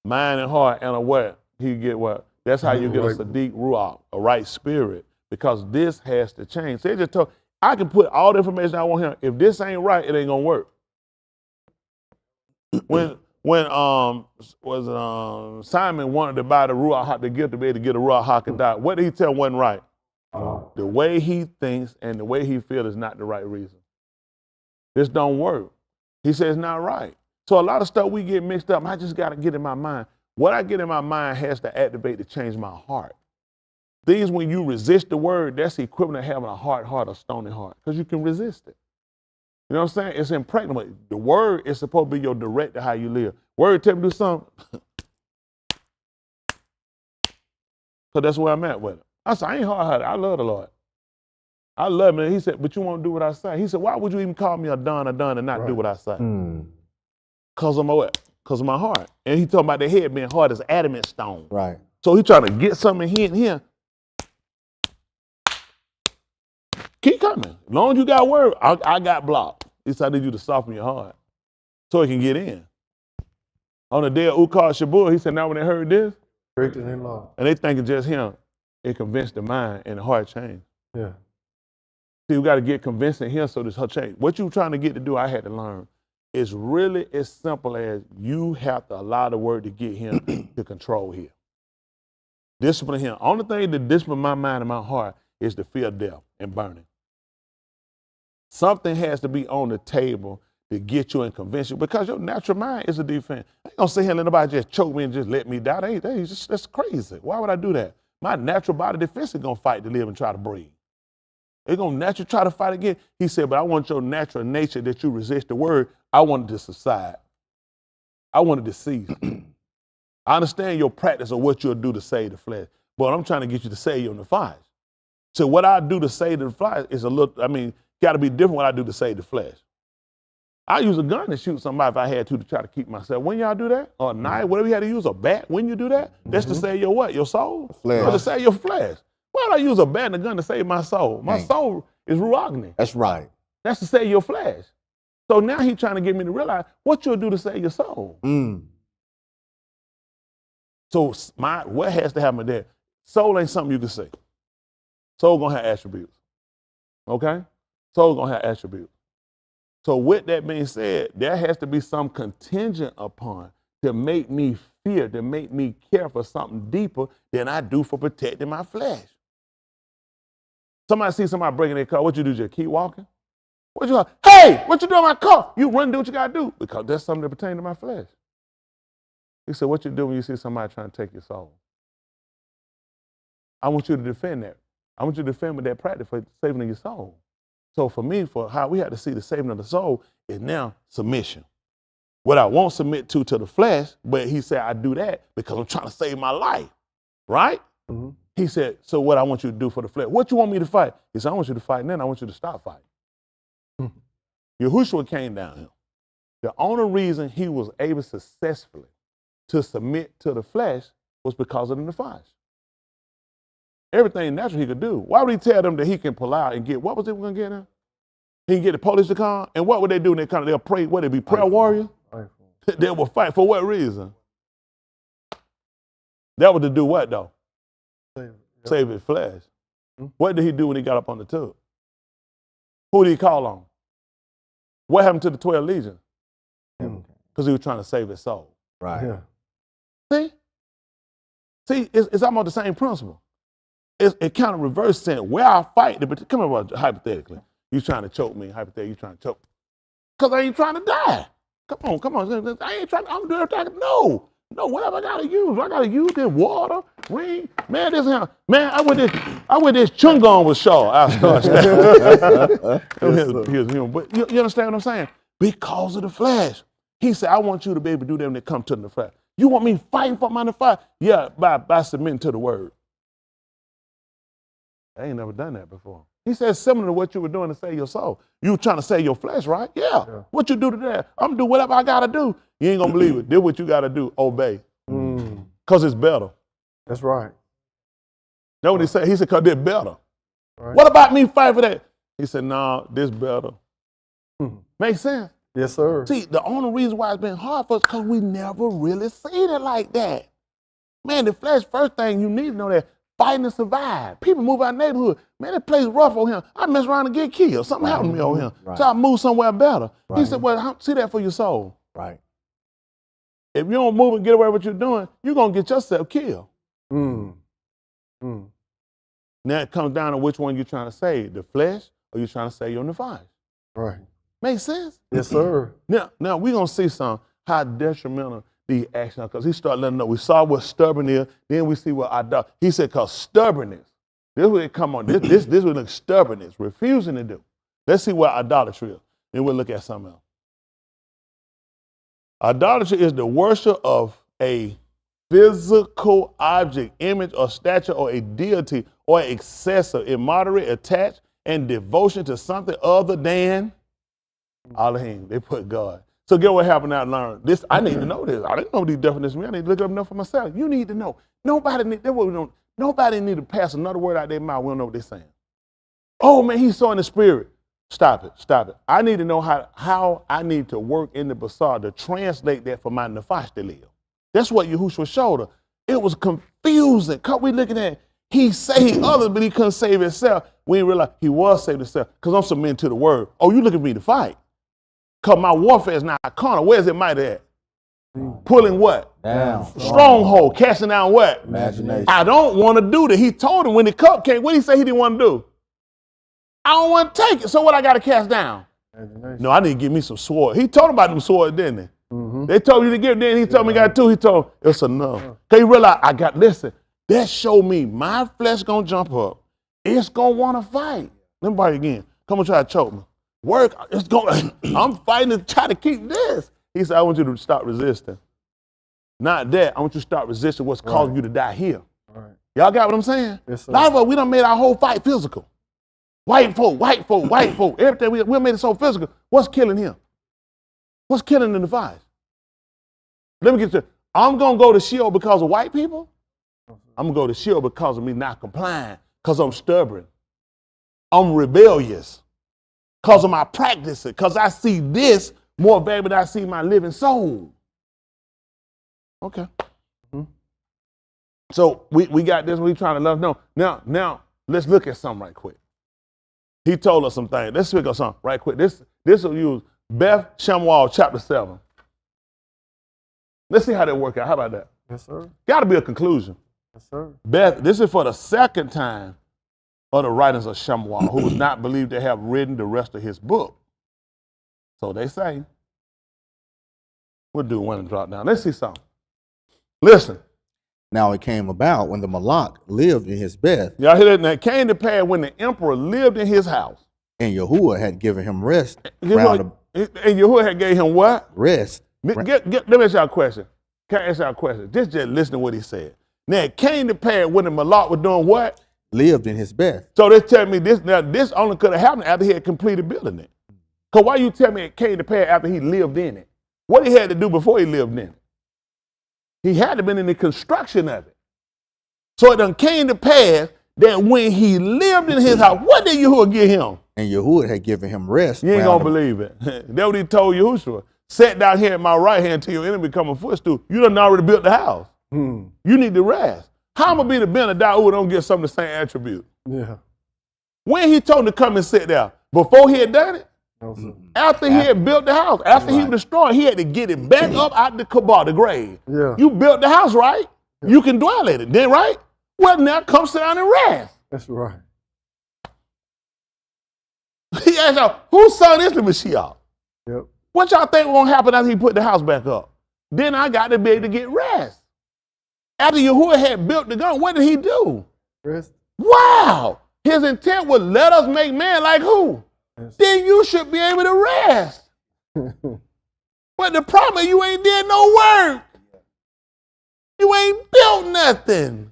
[SPEAKER 1] mind and heart and a what? He get what? That's how you get a Sadiq Ruach, a right spirit. Because this has to change. So they just told, I can put all the information I want here. If this ain't right, it ain't gonna work. When Simon wanted to buy the Ruach to give to be able to get a Ruach HaKodesh, what did he tell him wasn't right? The way he thinks and the way he feels is not the right reason. This don't work. He says it's not right. So a lot of stuff we get mixed up. I just gotta get in my mind. What I get in my mind has to activate to change my heart. Things when you resist the word, that's the equivalent of having a hard heart, a stony heart, because you can resist it. You know what I'm saying? It's impregnable. The word is supposed to be your director how you live. Word tell me to do something. So that's where I'm at with it. I said, I ain't hard-hearted. I love the Lord. I love him. He said, but you won't do what I say. He said, why would you even call me a done and not do what I say? Because of my what? Because of my heart. And he talking about the head being hard as adamant stone.
[SPEAKER 2] Right.
[SPEAKER 1] So he trying to get something here and here. Keep coming. As long as you got word, I got blocked. He said, I need you to soften your heart so it can get in. On the day of Ukar Shabu'AL, he said, now when they heard this,
[SPEAKER 3] Corrected in law.
[SPEAKER 1] And they thinking just him, it convinced the mind and the heart change.
[SPEAKER 3] Yeah.
[SPEAKER 1] See, we got to get convincing here so this heart change. What you trying to get to do, I had to learn, is really as simple as you have to allow the word to get him to control here. Discipline him. Only thing that discipline my mind and my heart is the fear of death and burning. Something has to be on the table to get you and convince you, because your natural mind is a defense. I ain't gonna sit here and let nobody just choke me and just let me die. That's crazy. Why would I do that? My natural body defense is gonna fight to live and try to breathe. It's gonna naturally try to fight again. He said, but I want your natural nature that you resist the word, I want it to subside. I want it to cease. I understand your practice of what you'll do to save the flesh, but I'm trying to get you to save your nefesh. So what I do to save the flesh is got to be different what I do to save the flesh. I use a gun to shoot somebody if I had to try to keep myself. When y'all do that? Or a knife, whatever you had to use, a bat, when you do that, that's to save your what? Your soul?
[SPEAKER 2] Flesh.
[SPEAKER 1] Or to save your flesh. Why would I use a bat and a gun to save my soul? My soul is ruagni.
[SPEAKER 2] That's right.
[SPEAKER 1] That's to save your flesh. So now he's trying to get me to realize what you'll do to save your soul. So what has to happen there? Soul ain't something you can say. Soul gonna have attributes. Okay? Soul gonna have attributes. So with that being said, there has to be some contingent upon to make me fear, to make me care for something deeper than I do for protecting my flesh. Somebody see somebody breaking their car, what you do, just keep walking? What you hey, what you doing in my car? You run and do what you gotta do, because that's something that pertains to my flesh. He said, what you do when you see somebody trying to take your soul? I want you to defend that. I want you to defend with that practice for saving of your soul. So for me, for how we have to see the saving of the soul is now submission. What I won't submit to the flesh, but he said I do that because I'm trying to save my life, right? Mm-hmm. He said, so what I want you to do for the flesh? What you want me to fight? He said, I want you to fight, and then I want you to stop fighting. Mm-hmm. Yahushua came down here. The only reason he was able successfully to submit to the flesh was because of the nefesh. Everything natural he could do. Why would he tell them that he can pull out and get, what was it we're going to get now? He can get the police to come, and what would they do when they come? They'll pray, what, they be prayer warriors? They will fight for what reason? That was to do what though? Save his flesh. Mm-hmm. What did he do when he got up on the tub? Who did he call on? What happened to the 12 legions? Because he was trying to save his soul.
[SPEAKER 2] Right.
[SPEAKER 1] Yeah. See, it's almost the same principle. It kind of reverse saying, where I fight, come on, hypothetically. You trying to choke me, hypothetically, you trying to choke. Because I ain't trying to die. Come on. I ain't trying to, I'm doing everything. No, whatever I gotta use. I gotta use this water, ring. Man, I went this chungon with Shaw. I started. But you understand what I'm saying? Because of the flesh. He said, I want you to be able to do them that come to the flesh. You want me fighting for my flesh? Yeah, by submitting to the word. I ain't never done that before. He said similar to what you were doing to save your soul. You were trying to save your flesh, right? Yeah. What you do to that? I'm gonna do whatever I gotta do. You ain't gonna believe it. Do what you gotta do. Obey. Because it's better.
[SPEAKER 3] That's right.
[SPEAKER 1] Know what he said? He said, because they're better. Right. What about me fighting for that? He said, no, this better. Make sense?
[SPEAKER 3] Yes, sir.
[SPEAKER 1] See, the only reason why it's been hard for us is because we never really seen it like that. Man, the flesh, first thing you need to know that fighting to survive. People move out of the neighborhood. Man, that place rough on him. I mess around and get killed. Something happened to me on him. Right. So I move somewhere better. Right. He said, well, see that for your soul.
[SPEAKER 2] Right.
[SPEAKER 1] If you don't move and get away with what you're doing, you're going to get yourself killed. Now it comes down to which one you're trying to save, the flesh or you're trying to save your nefesh.
[SPEAKER 3] Right.
[SPEAKER 1] Make sense?
[SPEAKER 3] Yes, sir.
[SPEAKER 1] Now we're going to see how detrimental the action, because he started letting know. We saw what stubborn is, then we see what idolatry. He said, because stubbornness, this is where it come on. This would look stubbornness, refusing to do. Let's see what idolatry is. Then we'll look at something else. Idolatry is the worship of a physical object, image, or statue, or a deity, or excessive, immoderate, attached, and devotion to something other than Elohim. They put God. So get what happened now. I learned this. I need to know this. I didn't know these definitions. I need to look it up enough for myself. You need to know. Nobody need to pass another word out their mouth. We don't know what they're saying. Oh man, he's so in the spirit. Stop it. I need to know how I need to work in the bazaar to translate that for my nefesh to live. That's what Yahushua showed her. It was confusing. Cause we looking at, he saved others, but he couldn't save himself. We didn't realize he was saving himself. Because I'm submitting to the word. Oh, you looking for me to fight. Because my warfare is not carnal. Where's it mighty at? Pulling what?
[SPEAKER 2] Down.
[SPEAKER 1] Stronghold. Casting down what?
[SPEAKER 2] Imagination.
[SPEAKER 1] I don't want to do that. He told him when the cup came, what did he say he didn't want to do? I don't want to take it. So what I got to cast down? No, I need to give me some sword. He told him about them swords, didn't he? They told you to give, then he told me I got two. He told it's enough. Because he realized, listen, that showed me my flesh going to jump up. It's going to want to fight. Let me bite again. Come on, try to choke me. Work, it's going. I'm fighting to try to keep this. He said, I want you to stop resisting. Not that. I want you to start resisting what's causing you to die here.
[SPEAKER 3] Right.
[SPEAKER 1] Y'all got what I'm saying?
[SPEAKER 3] Yes, sir.
[SPEAKER 1] A lot of us, we done made our whole fight physical. White folk, white folk, white folk. Everything, we made it so physical. What's killing him? What's killing in the fight? Let me get to, I'm going to go to Sheol because of white people? I'm going to go to Sheol because of me not complying, because I'm stubborn. I'm rebellious, because of my practices, because I see this more valuable than I see my living soul. Okay. So we got this, we trying to love. No, now let's look at something right quick. He told us some things. Let's pick up something right quick. This will use Byth Shamu'AL chapter 7. Let's see how that work out. How about that?
[SPEAKER 3] Yes, sir.
[SPEAKER 1] Got to be a conclusion.
[SPEAKER 3] Yes, sir.
[SPEAKER 1] Byth, this is for the second time of the writings of Shamu'AL, who was not believed to have written the rest of his book. So they say. We'll do one and drop down. Let's see something. Listen.
[SPEAKER 2] Now it came about when the Malak lived in his bed.
[SPEAKER 1] Y'all hear that? Now it came to pass when the emperor lived in his house.
[SPEAKER 2] And Yahuah had given him rest.
[SPEAKER 1] And Yahuah had gave him what?
[SPEAKER 2] Rest.
[SPEAKER 1] Let me ask y'all a question. Can I ask y'all a question? Just listen to what he said. Now it came to pass when the Malak was doing what?
[SPEAKER 2] Lived in his bed.
[SPEAKER 1] So they tell me this. Now this only could have happened after he had completed building it. Because why you tell me it came to pass after he lived in it? What he had to do before he lived in it? He had to have been in the construction of it. So it done came to pass that when he lived in his house, what did Yahuah give him?
[SPEAKER 2] And Yahuah had given him rest.
[SPEAKER 1] You ain't gonna believe it. That's what he told Yahushua. Sit down here at my right hand until your enemy become a footstool. You done already built the house. You need to rest. How am I gonna be the Benedict who don't get some of the same attribute?
[SPEAKER 3] Yeah.
[SPEAKER 1] When he told him to come and sit down, before he had done it?
[SPEAKER 3] No, sir.
[SPEAKER 1] After he had built the house, after he was destroyed, he had to get it back up out the kabah, the grave.
[SPEAKER 3] Yeah.
[SPEAKER 1] You built the house, right? Yeah. You can dwell in it, then, right? Well, now come sit down and rest.
[SPEAKER 3] That's right.
[SPEAKER 1] He asked y'all, whose son is the Mashiach?
[SPEAKER 3] Yep.
[SPEAKER 1] What y'all think will happen after he put the house back up? Then I got to be able to get rest. After Yahuah had built the gun, what did he do?
[SPEAKER 3] Rest.
[SPEAKER 1] Wow. His intent was let us make man like who? Yes. Then you should be able to rest. But the problem is you ain't did no work. You ain't built nothing.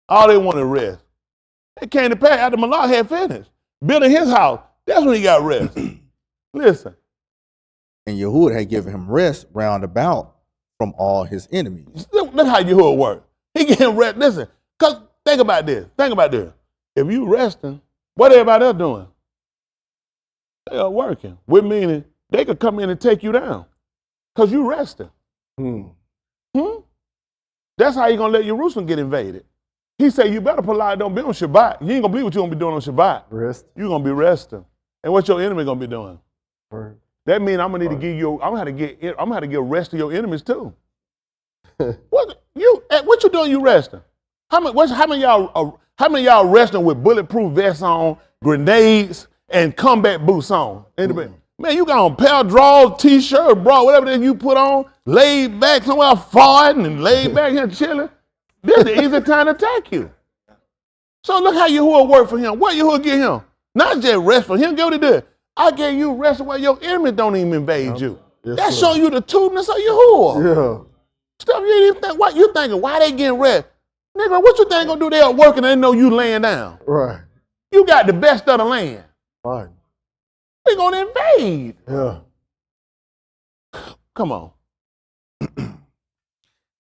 [SPEAKER 1] All they want to rest. It came to pass after Malak had finished building his house. That's when he got rest. Listen.
[SPEAKER 2] And Yahuah had given him rest round about from all his enemies.
[SPEAKER 1] Look how Yahuah works. He getting rest. Listen, because think about this. Think about this. If you resting, what everybody else doing? They are working. Which meaning they could come in and take you down because you resting. That's how you going to let Jerusalem get invaded. He said, you better polite, don't be on Shabbat. You ain't going to believe what you're going to be doing on Shabbat.
[SPEAKER 3] Rest.
[SPEAKER 1] You're going to be resting. And what your enemy going to be doing?
[SPEAKER 3] Right.
[SPEAKER 1] That means I'm going to need to give you, I'm going to give rest to your enemies too. What you doing you resting? How many of y'all resting with bulletproof vests on, grenades, and combat boots on? Anybody? Man, you got on pair of drawers, t-shirt, bra, whatever that you put on, laid back somewhere farting and laid back here chilling. This is the easy time to attack you. So look how Yahuah work for him. What Yahuah give him? Not just rest for him. Get what he did. I gave you rest where your enemies don't even invade you.
[SPEAKER 3] Yes,
[SPEAKER 1] That's
[SPEAKER 3] sir.
[SPEAKER 1] showing you the trueness of Yahuah.
[SPEAKER 3] Yeah.
[SPEAKER 1] Stuff you didn't even think. What you thinking? Why they getting rest? Nigga, what you think gonna do? They are working and they know you laying down.
[SPEAKER 3] Right.
[SPEAKER 1] You got the best of the land.
[SPEAKER 3] Fine.
[SPEAKER 1] They gonna invade.
[SPEAKER 3] Yeah.
[SPEAKER 1] Come on.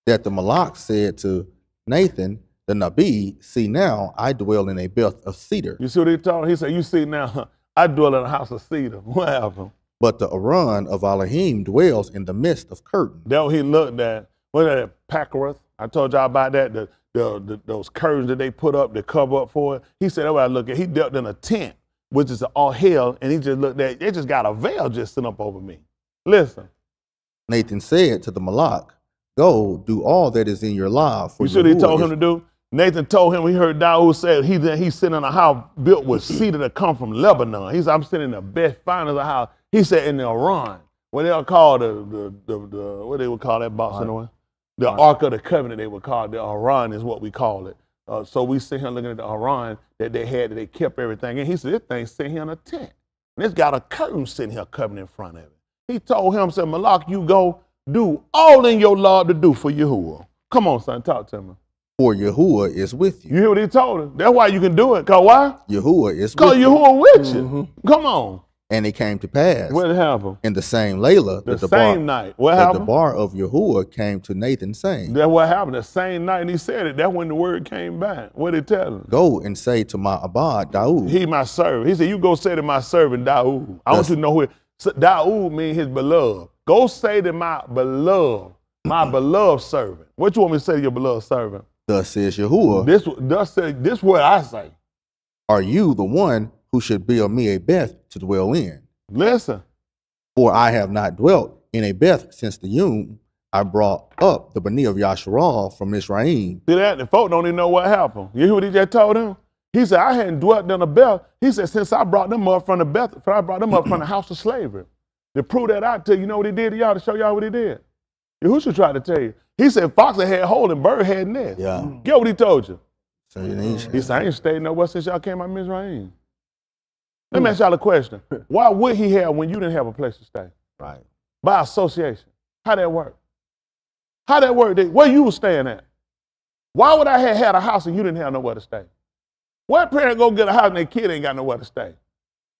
[SPEAKER 2] That the Malak said to Nathan, the Nabi, see now, I dwell in a belt of cedar.
[SPEAKER 1] You see what he told him? He said, you see now, I dwell in a house of cedar. What happened?
[SPEAKER 2] But the Aron of Elohim dwells in the midst of curtains.
[SPEAKER 1] That what he looked at. What is that? Packereth? I told y'all about that, those curtains that they put up to cover up for it. He said, that's what I look at. He dealt in a tent, which is all hell, and he just looked at, they just got a veil just sitting up over me. Listen.
[SPEAKER 2] Nathan said to the Malak, go, do all that is in your law. For
[SPEAKER 1] you see what he told him to do? Nathan told him, he heard Daoud say he's sitting in a house built with cedar that come from Lebanon. He said, I'm sitting in the best finest of house. He said in the Iran, what they'll call what they would call that box anyway? The Ark of the Covenant, they would call it. The Iran is what we call it. So we sit here looking at the Iran that they had, that they kept everything in. He said, this thing's sitting here in a tent. And it's got a curtain sitting here covering in front of it. He told him, said, Malak, you go do all in your law to do for Yahuah. Come on, son, talk to me.
[SPEAKER 2] For Yahuah is with you.
[SPEAKER 1] You hear what he told him? That's why you can do it. Cause why?
[SPEAKER 2] Yahuah is with you.
[SPEAKER 1] Cause Yahuah with you. Come on.
[SPEAKER 2] And it came to pass.
[SPEAKER 1] What happened?
[SPEAKER 2] In the same Layla,
[SPEAKER 1] the same night. What happened?
[SPEAKER 2] The bar of Yahuah came to Nathan saying.
[SPEAKER 1] That's what happened. The same night he said it. That's when the word came back. What did he tell him?
[SPEAKER 2] Go and say to my Abad, Daoud.
[SPEAKER 1] He my servant. He said, you go say to my servant Daoud. I want you to know who Daoud means his beloved. Go say to my beloved servant. What you want me to say to your beloved servant?
[SPEAKER 2] Thus says Yahuah.
[SPEAKER 1] This what I say.
[SPEAKER 2] Are you the one who should build me a Beth to dwell in?
[SPEAKER 1] Listen.
[SPEAKER 2] For I have not dwelt in a Beth since the Yom I brought up the Bani of Yasharal from Mizraim.
[SPEAKER 1] See that? The folk don't even know what happened. You hear what he just told him? He said, I hadn't dwelt in a Beth. He said, since I brought them up from the Beth, I brought them up from the house of slavery. To prove that out to you, know what he did to y'all, to show y'all what he did? Yahushua tried to tell you. He said, fox had hole and bird had nest.
[SPEAKER 2] Yeah.
[SPEAKER 1] Get what he told you?
[SPEAKER 2] So
[SPEAKER 1] he said, I ain't stayed nowhere since y'all came out of Mizraim. Let me ask y'all a question. Why would he have when you didn't have a place to stay?
[SPEAKER 2] Right.
[SPEAKER 1] By association. How that work? How that work? Where you was staying at? Why would I have had a house and you didn't have nowhere to stay? What parent go get a house and their kid ain't got nowhere to stay?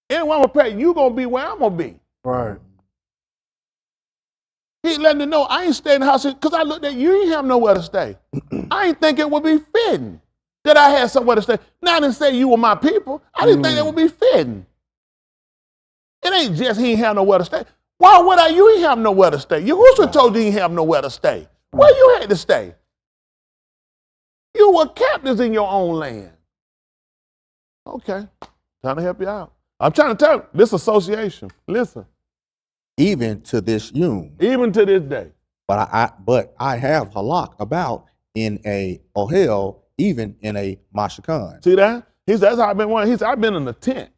[SPEAKER 1] Anyone with parent, you gonna be where I'm gonna be.
[SPEAKER 3] Right.
[SPEAKER 1] He letting them know I ain't staying in the house because I looked at you ain't have nowhere to stay. I ain't think it would be fitting that I had somewhere to stay. Now I didn't say you were my people. I didn't think it would be fitting. It ain't just he ain't have nowhere to stay. Why would I? You ain't have nowhere to stay. Yahushua told you ain't have nowhere to stay. Where you had to stay? You were captives in your own land. Okay, trying to help you out. I'm trying to tell you, this association, listen.
[SPEAKER 2] Even to this Yom.
[SPEAKER 1] Even to this day.
[SPEAKER 2] But I have halak about in a ohel, even in a mashakan.
[SPEAKER 1] See that? He said, that's how I've been one. He said, I've been in a tent.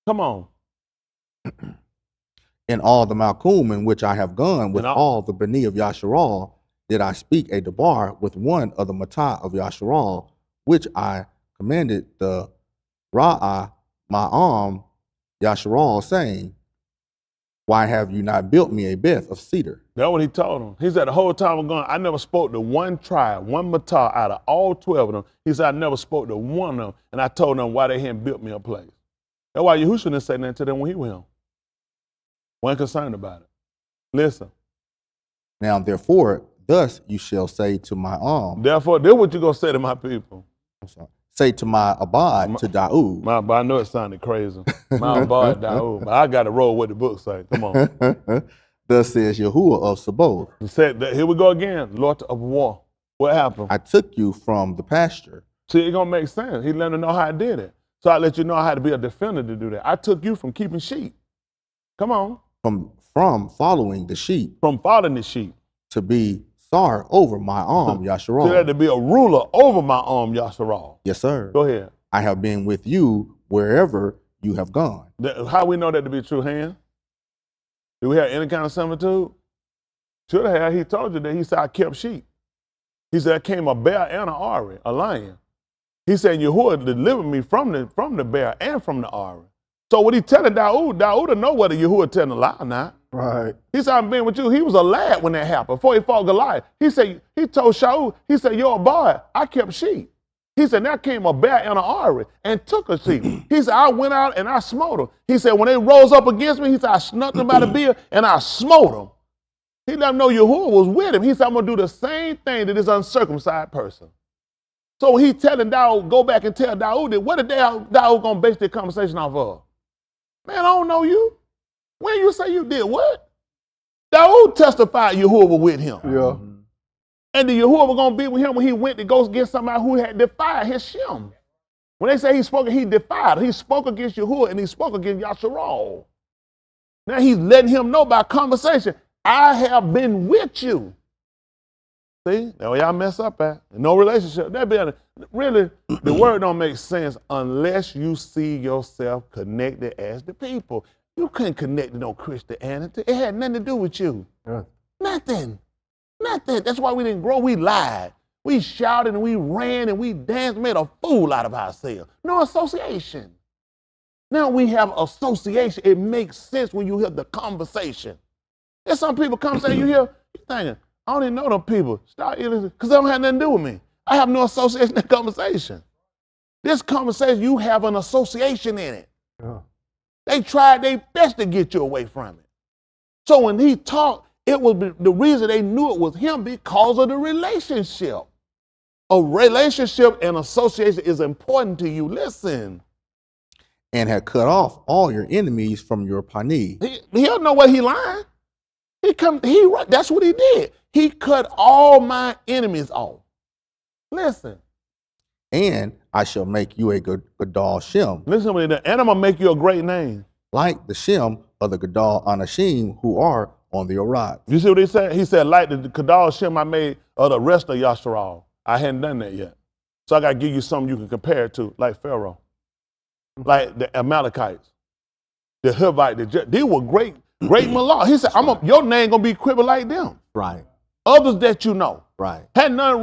[SPEAKER 1] Come on.
[SPEAKER 2] In all the Malkum in which I have gone with all the Bani of Yasharal, did I speak a debar with one of the Matah of Yasharal, which I commanded the Ra'ah, my arm, Yasharal, saying, why have you not built me a Beth of cedar?
[SPEAKER 1] That's what he told him. He said the whole time I'm going, I never spoke to one tribe, one Matah out of all 12 of them. He said I never spoke to one of them, and I told them why they hadn't built me a place. That's why Yahushua didn't say nothing to them when he went home. Wasn't concerned about it. Listen.
[SPEAKER 2] Now therefore, thus you shall say to my arm.
[SPEAKER 1] Therefore, this is what you're going to say to my people.
[SPEAKER 2] I'm sorry. Say to my Abad, to Daoud.
[SPEAKER 1] I know it sounded crazy. My Abad, Daoud. But I got to roll what the book say. Come on.
[SPEAKER 2] Thus says Yahuah of Sabaoth.
[SPEAKER 1] He said that, here we go again, Lord of war. What happened?
[SPEAKER 2] I took you from the pasture.
[SPEAKER 1] See, it's going to make sense. He let them know how I did it. So I let you know how to be a defender to do that. I took you from keeping sheep. Come on.
[SPEAKER 2] From following the sheep.
[SPEAKER 1] From following the sheep.
[SPEAKER 2] To be Sar over my arm, Yasharal.
[SPEAKER 1] So that to be a ruler over my arm, Yasharal.
[SPEAKER 2] Yes, sir.
[SPEAKER 1] Go ahead.
[SPEAKER 2] I have been with you wherever you have gone.
[SPEAKER 1] How we know that to be true, hand? Do we have any kind of similitude? Should have. He told you that. He said, I kept sheep. He said, I came a bear and an Ari, a lion. He said, Yahuah delivered me from the bear and from the Ari. So what he telling Daoud to know whether Yahuah telling a lie or not.
[SPEAKER 3] Right.
[SPEAKER 1] He said, I've been with you. He was a lad when that happened, before he fought Goliath. He said, he told Shaul, he said, you're a boy. I kept sheep. He said, now came a bear and an Ari and took a sheep. He said, I went out and I smote them. He said, when they rose up against me, he said, I snuck them by the beard and I smote them. He let them know Yahuah was with him. He said, I'm going to do the same thing to this uncircumcised person. So he telling Daoud, go back and tell Daoud that what is Daoud going to base their conversation off of? Man, I don't know you. When you say you did what? Daoud testified Yahuah was with him.
[SPEAKER 3] Yeah.
[SPEAKER 1] And the Yahuah was going to be with him when he went to go against somebody who had defied his Shem. When they say he spoke, he defied. He spoke against Yahuah and he spoke against Yasharal. Now he's letting him know by conversation, I have been with you. See, that's where y'all mess up at. No relationship. Really, the word don't make sense unless you see yourself connected as the people. You couldn't connect to no Christianity. It had nothing to do with you.
[SPEAKER 3] Yeah.
[SPEAKER 1] Nothing. Nothing. That's why we didn't grow. We lied. We shouted and we ran and we danced, made a fool out of ourselves. No association. Now we have association. It makes sense when you hear the conversation. There's some people come say you hear, you thinking, I don't even know them people. Start because they don't have nothing to do with me. I have no association in that conversation. This conversation, you have an association in it.
[SPEAKER 3] Yeah.
[SPEAKER 1] They tried their best to get you away from it. So when he talked, it was the reason they knew it was him because of the relationship. A relationship and association is important to you. Listen.
[SPEAKER 2] And had cut off all your enemies from your pani.
[SPEAKER 1] He don't know what he lying. That's what he did. He cut all my enemies off. Listen.
[SPEAKER 2] And I shall make you a Gadol Shem.
[SPEAKER 1] Listen to me, and I'm going to make you a great name.
[SPEAKER 2] Like the Shem of the Gadol Anashim who are on the Arad.
[SPEAKER 1] You see what he said? He said, like the Gadol Shem I made of the rest of Yasharal. I hadn't done that yet. So I got to give you something you can compare it to, like Pharoah, like the Amalekites, the Hivite. They were great Malach. He said, your name going to be equivalent like them.
[SPEAKER 2] Right.
[SPEAKER 1] Others that you know.
[SPEAKER 2] Right.
[SPEAKER 1] Had none.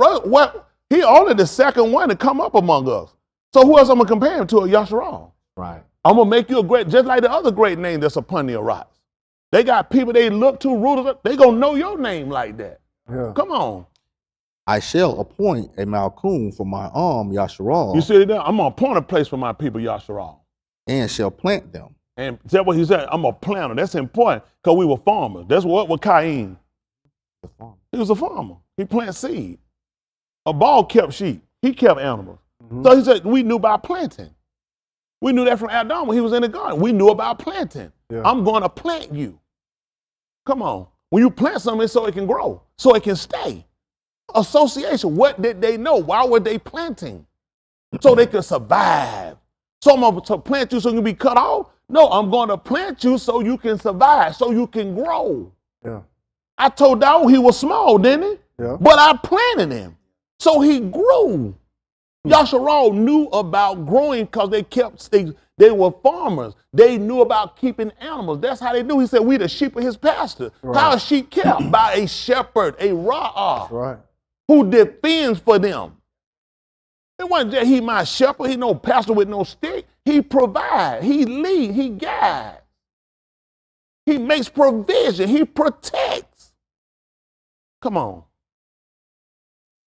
[SPEAKER 1] He only the second one to come up among us. So who else I'm going to compare him to? Yasharal.
[SPEAKER 2] Right.
[SPEAKER 1] I'm going to make you a great, just like the other great name that's upon the Arad. They got people they look to, rulers, they going to know your name like that.
[SPEAKER 3] Yeah.
[SPEAKER 1] Come on.
[SPEAKER 2] I shall appoint a Malkum for my arm, Yasharal.
[SPEAKER 1] You see that? I'm going to appoint a place for my people, Yasharal.
[SPEAKER 2] And shall plant them.
[SPEAKER 1] And that's what he said. I'm a planter. That's important because we were farmers. That's what with Cain. He was a farmer. He planted seed. A ball kept sheep. He kept animals. Mm-hmm. So he said, we knew about planting. We knew that from Adam when he was in the garden. We knew about planting. Yeah. I'm going to plant you. Come on. When you plant something so it can grow, so it can stay. Association, what did they know? Why were they planting? So they could survive. So I'm going to plant you so you can be cut off? No, I'm going to plant you so you can survive, so you can grow.
[SPEAKER 3] Yeah.
[SPEAKER 1] I told Daud he was small, didn't he?
[SPEAKER 3] Yeah.
[SPEAKER 1] But I planted him. So he grew. Yasharal knew about growing because they were farmers. They knew about keeping animals. That's how they knew. He said, we the sheep of his pasture. Right. How is sheep kept? By a shepherd, a Ra'ah,
[SPEAKER 3] right,
[SPEAKER 1] who defends for them. It wasn't just he my shepherd. He no pastor with no stick. He provides. He leads. He guides. He makes provision. He protects. Come on.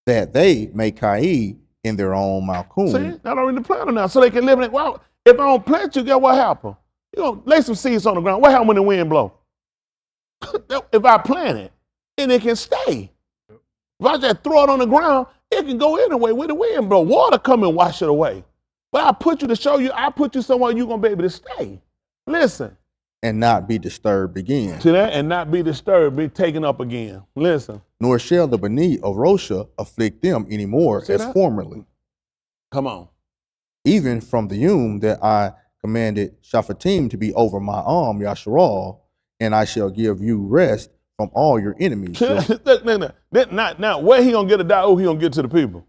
[SPEAKER 2] That they may Kai in their own Malkum.
[SPEAKER 1] See, I don't really plant them now, so they can live in it. Well, if I don't plant you, guess what happened? You gonna lay some seeds on the ground. What happens when the wind blows? If I plant it, and it can stay. If I just throw it on the ground, it can go anyway where the wind blows. Water come and wash it away. But I put you to show you, I put you somewhere you're gonna be able to stay. Listen.
[SPEAKER 2] And not be disturbed again.
[SPEAKER 1] See that? And not be disturbed, be taken up again. Listen.
[SPEAKER 2] Nor shall the Bani of Rosha afflict them anymore as formerly.
[SPEAKER 1] Come on.
[SPEAKER 2] Even from the that I commanded Shaphatim to be over my arm, Yasharal, and I shall give you rest from all your enemies.
[SPEAKER 1] Now, where he gonna get a Daud, he gonna get to the people?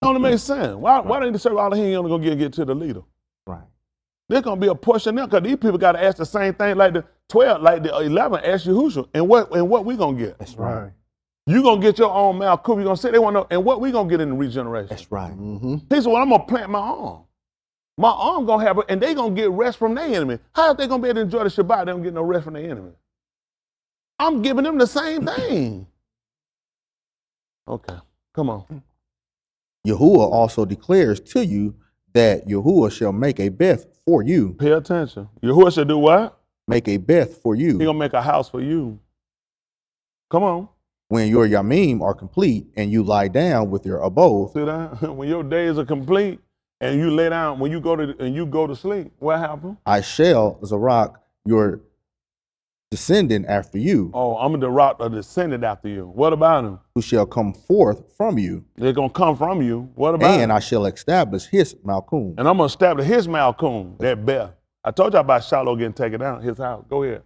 [SPEAKER 1] That don't make sense. Why didn't he say all he only gonna get to the leader?
[SPEAKER 2] Right.
[SPEAKER 1] There's gonna be a portion there because these people gotta ask the same thing like the 12, like the 11 asked Yahushua. And what we gonna get?
[SPEAKER 2] That's right.
[SPEAKER 1] You gonna get your own Malkum, you gonna sit, they wanna know, and what we gonna get in the regeneration?
[SPEAKER 2] That's right.
[SPEAKER 3] Mm-hmm.
[SPEAKER 1] He said, well, I'm gonna plant my arm. My arm gonna have it, and they gonna get rest from their enemy. How are they gonna be able to enjoy the Shabbat? They don't get no rest from their enemy. I'm giving them the same thing. Okay, come on.
[SPEAKER 2] Yahuah also declares to you that Yahuah shall make a Byth for you.
[SPEAKER 1] Pay attention. Yahuah shall do what?
[SPEAKER 2] Make a Byth for you.
[SPEAKER 1] He gonna make a house for you. Come on.
[SPEAKER 2] When your Yamim are complete and you lie down with your abode.
[SPEAKER 1] See that? When your days are complete and you lay down, when you go to sleep, what happened?
[SPEAKER 2] I shall Zarak your descending after you.
[SPEAKER 1] Oh, I'm a descendant after you. What about him?
[SPEAKER 2] Who shall come forth from you.
[SPEAKER 1] They're going to come from you. What about him?
[SPEAKER 2] And I shall establish his Malkum.
[SPEAKER 1] And I'm going to establish his Malkum, that Beth. I told you about Shiloh getting taken down, his house. Go ahead.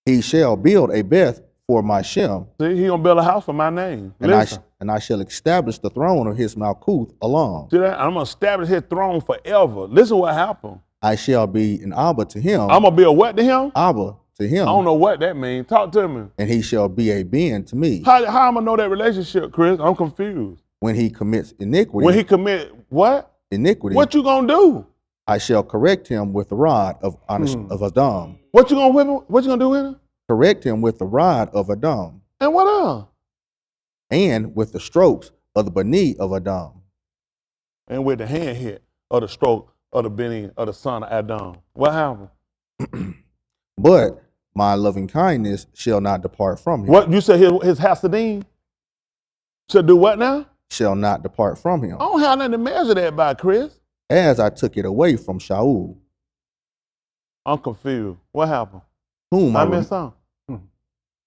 [SPEAKER 2] He shall build a Beth for my Shem.
[SPEAKER 1] See, he going to build a house for my name.
[SPEAKER 2] And I shall establish the throne of his Malkuth along.
[SPEAKER 1] See that? I'm going to establish his throne forever. Listen what happened.
[SPEAKER 2] I shall be an Abba to him.
[SPEAKER 1] I'm going to be a what to him?
[SPEAKER 2] Abba to him.
[SPEAKER 1] I don't know what that means. Talk to me.
[SPEAKER 2] And he shall be a being to me.
[SPEAKER 1] How am I going to know that relationship, Chris? I'm confused.
[SPEAKER 2] When he commits iniquity.
[SPEAKER 1] When he commit what?
[SPEAKER 2] Iniquity.
[SPEAKER 1] What you going to do?
[SPEAKER 2] I shall correct him with the rod of Adam.
[SPEAKER 1] What you going to whip him? What you going to do with him?
[SPEAKER 2] Correct him with the rod of Adam.
[SPEAKER 1] And what else?
[SPEAKER 2] And with the strokes of the Bani of Adam.
[SPEAKER 1] And with the hand hit of the stroke of the Bani of the son of Adam. What happened?
[SPEAKER 2] But my loving kindness shall not depart from him.
[SPEAKER 1] What? You said his Hasidim shall do what now?
[SPEAKER 2] Shall not depart from him.
[SPEAKER 1] I don't have nothing to measure that by, Chris.
[SPEAKER 2] As I took it away from Shaul.
[SPEAKER 1] I'm confused. What happened?
[SPEAKER 2] Whom
[SPEAKER 1] I missed something.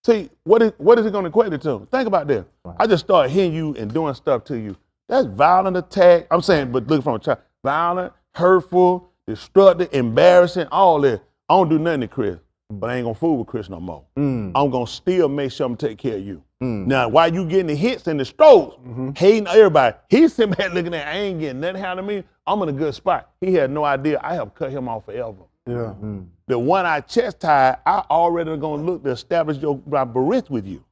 [SPEAKER 1] See, what is it going to equate it to? Think about this. Right. I just started hitting you and doing stuff to you. That's violent attack. I'm saying, but look from a child. Violent, hurtful, destructive, embarrassing, all that. I don't do nothing to Chris, but I ain't going to fool with Chris no more. I'm going to still make sure I'm take care of you. Now, while you getting the hits and the strokes, hating everybody, he's sitting back looking at, I ain't getting nothing out of me. I'm in a good spot. He had no idea I have cut him off forever.
[SPEAKER 3] Yeah.
[SPEAKER 1] The one I chastised, I already going to look to establish my berith with you.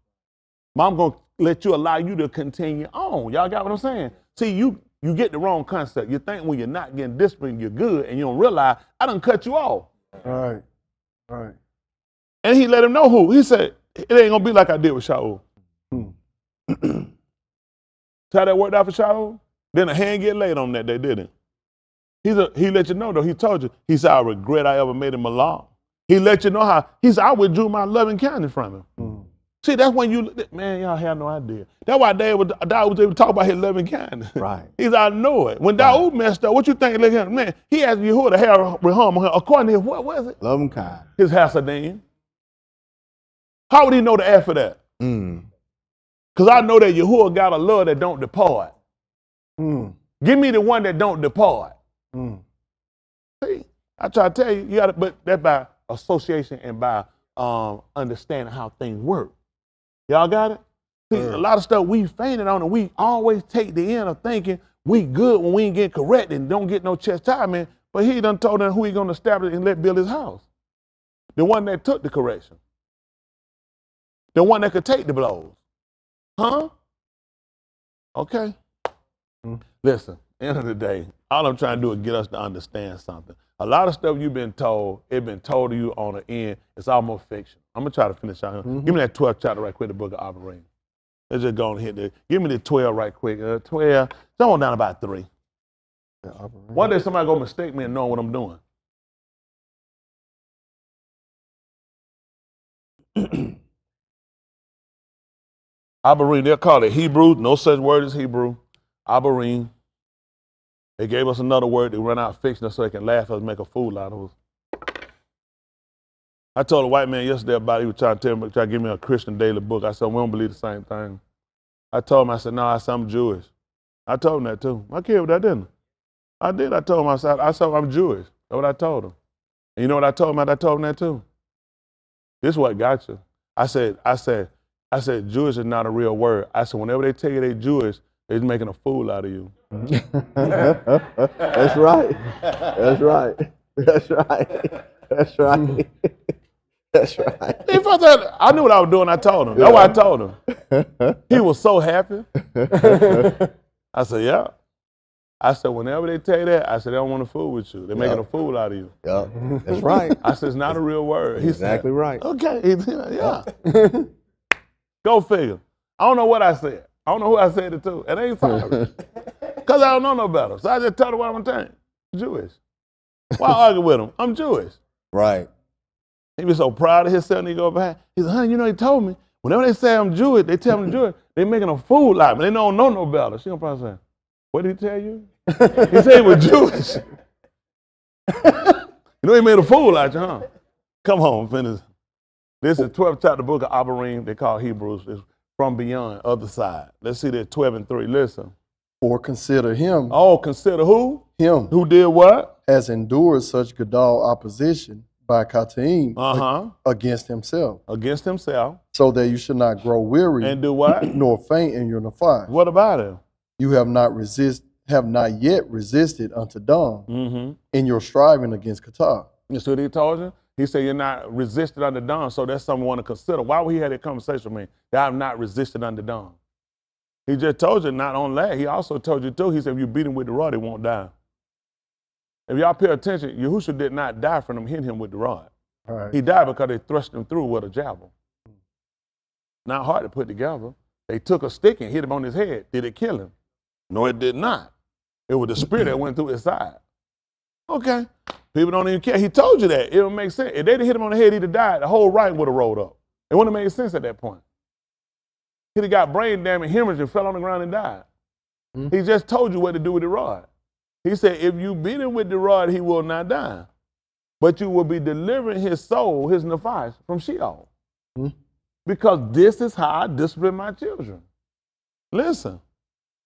[SPEAKER 1] I'm going to let you allow you to continue on. Y'all got what I'm saying? See, you get the wrong concept. You think when you're not getting disciplined, you're good, and you don't realize I done cut you off.
[SPEAKER 3] Right. Right.
[SPEAKER 1] And he let him know who. He said, it ain't going to be like I did with Shaul. See how that worked out for Shaul? Then a hand get laid on that, they didn't. He let you know, though. He told you. He said, I regret I ever made him a law. He let you know how. He said, I withdrew my loving kindness from him. See, that's when you, man, y'all have no idea. That's why Daud was able to talk about his loving kindness.
[SPEAKER 2] Right.
[SPEAKER 1] He said, I know it. When Daud messed up, what you think? Look at him, man, he asked Yahuah to have Raham, according to his, what was it?
[SPEAKER 2] Loving kind.
[SPEAKER 1] His Hasidim. How would he know to ask for that? Because I know that Yahuah got a love that don't depart. Give me the one that don't depart. See, I try to tell you, you got to, but that's by association and by understanding how things work. Y'all got it? See, a lot of stuff we fainted on, and we always take the end of thinking we good when we ain't get corrected and don't get no chastisement, but he done told them who he going to establish and let build his house. The one that took the correction. The one that could take the blows. Huh? Okay. Listen, end of the day, all I'm trying to do is get us to understand something. A lot of stuff you've been told, it's been told to you on the end, it's almost fiction. I'm going to try to finish out here. Give me that 12th chapter right quick, the book of Abarym. Let's just go and hit there. Give me the 12 right quick. 12, someone down about 3.
[SPEAKER 3] Yeah,
[SPEAKER 1] one day somebody going to mistake me and know what I'm doing. Abarym, they'll call it Hebrew. No such word as Hebrew. Abarym. They gave us another word to run out fiction so they can laugh at us, make a fool out of us. I told a white man yesterday about it. He was trying to give me a Christian daily book. I said, we don't believe the same thing. I told him, I said, no, I said, I'm Jewish. I told him that too. I cared with that, didn't I? I did. I told him, I said, I'm Jewish. That's what I told him. And you know what I told him? I told him that too. This is what got you. I said, Jewish is not a real word. I said, whenever they tell you they're Jewish, they're making a fool out of you.
[SPEAKER 2] That's right. That's right. That's right. That's right. That's right.
[SPEAKER 1] I knew what I was doing. I told him. That's why I told him. He was so happy. I said, yeah. I said, whenever they tell you that, I said, they don't want to fool with you. They're making a fool out of you.
[SPEAKER 2] Yeah, that's right.
[SPEAKER 1] I said, it's not a real word. He
[SPEAKER 2] exactly
[SPEAKER 1] said,
[SPEAKER 2] right.
[SPEAKER 1] Okay. He said, yeah. Go figure. I don't know what I said. I don't know who I said it to. It ain't sorry. Because I don't know no better. So I just told him what I'm telling you. Jewish. Why argue with him? I'm Jewish.
[SPEAKER 2] Right.
[SPEAKER 1] He was so proud of himself and he go back. He said, honey, you know, he told me, whenever they say I'm Jewish, they tell me I'm Jewish, they making a fool out of me. They don't know no better. She gonna probably say, what did he tell you? He said he was Jewish. You know he made a fool out of you, huh? Come on, finish. This is 12th chapter book of Abarym. They call Hebrews. It's from beyond, other side. Let's see that 12 and 3. Listen.
[SPEAKER 3] For consider him.
[SPEAKER 1] Oh, consider who?
[SPEAKER 3] Him.
[SPEAKER 1] Who did what?
[SPEAKER 3] Has endured such Gadal opposition by Kataim against himself.
[SPEAKER 1] Against himself.
[SPEAKER 3] So that you should not grow weary.
[SPEAKER 1] And do what?
[SPEAKER 3] Nor faint in your nafah.
[SPEAKER 1] What about him?
[SPEAKER 3] You have not yet resisted unto dawn in your striving against Qatar.
[SPEAKER 1] You see what he told you? He said you're not resisted unto dawn, so that's something we want to consider. Why would he have that conversation with me? That I'm not resisted unto dawn. He just told you not only that, he also told you too, he said if you beat him with the rod, he won't die. If y'all pay attention, Yahushua did not die from them hitting him with the rod.
[SPEAKER 3] Right.
[SPEAKER 1] He died because they thrust him through with a javelin. Not hard to put together. They took a stick and hit him on his head. Did it kill him? No, it did not. It was the spirit that went through his side. Okay. People don't even care. He told you that. It would make sense. If they didn't hit him on the head, he'd have died. The whole right would have rolled up. It wouldn't have made sense at that point. He'd have got brain damage, hemorrhage, and fell on the ground and died. He just told you what to do with the rod. He said, if you beat him with the rod, he will not die. But you will be delivering his soul, his nefesh, from Sheol. Because this is how I discipline my children. Listen.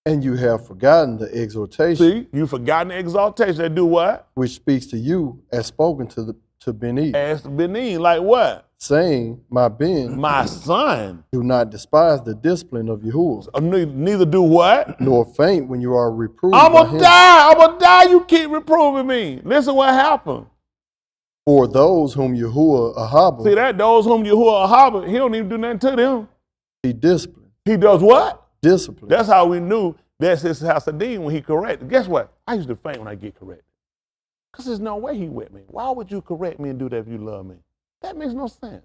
[SPEAKER 3] And you have forgotten the exhortation.
[SPEAKER 1] See, you've forgotten the exaltation. That do what?
[SPEAKER 3] Which speaks to you as spoken to Beni.
[SPEAKER 1] As Beni, like what?
[SPEAKER 3] Saying, my Ben,
[SPEAKER 1] my son,
[SPEAKER 3] do not despise the discipline of Yahuah.
[SPEAKER 1] Neither do what?
[SPEAKER 3] Nor faint when you are reproved.
[SPEAKER 1] I'm going to die. I'm going to die. You keep reproving me. Listen what happened.
[SPEAKER 3] For those whom Yahuah Ahaba.
[SPEAKER 1] See that? Those whom Yahuah Ahaba, he don't even do nothing to them.
[SPEAKER 3] He disciplined.
[SPEAKER 1] He does what?
[SPEAKER 3] Discipline.
[SPEAKER 1] That's how we knew that's his Hasadim when he corrected. Guess what? I used to faint when I get corrected. Because there's no way he with me. Why would you correct me and do that if you love me? That makes no sense.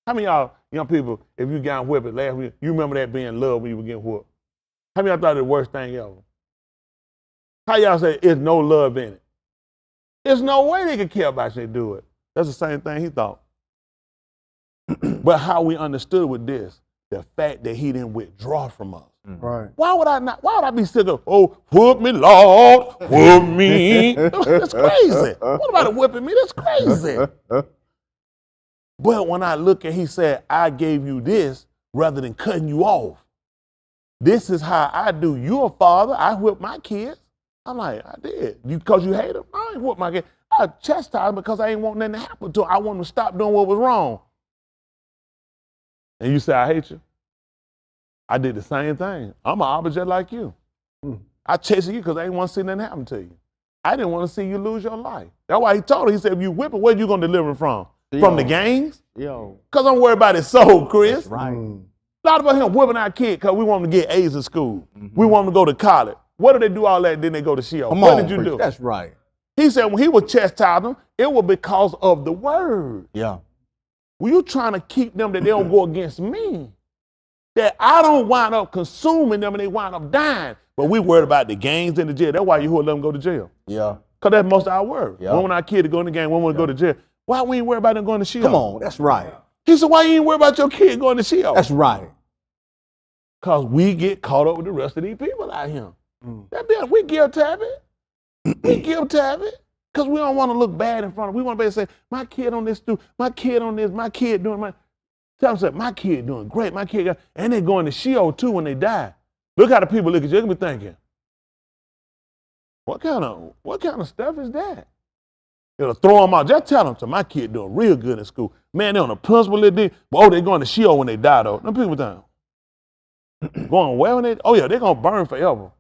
[SPEAKER 1] How many of y'all young people, if you got whipped last week, you remember that being love when you were getting whooped? How many of y'all thought it was the worst thing ever? How y'all say there's no love in it? There's no way they could care about you and do it. That's the same thing he thought. But how we understood with this, the fact that he didn't withdraw from us.
[SPEAKER 3] Right.
[SPEAKER 1] Why would I be sick of, oh, whoop me, Lord, whoop me. That's crazy. What about it whipping me? That's crazy. But when I look at, he said, I gave you this rather than cutting you off. This is how I do. You're a father. I whip my kids. I'm like, I did. Because you hate them? I ain't whip my kids. I chastise them because I ain't want nothing to happen to them. I want them to stop doing what was wrong. And you say, I hate you? I did the same thing. I'm an object like you. I chased you because I didn't want to see nothing happen to you. I didn't want to see you lose your life. That's why he told her, he said, if you whip it, where you going to deliver from? From the gangs? Because I'm worried about his soul, Chris.
[SPEAKER 2] That's right.
[SPEAKER 1] A lot about him whipping our kid because we want him to get A's in school. We want him to go to college. What do they do all that, then they go to Sheol? What did you do?
[SPEAKER 2] That's right.
[SPEAKER 1] He said when he was chastising them, it was because of the word.
[SPEAKER 2] Yeah.
[SPEAKER 1] Were you trying to keep them that they don't go against me? That I don't wind up consuming them and they wind up dying. But we worried about the gangs in the jail. That's why Yahuah let them go to jail.
[SPEAKER 2] Yeah.
[SPEAKER 1] Because that's most of our worry.
[SPEAKER 2] Yeah.
[SPEAKER 1] When our kid to go in the gang, when we go to jail. Why we ain't worried about them going to Sheol?
[SPEAKER 2] Come on, that's right.
[SPEAKER 1] He said, why you ain't worried about your kid going to Sheol?
[SPEAKER 2] That's right.
[SPEAKER 1] Because we get caught up with the rest of these people out here. We guilty of it. We guilty of it. Because we don't want to look bad in front of. We want to be able to say, my kid on this, my kid on this, my kid doing my. Tell them, my kid doing great, my kid, and they're going to Sheol too when they die. Look how the people look at you. They're going to be thinking, what kind of stuff is that? It'll throw them out. Just tell them, my kid doing real good in school. Man, they're on a principal, but they're going to Sheol when they die though. Them people think, going well when oh yeah, they're going to burn forever.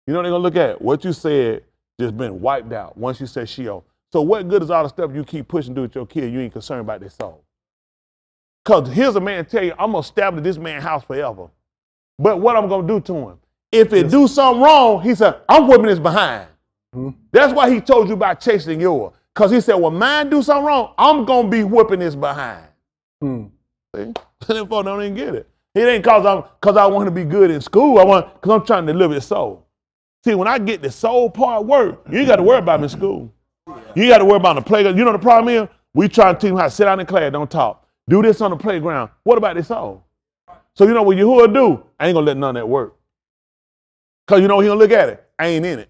[SPEAKER 1] You know, they're going to look at what you said just been wiped out once you said Sheol. So what good is all the stuff you keep pushing to with your kid? You ain't concerned about their soul. Because here's a man tell you, I'm going to establish this man's house forever. But what I'm going to do to him? If it do something wrong, he said, I'm whipping his behind. That's why he told you about chasing yours. Because he said, when mine do something wrong, I'm going to be whipping his behind. See? Them folks don't even get it. It ain't because I want him to be good in school. Because I'm trying to deliver his soul. See, when I get the soul part work, you ain't got to worry about him in school. You got to worry about him on the playground. You know the problem is? We try to teach him how to sit down in class, don't talk. Do this on the playground. What about this soul? So you know what Yahuah do? I ain't going to let none of that work. Because you know he going to look at it. I ain't in it.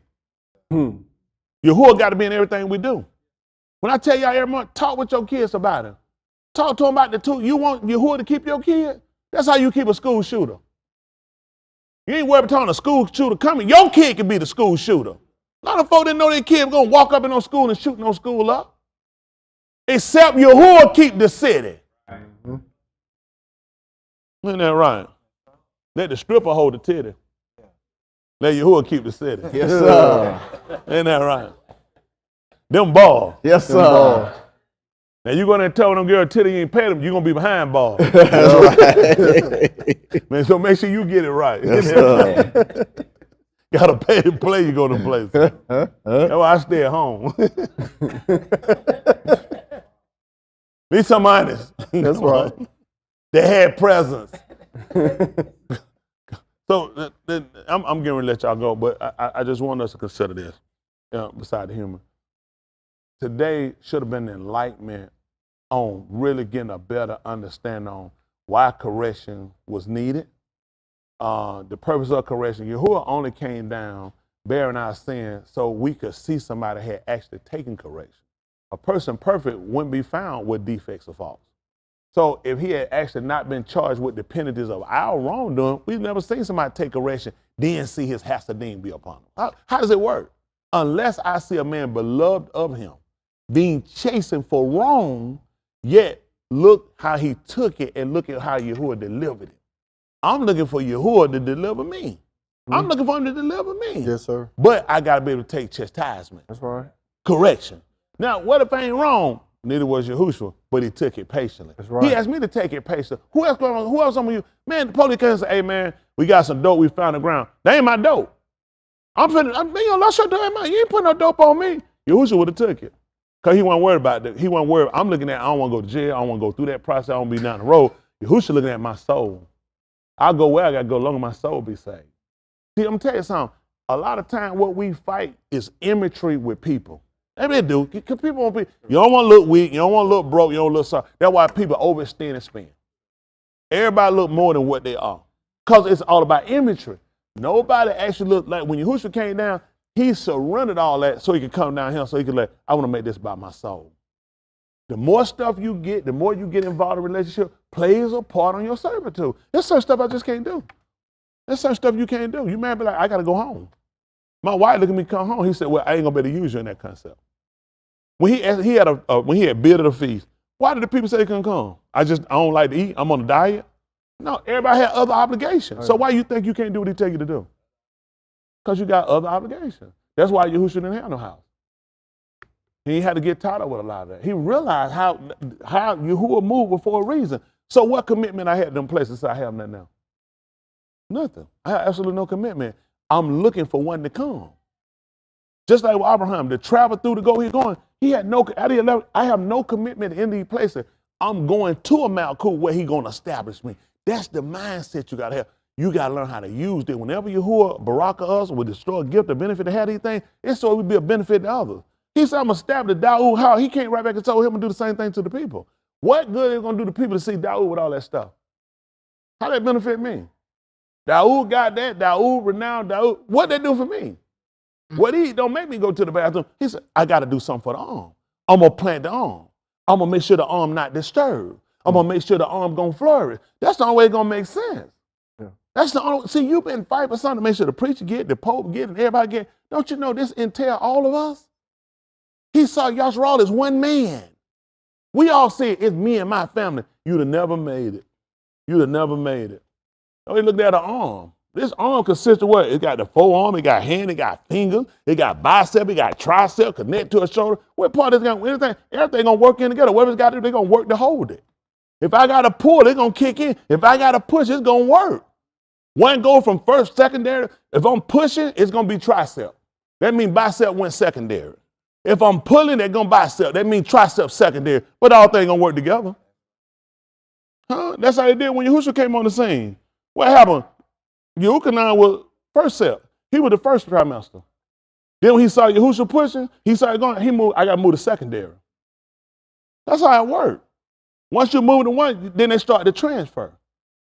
[SPEAKER 1] Yahuah got to be in everything we do. When I tell y'all every month, talk with your kids about it. Talk to them about the two. You want Yahuah to keep your kid? That's how you keep a school shooter. You ain't worried about a school shooter coming. Your kid can be the school shooter. A lot of folks didn't know their kid was going to walk up in no school and shoot no school up. Except Yahuah keep the city. Mm-hmm. Isn't that right? Let the stripper hold the titty. Let Yahuah keep the city.
[SPEAKER 2] Yes, sir.
[SPEAKER 1] Ain't that right? Them balls.
[SPEAKER 2] Yes, sir.
[SPEAKER 1] Now you go there and tell them girl titty you ain't pay them, you're going to be behind balls.
[SPEAKER 2] That's right.
[SPEAKER 1] Man, so make sure you get it right.
[SPEAKER 2] Yes, sir.
[SPEAKER 1] Gotta pay to play, you go to play. That's why I stay at home. Be some honest.
[SPEAKER 3] That's right.
[SPEAKER 1] They had presence. So I'm getting ready to let y'all go, but I just want us to consider this, beside the humor. Today should have been enlightenment on really getting a better understanding on why correction was needed. The purpose of correction. Yahuah only came down bearing our sin so we could see somebody had actually taken correction. A person perfect wouldn't be found with defects or faults. So if he had actually not been charged with the penalties of our wrongdoing, we've never seen somebody take correction, then see his hasadim be upon him. How does it work? Unless I see a man beloved of him being chastened for wrong, yet look how he took it and look at how Yahuah delivered it. I'm looking for Yahuah to deliver me. I'm looking for him to deliver me.
[SPEAKER 3] Yes, sir.
[SPEAKER 1] But I got to be able to take chastisement.
[SPEAKER 3] That's right.
[SPEAKER 1] Correction. Now, what if I ain't wrong? Neither was Yahushua, but he took it patiently.
[SPEAKER 3] That's right.
[SPEAKER 1] He asked me to take it patiently. Who else some of you? Man, the police came and say, hey, man, we got some dope we found on the ground. That ain't my dope. Let's show dope. You ain't putting no dope on me. Yahushua would have took it. Because he wasn't worried about it. He wasn't worried. I'm looking at, I don't want to go to jail. I don't want to go through that process. I don't want to be down the road. Yahushua looking at my soul. I'll go where I got to go long as my soul be saved. See, I'm going to tell you something. A lot of time what we fight is imagery with people. Maybe they do. Because people want to be, you don't want to look weak. You don't want to look broke. You don't look sorry. That's why people overextend and spend. Everybody look more than what they are. Because it's all about imagery. Nobody actually looked like, when Yahushua came down, he surrendered all that so he could come down here, so he could I want to make this about my soul. The more stuff you get, the more you get involved in a relationship, plays a part on your servitude. There's certain stuff I just can't do. There's certain stuff you can't do. You might be like, I got to go home. My wife looked at me come home. He said, well, I ain't going to be able to use you in that concept. When he had bid of the feast, why did the people say they couldn't come? I don't like to eat. I'm on a diet. No, everybody had other obligations. Right. So why you think you can't do what he tell you to do? Because you got other obligations. That's why Yahushua didn't have no house. He had to get tired of with a lot of that. He realized how Yahuah moved for a reason. So what commitment I had in them places I have now? Nothing. I have absolutely no commitment. I'm looking for one to come. Just like with Abraham, to travel through to go he's going, he had no, I have no commitment in these places. I'm going to a Mount Cool where he's going to establish me. That's the mindset you got to have. You got to learn how to use it. Whenever Yahuah, Baraka us, will destroy a gift or benefit to have these things, it's so it would be a benefit to others. He said, I'm going to establish Dawood. How? He can't right back and tell him to do the same thing to the people. What good is it going to do to people to see Dawood with all that stuff? How that benefit me? Dawood got that. Dawood, renowned Dawood. What they do for me? What he don't make me go to the bathroom. He said, I got to do something for the arm. I'm going to plant the arm. I'm going to make sure the arm not disturbed. I'm going to make sure the arm going to flourish. That's the only way it's going to make sense. Yeah. That's the only, see, you've been fighting for something to make sure the preacher get, the pope get, and everybody get. Don't you know this entail all of us? He saw Yashral as one man. We all say it's me and my family. You'd have never made it. You'd have never made it. Oh, he looked at the arm. This arm consists of what? It got the forearm, it got hand, it got fingers, it got bicep, it got tricep, connect to a shoulder. What part is it going to, everything going to work in together. Whatever it's got to do, they're going to work to hold it. If I got to pull, it's going to kick in. If I got to push, it's going to work. One go from first, secondary. If I'm pushing, it's going to be tricep. That means bicep went secondary. If I'm pulling, they're going to bicep. That means tricep secondary. But all things going to work together. Huh? That's how they did when Yahushua came on the scene. What happened? Yahuchanan was first step. He was the first trimester. Then when he saw Yahushua pushing, he started going, he moved, I got to move to secondary. That's how it worked. Once you move to one, then they start to transfer.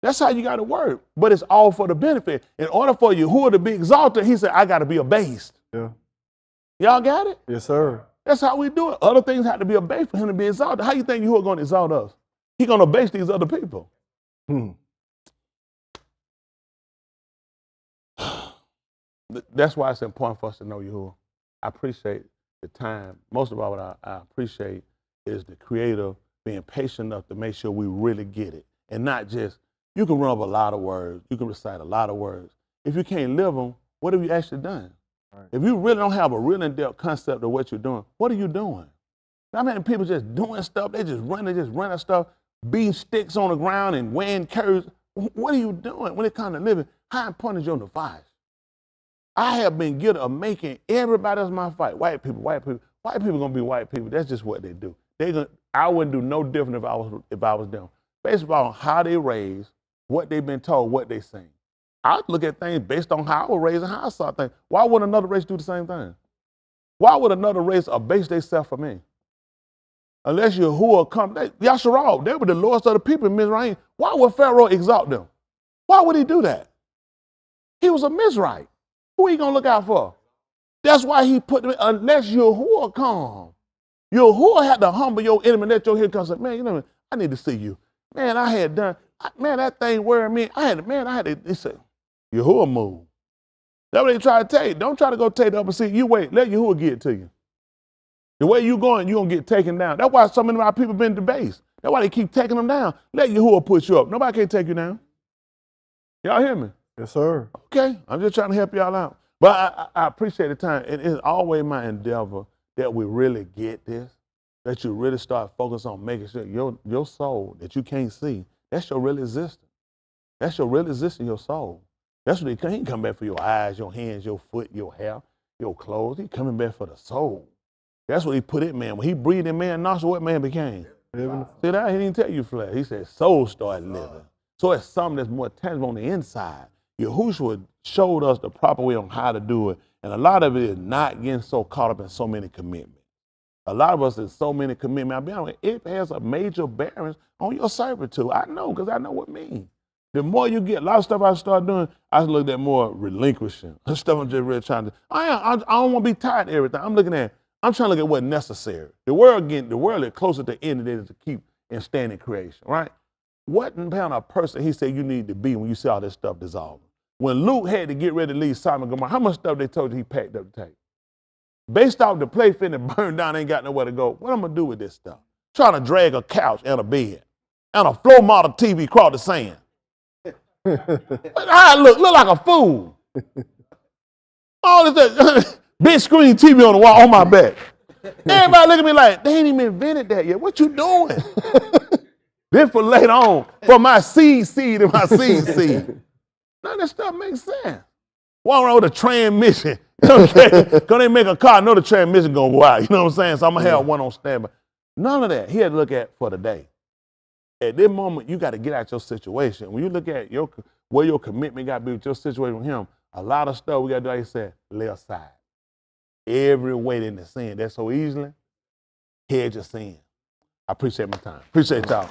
[SPEAKER 1] That's how you got to work. But it's all for the benefit. In order for Yahuah to be exalted, he said, I got to be abased.
[SPEAKER 3] Yeah.
[SPEAKER 1] Y'all got it?
[SPEAKER 3] Yes, sir.
[SPEAKER 1] That's how we do it. Other things have to be obeyed for him to be exalted. How you think Yahuah going to exalt us? He's going to obey these other people. That's why it's important for us to know Yahuah. I appreciate the time. Most of all, what I appreciate is the Creator being patient enough to make sure we really get it. And not just, you can run up a lot of words, you can recite a lot of words. If you can't live them, what have you actually done? Right. If you really don't have a real in-depth concept of what you're doing, what are you doing? I mean, people just doing stuff, they just running stuff, beating sticks on the ground and weighing curves. What are you doing when it comes to living? How important is your device? I have been guilty of making everybody else my fight. White people. White people gonna be white people. That's just what they do. I wouldn't do no different if I was them. Based on how they raised, what they've been told, what they sing. I look at things based on how I was raised and how I saw things. Why would another race do the same thing? Why would another race abase themselves for me? Unless Yahuah come, Yasharal, they were the lords of the people in Mizraim. Why would Pharaoh exalt them? Why would he do that? He was a Mizraim. Who are you going to look out for? That's why he put them, unless Yahuah come. Yahuah had to humble your enemy, let your head come and say, man, you know, I need to see you. Man, that thing worried me. They said, Yahuah move. That's what they try to tell you. Don't try to go take the upper seat. You wait, let Yahuah get it to you. The way you going, you're going to get taken down. That's why so many of our people been debased. That's why they keep taking them down. Let Yahuah push you up. Nobody can take you down. Y'all hear me?
[SPEAKER 3] Yes, sir.
[SPEAKER 1] Okay, I'm just trying to help y'all out. But I appreciate the time. It is always my endeavor that we really get this, that you really start focusing on making sure your soul that you can't see, that's your real existence. That's your real existence, your soul. That's what he can't come back for your eyes, your hands, your foot, your hair, your clothes. He coming back for the soul. That's what he put in man. When he breathed in man nostril, what man became? See that? He didn't tell you flesh. He said soul started living. So it's something that's more tangible on the inside. Yahushua showed us the proper way on how to do it. And a lot of it is not getting so caught up in so many commitments. A lot of us in so many commitments. I'll be honest, it has a major bearing on your servitude. I know, because I know what it means. The more you get, a lot of stuff I start doing, I look at more relinquishing. Stuff I'm just really trying to, I don't want to be tied to everything. I'm trying to look at what's necessary. The world is closer to the end than it is to keep and stand in creation, right? What kind of person he said you need to be when you see all this stuff dissolving? When Luke had to get ready to leave Sodom and Gomorrah, how much stuff they told you he packed up to take? Based off the place finna burn down, ain't got nowhere to go. What I'm gonna do with this stuff? Trying to drag a couch and a bed and a floor model TV across the sand. I look like a fool. All this big screen TV on the wall on my back. Everybody look at me like, they ain't even invented that yet. What you doing? This for later on, for my seed and my seed. None of that stuff makes sense. Walk around with a transmission. Okay? Because they make a car, I know the transmission gonna go out. You know what I'm saying? So I'm gonna have one on standby. None of that. He had to look at for the day. At this moment, you got to get out your situation. When you look at where your commitment got to be with your situation with him, a lot of stuff we got to do, like he said, lay aside. Every weight in the sin, that's so easily, hedge your sin. I appreciate my time. Appreciate y'all.